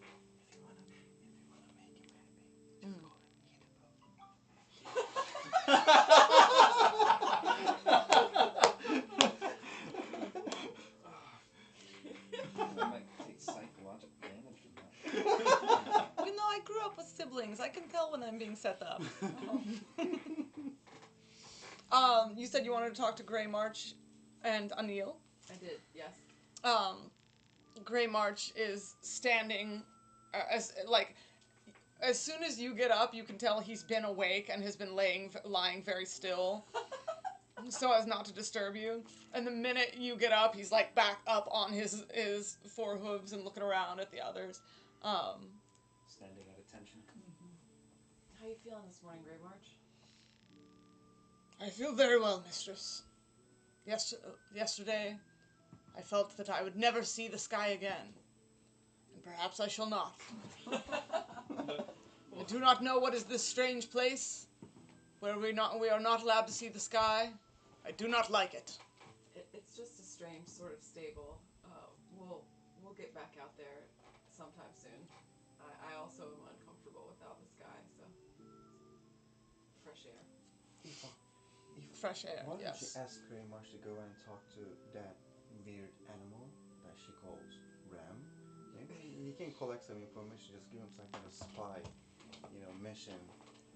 If you wanna make him happy, just Mm. call him I might take psychological damage from that. You know, I grew up with siblings. I can tell when I'm being set up. You said you wanted to talk to Grey March and Anil. I did, yes. Grey March is standing as soon as you get up, you can tell he's been awake and has been lying very still, so as not to disturb you. And the minute you get up, he's like back up on his four hooves and looking around at the others. Standing at attention. How you feeling this morning, Grey March? I feel very well, mistress. Yesterday, I felt that I would never see the sky again, and perhaps I shall not. I do not know what is this strange place where we are not allowed to see the sky. I do not like it. It's just a strange sort of stable. We'll get back out there sometime soon. I also am uncomfortable without the sky, so fresh air. Fresh air, Why don't yes. you ask Grey Marsh to go and talk to that weird animal that she calls Ram? Maybe he can collect some information, just give him some kind of spy, mission.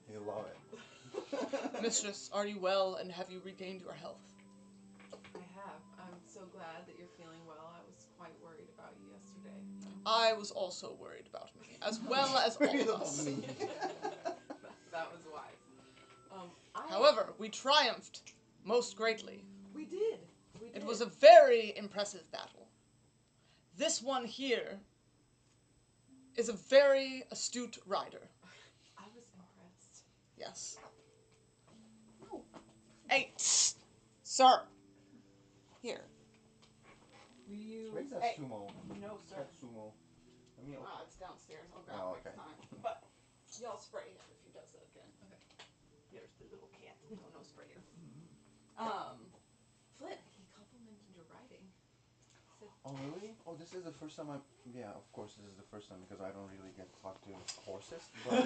He'll love it. Mistress, are you well and have you regained your health? I have. I'm so glad that you're feeling well. I was quite worried about you yesterday. I was also worried about me, as well as all of us. That was wise. However, we triumphed most greatly. We did. It was a very impressive battle. This one here is a very astute rider. I was impressed. Yes. Hey, sir. Here. Will you? Where's that Hey. sumo? No, sir. That sumo. I mean, It's downstairs. I'll grab Oh, it next okay. time. But y'all spray him if he does that again. Okay. There's the little cat. No sprayer. Flint, he complimented your writing. oh really? Oh, this is the first time yeah, of course this is the first time because I don't really get to talk to horses. But,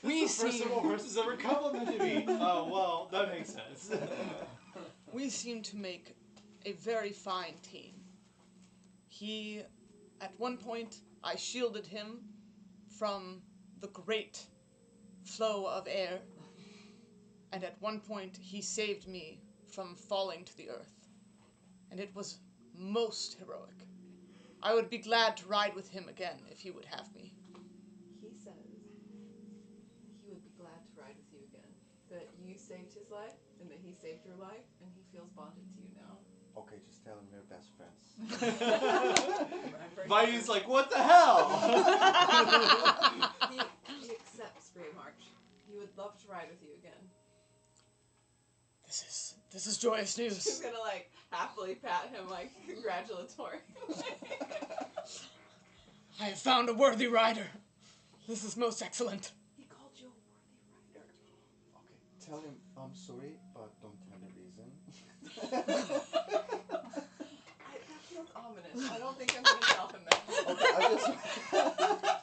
We First seem of all, horses ever complimented me. Oh well, that makes sense. we seem to make a very fine team. He, at one point, I shielded him from the great flow of air, and at one point he saved me from falling to the earth, and it was most heroic. I would be glad to ride with him again if he would have me. He says he would be glad to ride with you again. That you saved his life, and that he saved your life, and he feels bonded to you now. okay, just tell him we're best friends. Vayu's like, what the hell? He accepts Grey March. He would love to ride with you again. This is joyous She's news. gonna like happily pat him like congratulatory. I have found a worthy rider. This is most excellent. He called you a worthy rider. Okay, tell him I'm sorry, but don't tell the reason. That feels ominous. I don't think I'm gonna tell him that. Okay,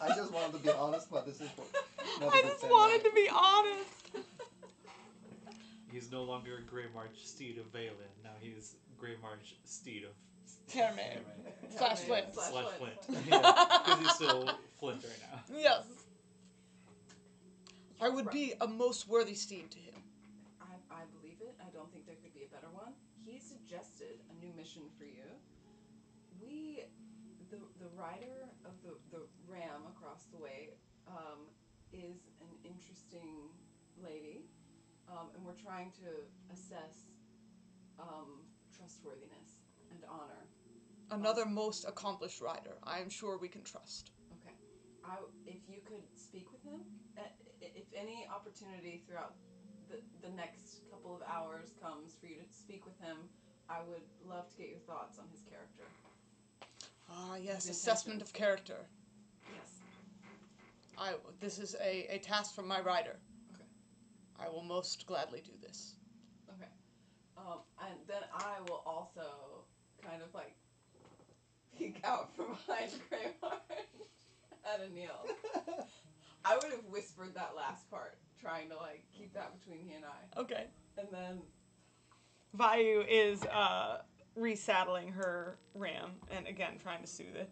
I just wanted to be honest, but this is what. I just wanted to be honest. He's no longer Grey March Steed of Valen. Now he's Grey March Steed of Termare. Slash Flint. slash Flint. Because he's still Flint right now. Yes. I would be a most worthy steed to him. I believe it. I don't think there could be a better one. He suggested a new mission for you. The rider of the ram across the way is an interesting lady, and we're trying to assess trustworthiness and honor. Another most accomplished rider. I am sure we can trust. Okay. If you could speak with him, if any opportunity throughout the next couple of hours comes for you to speak with him, I would love to get your thoughts on his character. Ah, yes, His assessment of character. Yes. This is a task from my rider. Okay. I will most gladly do this. Okay. And then I will also kind of like peek out from behind Grey March at Anil. I would have whispered that last part, trying to like keep that between he and I. Okay. And then Vayu is resaddling her ram and again trying to soothe it.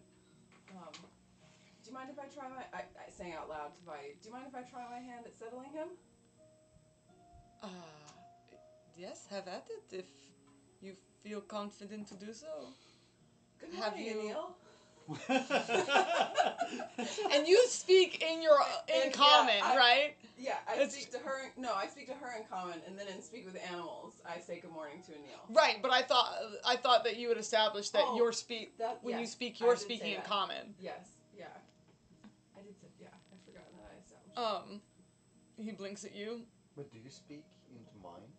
do you mind if I try I saying out loud to Vayu, do you mind if I try my hand at settling him? Yes, have at it if you feel confident to do so. Good Have morning, you- Anil. And you speak in your in And, common, yeah, right? Yeah, I It's- speak to her. No, I speak to her in common, and then speak with animals. I say good morning to Anil. Right, but I thought that you had established that Oh, your speak when you yes, speak I you're did say speaking in that. common. Yes, yeah. I did say, yeah, I forgot that I established. He blinks at you. But do you speak into mine?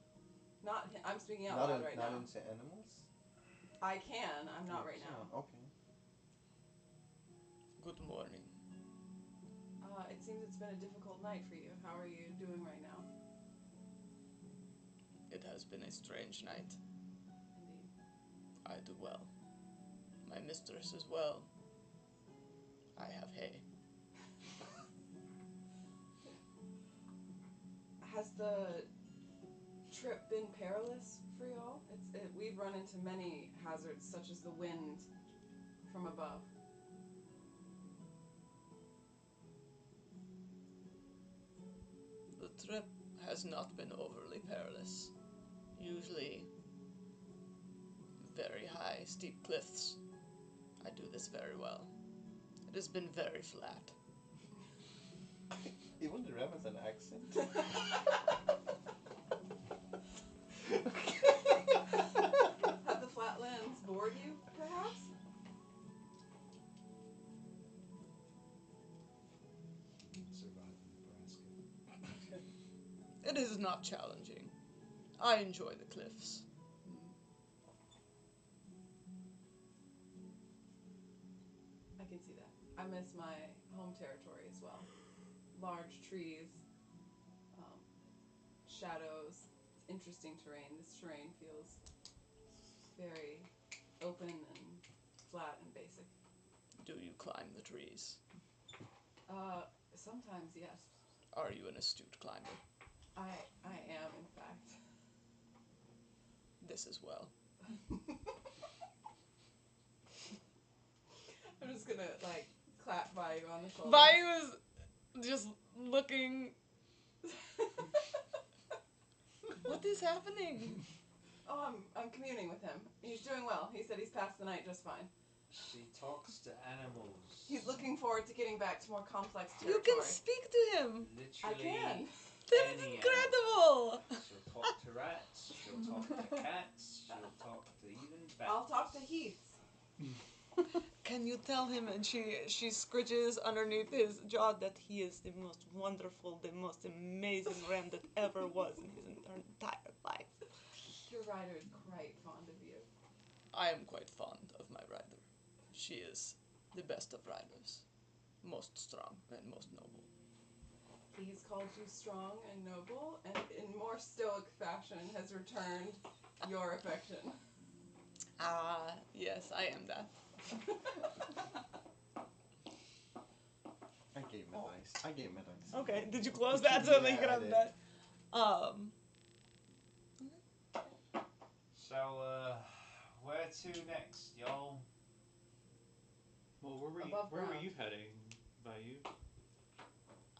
Not, I'm speaking out Not loud right not now. into animals. I can, I'm not You right now. can, Okay. Good morning. It seems it's been a difficult night for you. How are you doing right now? It has been a strange night. Indeed. I do well. My mistress as well. I have hay. Has the trip been perilous for y'all? We've run into many hazards, such as the wind from above. The trip has not been overly perilous. Usually very high, steep cliffs. I do this very well. It has been very flat. Even the ram has an accent. Have the flatlands bored you, perhaps? Survive in Nebraska. It is not challenging. I enjoy the cliffs. I can see that. I miss my home territory as well. Large trees, shadows, interesting terrain. This terrain feels very open and flat and basic. Do you climb the trees? Sometimes, yes. Are you an astute climber? I am, in fact. This as well. I'm just gonna, like, clap Vayu on the shoulder. Vayu is just looking. What is happening? Oh, I'm communing with him. He's doing well. He said he's passed the night just fine. She talks to animals. He's looking forward to getting back to more complex You territory. can speak to him. I Literally. can. This is Any incredible. She'll talk to rats. She'll talk to cats. She'll talk to even bats. I'll talk to Heath. Can you tell him? And she scritches underneath his jaw that he is the most wonderful, the most amazing ram that ever was in his entire life. Your rider is quite fond of you. I am quite fond of my rider. She is the best of riders. Most strong and most noble. He has called you strong and noble, and in more stoic fashion has returned your affection. Ah, yes, I am that. I gave him a dice. Okay, did you close that so they Yeah, could I have did. that? So, where to next, y'all? Well, where Above were ground. you heading, Vayu?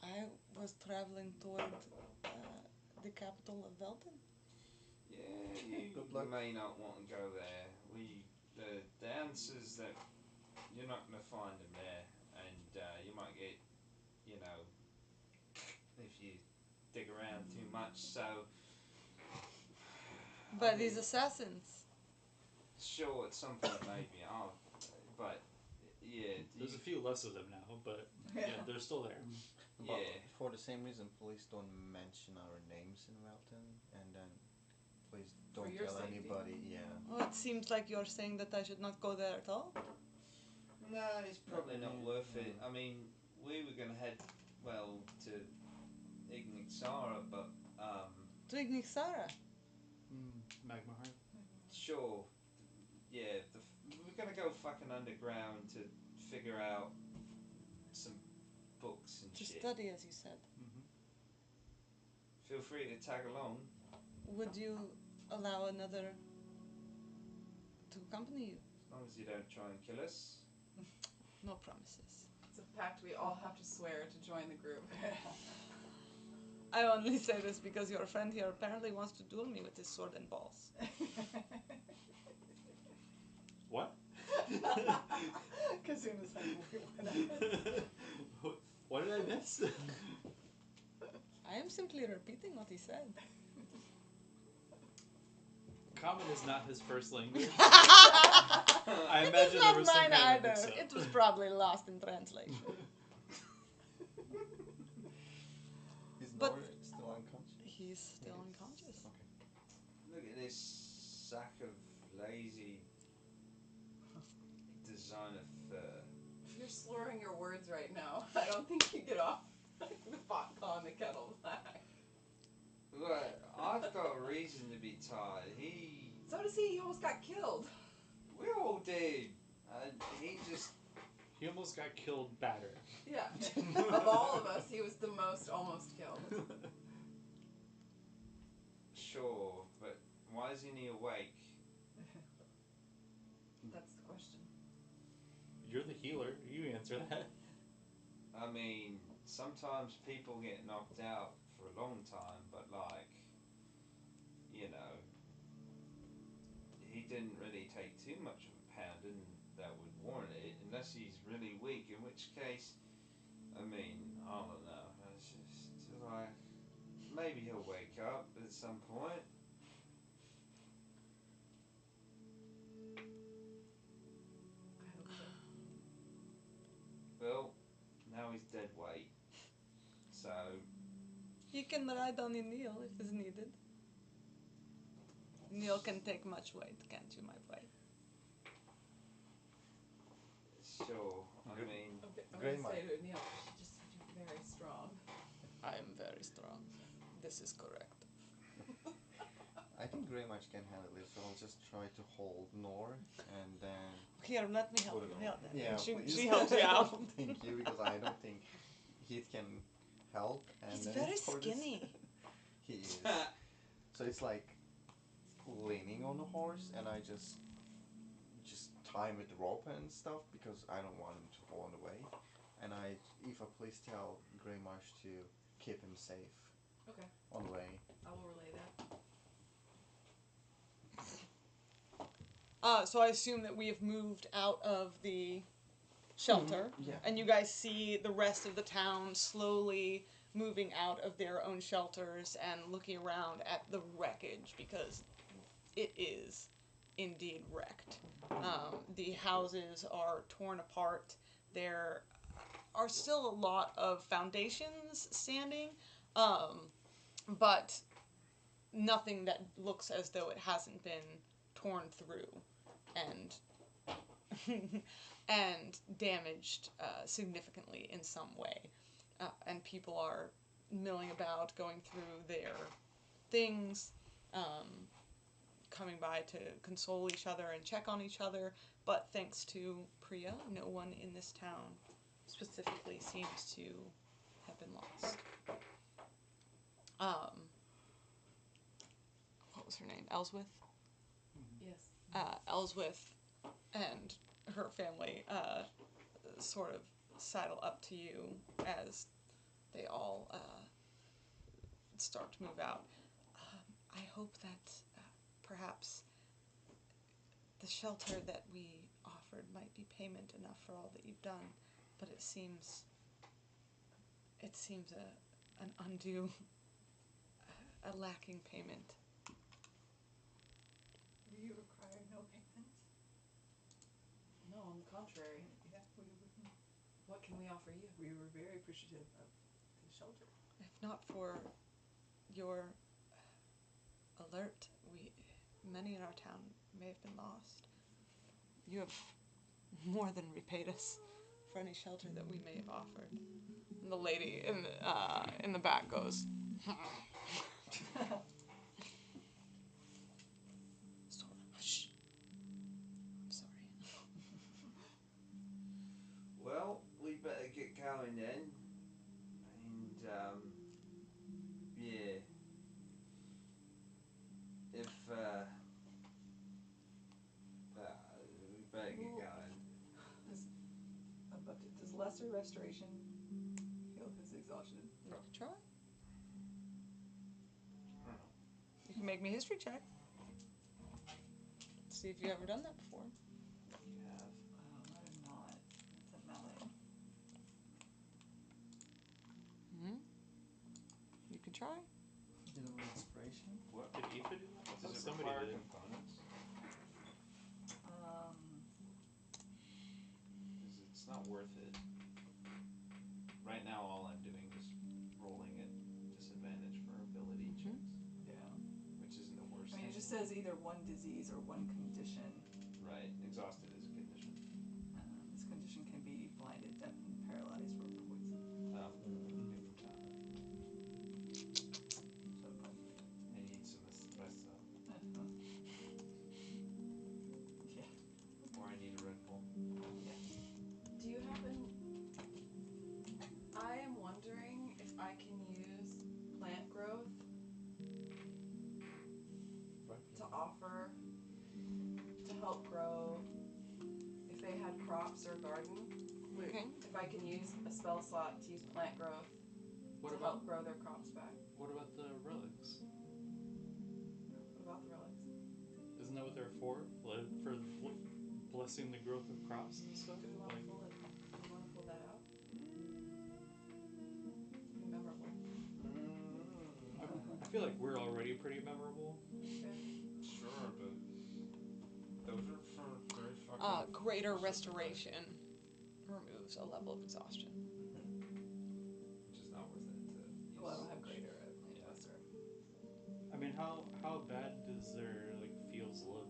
I was traveling toward the capital of Velton. Yeah, you Good luck. may not want to go there. The answers that you're not going to find them there, and you might get, you know, if you dig around too much. So, By these assassins. sure, at some point maybe, but yeah, There's a few less of them now, but yeah, they're still there. But yeah. for the same reason, please don't mention our names in Welton, and then please For don't your tell safety. anybody. Yeah. Oh, it seems like you're saying that I should not go there at all. No, it's probably not worth it. Yeah. I mean, we were going to head, well, to Ignitzara, but To Ignixara. Magma Heart. sure, yeah, we're gonna go fucking underground to figure out some books and To shit. study, as you said. Feel free to tag along. Would you allow another to accompany you? As long as you don't try and kill us. No promises. It's a pact we all have to swear to join the group. I only say this because your friend here apparently wants to duel me with his sword and balls. What? Kazuna's like, What did I miss? I am simply repeating what he said. Common is not his first language. I It imagine is there not was some mine kind of either. mix-up. It was probably lost in translation. Is But- Nora still unconscious? He's still unconscious. Look at this sack of lazy designer fur. You're slurring your words right now. I don't think you get off the pot calling the kettle black. Look, I've got a reason to be tired. So does he. He almost got killed. We all did. He just, He almost got killed better. Yeah. Of all of us, he was the most almost killed. sure, but why isn't he awake? That's the question. You're the healer. You answer that. I mean, sometimes people get knocked out for a long time, but like, you know, he didn't really take too much of a pounding that would warrant it, unless he's really weak, in which case, I mean, I don't know. It's just like, maybe he'll wake up at some point. I hope so. Well, now he's dead weight, so You can ride on Neil if is needed. Neil can take much weight, can't you, my boy? sure. I mean, I'm Grey going to say Mike. to Neil, she just said you're very strong. I am very strong. This is correct. I think Grey Mage can handle it, so I'll just try to hold Nor, and then Here, let me help put you. it on. Yeah, she please. helps you out. Thank you, because I don't think Heath can help. And He's then very for this- skinny. He is. So it's like leaning on the horse, and I just tie him with the rope and stuff because I don't want him to fall on the way. And Aoife, please tell Grey Marsh to keep him safe Okay. on the way. I will relay that. So I assume that we have moved out of the shelter, Yeah. and you guys see the rest of the town slowly moving out of their own shelters and looking around at the wreckage because it is indeed wrecked. The houses are torn apart. There are still a lot of foundations standing, but nothing that looks as though it hasn't been torn through and and damaged significantly in some way. And people are milling about, going through their things, coming by to console each other and check on each other. But thanks to Priya, no one in this town specifically seems to have been lost. What was her name? Elswith? Yes. Elswith and her family sort of sidle up to you as they all start to move out. I hope that perhaps the shelter that we offered might be payment enough for all that you've done, but it seems an undue, a lacking payment. We require no payment. No, on the contrary. Yeah, What can we offer you? we were very appreciative of the shelter. If not for your alert, many in our town may have been lost. You have more than repaid us for any shelter that we may have offered. And the lady in the back goes, "Shh. I'm sorry." Well, we better get going then. And, yeah. If, we better get going. But does lesser restoration heal his exhaustion? You can try. You can make me a history check. See if you've ever done that before. You have. I have not. It's a melee. You can try. Did an inspiration? What did Aoife do? Does it Somebody require did. components? Because it's not worth it. Right now, all I'm doing is rolling at disadvantage for ability checks, Yeah. which isn't the worst I mean, thing. it just says either one disease or one condition. Right, exhausted is a condition. This condition can be blinded, deafened, paralyzed, or poison. Oh, different time. So probably. I need some espresso, Yeah. or I need a Red Bull. Do you happen... I am wondering if I can use plant growth to offer to help grow if they had crops or garden. Okay. If I can use a spell slot to use plant growth What to about help grow their crops back. what about the relics? What about the relics? Isn't that what they're for? For blessing the growth of crops and stuff? Do we want to Like, pull it? Do we want to pull that out? To be memorable. I feel like we're already pretty memorable. Sure, but those are for very fucking. Greater restoration removes a level of exhaustion. Which is not worth it to use. Well, I don't have greater Yeah. lesser. I mean, how bad does their like fields look?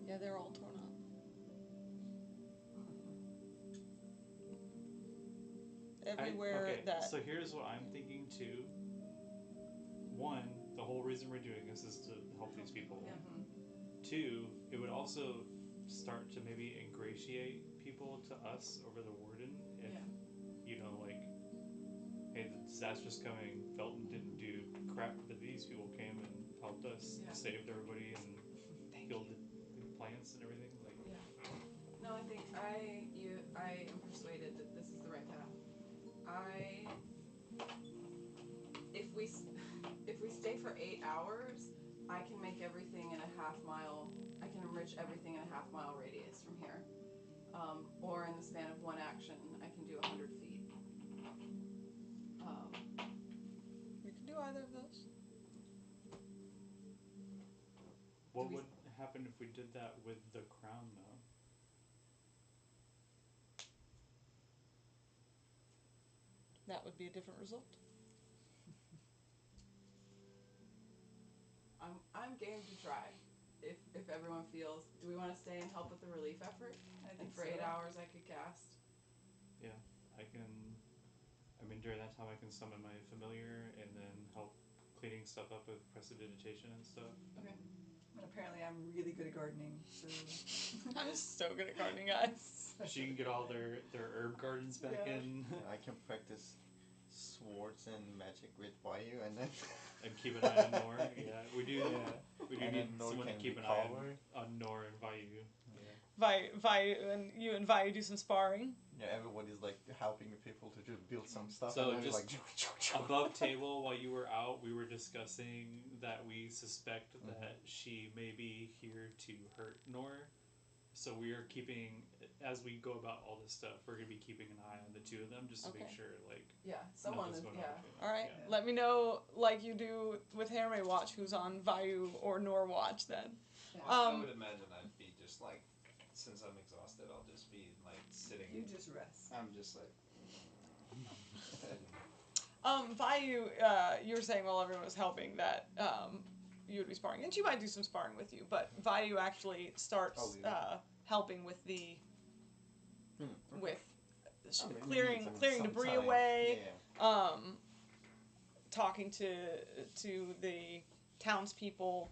Yeah, they're all torn up. Everywhere So here's what I'm thinking too. One, the whole reason we're doing this is to help these people. Yeah. Two, it would also start to maybe ingratiate people to us over the warden if, you know, like, hey, the disaster's coming, Felton didn't do crap, but these people came and helped us, saved everybody, and healed the plants and everything. Like, No, I think I am persuaded that this is the right path. If we stay for 8 hours, I can make everything in a half-mile. I can enrich everything in a half-mile radius from here. Or in the span of one action, I can do 100 feet. We can do either of those. what would happen if we did that with the crown, though? That would be a different result. I'm game to try. If everyone feels, do we want to stay and help with the relief effort? I And think for so. 8 hours, I could cast. During that time I can summon my familiar and then help cleaning stuff up with prestidigitation and stuff. Okay. And apparently I'm really good at gardening, so I'm so good at gardening, guys. She can get all their herb gardens back Yeah. in I can practice swords and magic with Vayu, and then and keep an eye on Nor. Yeah, we do. We do And need then Nor someone to can keep an eye recover. on Nor and Vayu. Vayu and Vayu do some sparring. Yeah, everybody's like helping people to just build some stuff. So and then just like Above table, while you were out, we were discussing that we suspect that she may be here to hurt Nor. So we are keeping, as we go about all this stuff, we're gonna be keeping an eye on the two of them just to make Okay. sure, like, Yeah, someone nothing's is. going Yeah. on between them. All right, Yeah. let me know, like you do with Harry Watch, who's on Vayu or Nor Watch then. I would imagine I'd be just like, since I'm exhausted, I'll just be like sitting. you just rest. I'm just like. Vayu, you were saying while everyone was helping that you would be sparring, and she might do some sparring with you, but Vayu actually starts helping with the with clearing debris away, Yeah. talking to the townspeople.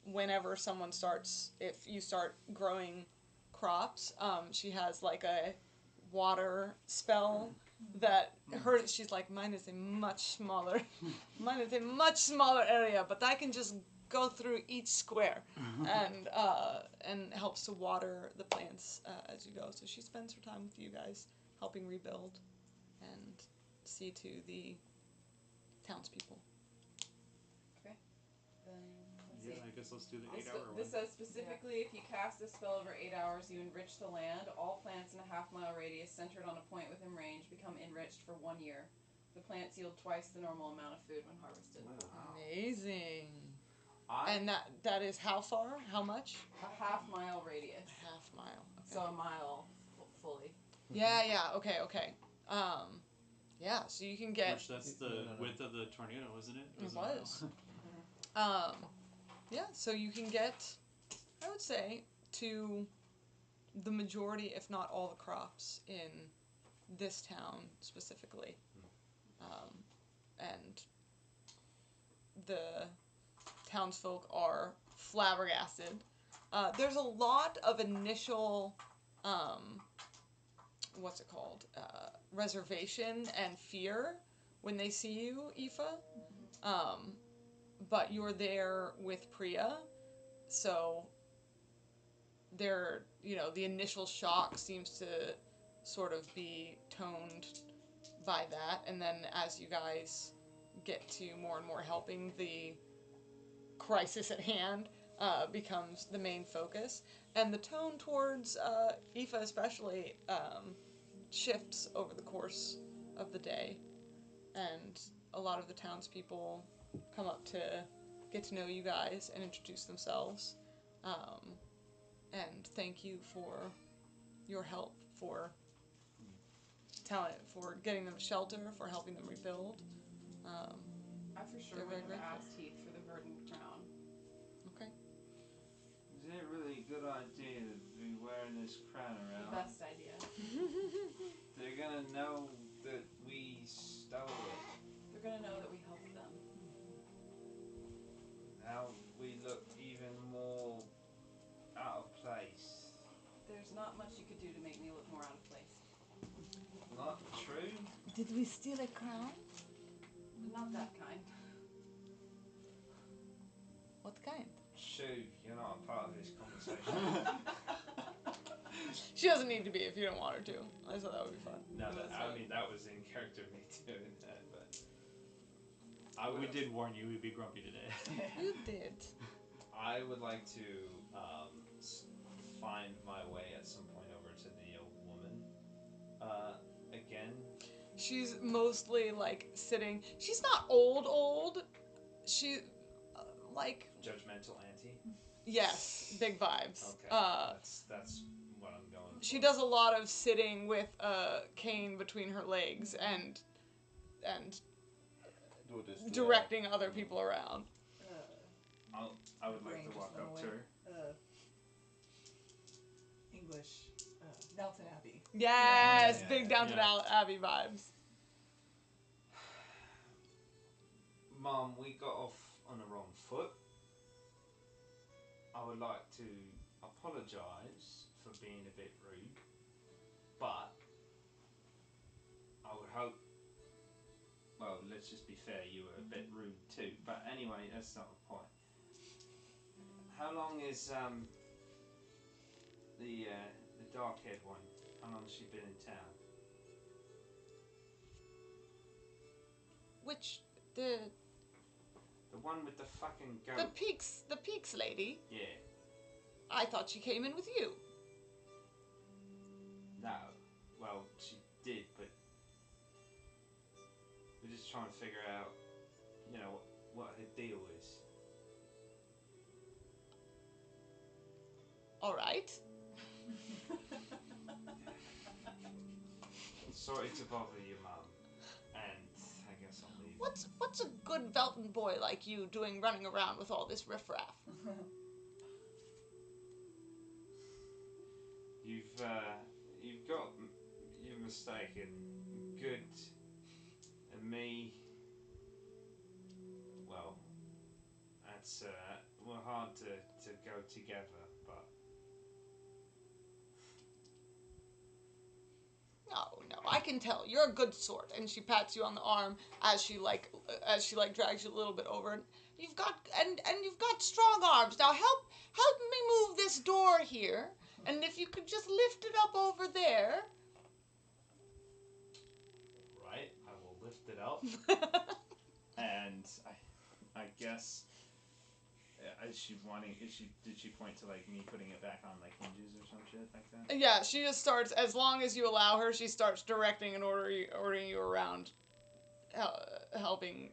Whenever someone starts, if you start growing crops, she has like a water spell that she's like, mine is a much smaller area, but I can just go through each square and helps to water the plants as you go. So she spends her time with you guys helping rebuild and see to the townspeople. Then let's Yeah, see. I guess let's do the This, 8 hour one. this says specifically, if you cast a spell over 8 hours, you enrich the land. All plants in a half-mile radius centered on a point within range become enriched for 1 year. The plants yield twice the normal amount of food when harvested. Amazing. And that is how far? How much? A half-mile radius. A half mile. Okay. So a mile fully. Yeah. Okay. Yeah. So you can get. Which that's the width of the tornado, isn't it? It a mile. was. Yeah. So you can get, I would say, to the majority, if not all, the crops in this town specifically, and the townsfolk are flabbergasted. There's a lot of initial, what's it called, reservation and fear when they see you, Aoife. But you're there with Priya, so the initial shock seems to sort of be toned by that, and then as you guys get to more and more helping, the crisis at hand becomes the main focus, and the tone towards Aoife especially shifts over the course of the day, and a lot of the townspeople come up to get to know you guys and introduce themselves, and thank you for your help, for getting them shelter, for helping them rebuild. I for sure They're would very have grateful. asked Heath for the verdant crown. Okay. Is it really a good idea to be wearing this crown The around? best idea. They're gonna know that we stole it. They're gonna know that we helped them. Now we look even more out of place. There's not much you could do to make me look more out of place. Not true? Did we steal a crown? Not that kind. What kind? Shoo, you're not a part of this conversation. She doesn't need to be if you don't want her to. I thought that would be fun. No, that was in character me doing that, but We did warn you we'd be grumpy today. You did. I would like to find my way at some point over to the old woman. Again. She's mostly like sitting. She's not old. She, like. Judgmental auntie. Yes, big vibes. Okay. That's what I'm going for. She does a lot of sitting with a cane between her legs and Do this to directing other people around. I would like brain to just walk went up away. to her. English, Downton Abbey. Yes, Yeah, big Downton yeah. Abbey vibes. Mum, we got off on the wrong foot. I would like to apologise for being a bit rude, but I would hope. Well, let's just be fair. You were a bit rude too. But anyway, that's not the point. How long is the dark-haired one? How long has she been in town? Which the The one with the fucking goat. the Peaks lady. Yeah. I thought she came in with you. No. Well, she did, but we're just trying to figure out, what her deal is. All right. Sorry to bother you, Mum. And I guess I'll leave. What's a good Velton boy like you doing running around with all this riffraff? You've got you're mistaken. Good and me. Well, that's we're hard to go together, but No, I can tell you're a good sort. And she pats you on the arm as she drags you a little bit over. You've got strong arms. Now help me move this door here. And if you could just lift it up over there. Right, I will lift it up, and I guess. Did she point to like me putting it back on like hinges or some shit like that? Yeah, she just starts, as long as you allow her, she starts directing and ordering you around, helping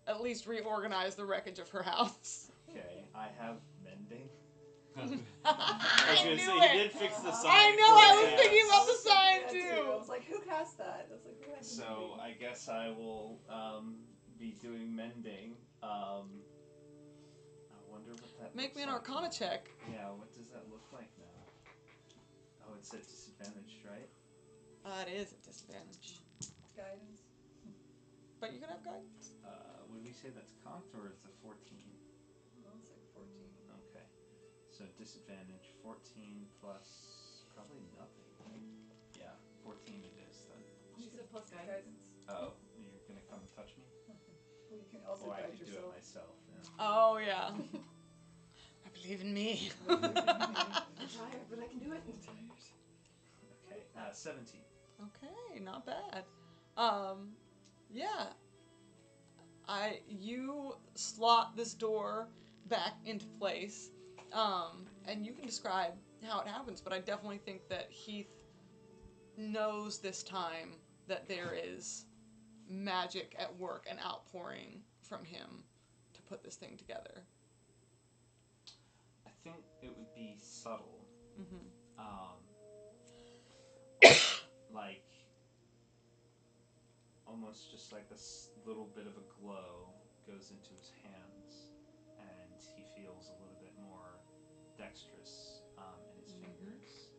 at least reorganize the wreckage of her house. Okay, I have mending. I was gonna knew say, it. he did fix the sign. I know, I was thinking about the I sign was too. I was like, who cast that? I was like, who had the So movie? I guess I will be doing mending. I wonder what that Make looks me an like Arcana now. check. Yeah, what does that look like now? Oh, it's at disadvantage, right? It is a disadvantage. Guidance. But you can have guidance. Would we say that's cocked or is it 14? Well, it's like 14. Okay. So disadvantage 14 plus probably nothing, right? Yeah, 14 it is then. She said plus guidance. Oh, you're gonna come and touch me? Well, you can also Oh, I guide could do it yourself. myself. Yeah. Oh, yeah. I believe in me. I'm tired, but I can do it. Okay. 17. Okay, not bad. Yeah. You slot this door back into place, and you can describe how it happens, but I definitely think that Heath knows this time that there is magic at work and outpouring from him to put this thing together. I think it would be subtle. Mm-hmm. Like almost just like this little bit of a glow goes into his hands, and he feels a little bit more dexterous in his fingers.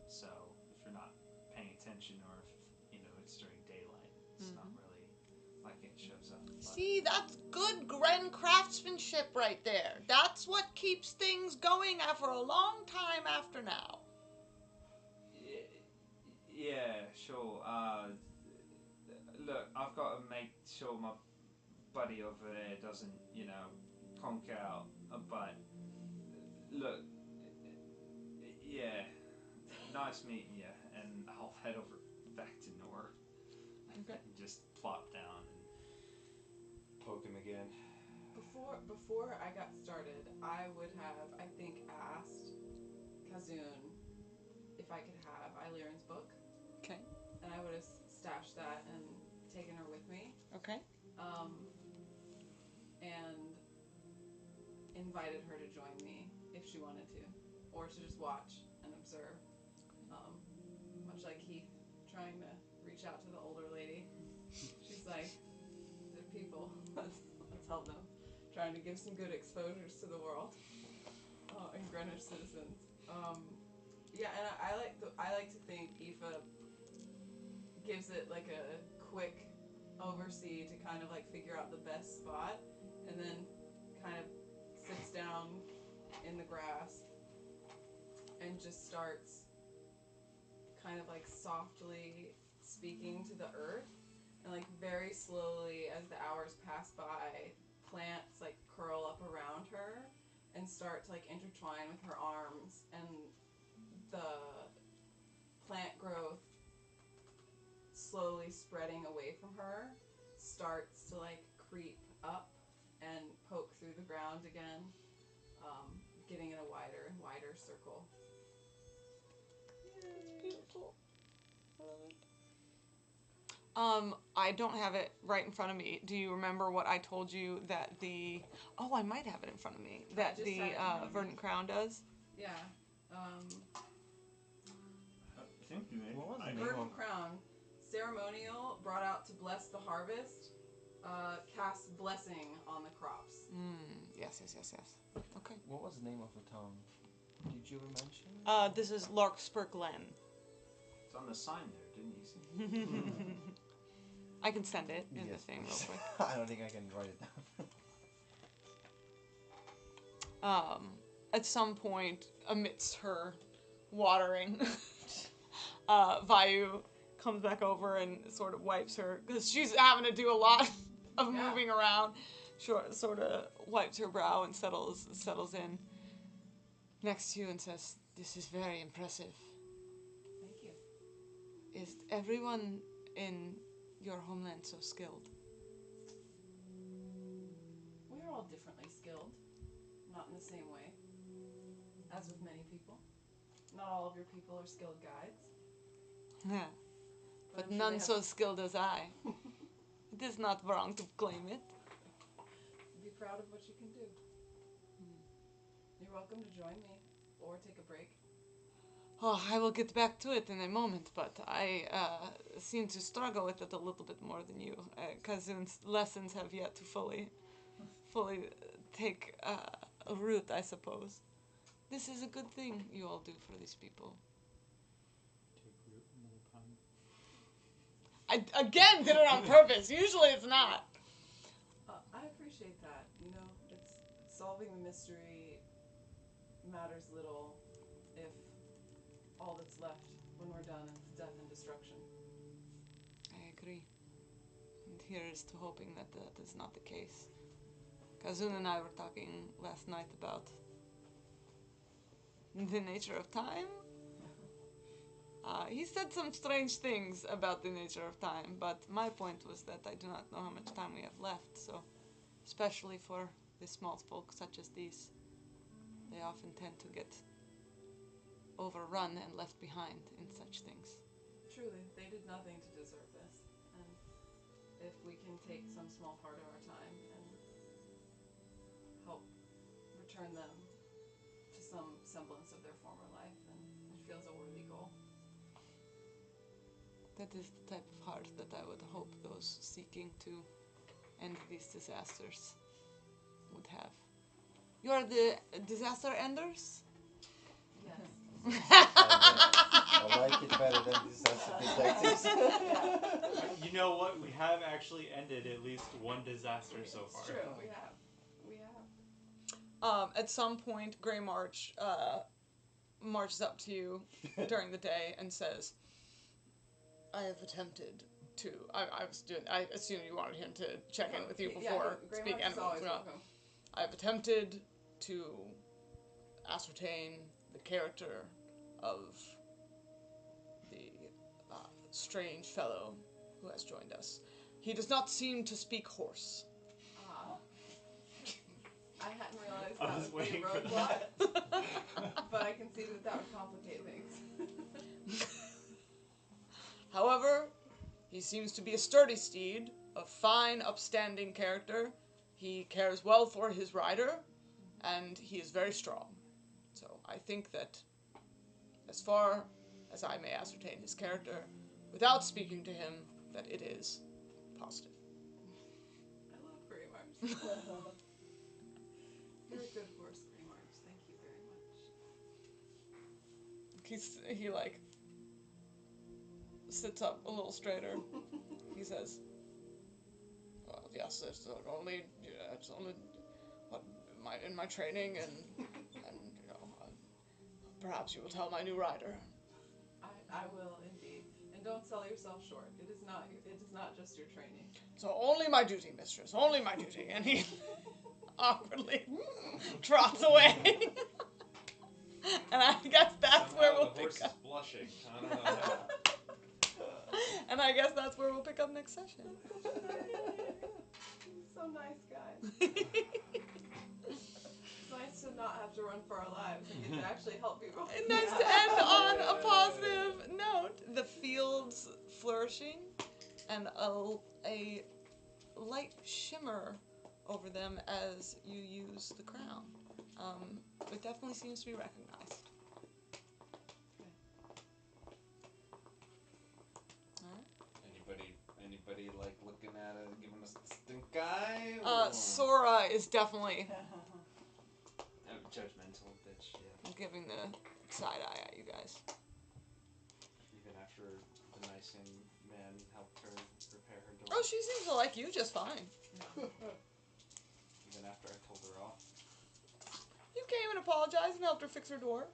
So if you're not paying attention, or if it's during daylight, it's not really like it shows up. But See, that's good Gren craftsmanship right there. That's what keeps things going for a long time after now. Yeah, sure. Look, I've got to make sure my buddy over there doesn't, conk out. But look, yeah, nice meeting you, and I'll head over back to Nor Okay. and just plop down and poke him again. Before I got started, I would have, I think, asked Kazoon if I could have Eileen's book. Okay. And I would have stashed that and taken her with me. Okay. And invited her to join me if she wanted to, or to just watch and observe. Much like Heath trying to reach out to the older lady. She's like, the people, let's tell them. Trying to give some good exposures to the world and Greenwich citizens. Yeah, and I like to think Aoife gives it like a quick oversee to kind of like figure out the best spot, and then kind of sits down in the grass and just starts kind of like softly speaking to the earth, and like very slowly as the hours pass by, plants like curl up around her and start to like intertwine with her arms, and the plant growth slowly spreading away from her starts to like creep up and poke through the ground again, getting in a wider and wider circle. Beautiful. I don't have it right in front of me. Do you remember what I told you that the... Oh, I might have it in front of me. That just the had it in front of me. Verdant Crown does? Yeah. I think you may. What was the name Verdant of Crown, ceremonial, brought out to bless the harvest, casts blessing on the crops. Yes. Okay. What was the name of the town? Did you mention? This is Larkspur Glen. It's on the sign there, didn't you see? I can send it in Yes, the thing real please. quick. I don't think I can write it down. At some point, amidst her watering, Vayu comes back over and sort of wipes her, because she's having to do a lot of moving around. Sort of wipes her brow and settles in next to you and says, "This is very impressive. Thank you. Is everyone in your homeland so skilled?" We are all differently skilled, not in the same way, as with many people. Not all of your people are skilled guides. Yeah. But I'm sure none they so have- skilled as I. It is not wrong to claim it. Be proud of what you can do. You're welcome to join me, or take a break. Oh, I will get back to it in a moment, but I seem to struggle with it a little bit more than you. Kazun's lessons have yet to fully take root, I suppose. This is a good thing you all do for these people. Take root, another pun. I again did it on purpose. Usually it's not. I appreciate that. You know, it's solving the mystery matters little if all that's left when we're done is death and destruction. I agree. And here is to hoping that that is not the case. Kazun and I were talking last night about the nature of time. He said some strange things about the nature of time, but my point was that I do not know how much time we have left, so especially for the small folk such as these, they often tend to get overrun and left behind in such things. Truly, they did nothing to deserve this. And if we can take some small part of our time and help return them to some semblance of their former life, then it feels a worthy goal. That is the type of heart that I would hope those seeking to end these disasters would have. You are the disaster enders? Yes. I like it better than disaster detectives. You know what? We have actually ended at least one disaster so far. It's true, we have. We have. At some point, Grey March marches up to you during the day and says, "I have attempted to." I assume you wanted him to check in with you before speaking. I have attempted to ascertain the character of the strange fellow who has joined us. He does not seem to speak horse. I hadn't realized I that was would be a waiting for roadblock, but I can see that would complicate things. However, he seems to be a sturdy steed, a fine, upstanding character. He cares well for his rider, and he is very strong. So I think that, as far as I may ascertain his character, without speaking to him, that it is positive. I love Grey March You're a good horse, Grey March. Thank you very much. He like sits up a little straighter. He says, "Well, yes, it's only what in my training, and perhaps you will tell my new rider." I will indeed. And don't sell yourself short. It is not just your training. So only my duty, mistress, only my duty. And he awkwardly trots away. And I guess that's where we'll the pick horse up. is blushing. I don't know how. And I guess that's where we'll pick up next session. So nice, guys. It's nice to not have to run for our lives and get to actually help people. Nice to end on a positive note. The fields flourishing and a light shimmer over them as you use the crown. It definitely seems to be recognized. Anybody like looking at it, giving us the stink eye? Sora is definitely Judgmental bitch, yeah. giving the side eye at you guys. Even after the nice young man helped her repair her door. Oh, she seems to like you just fine. Even after I told her off. You came and apologized and helped her fix her door.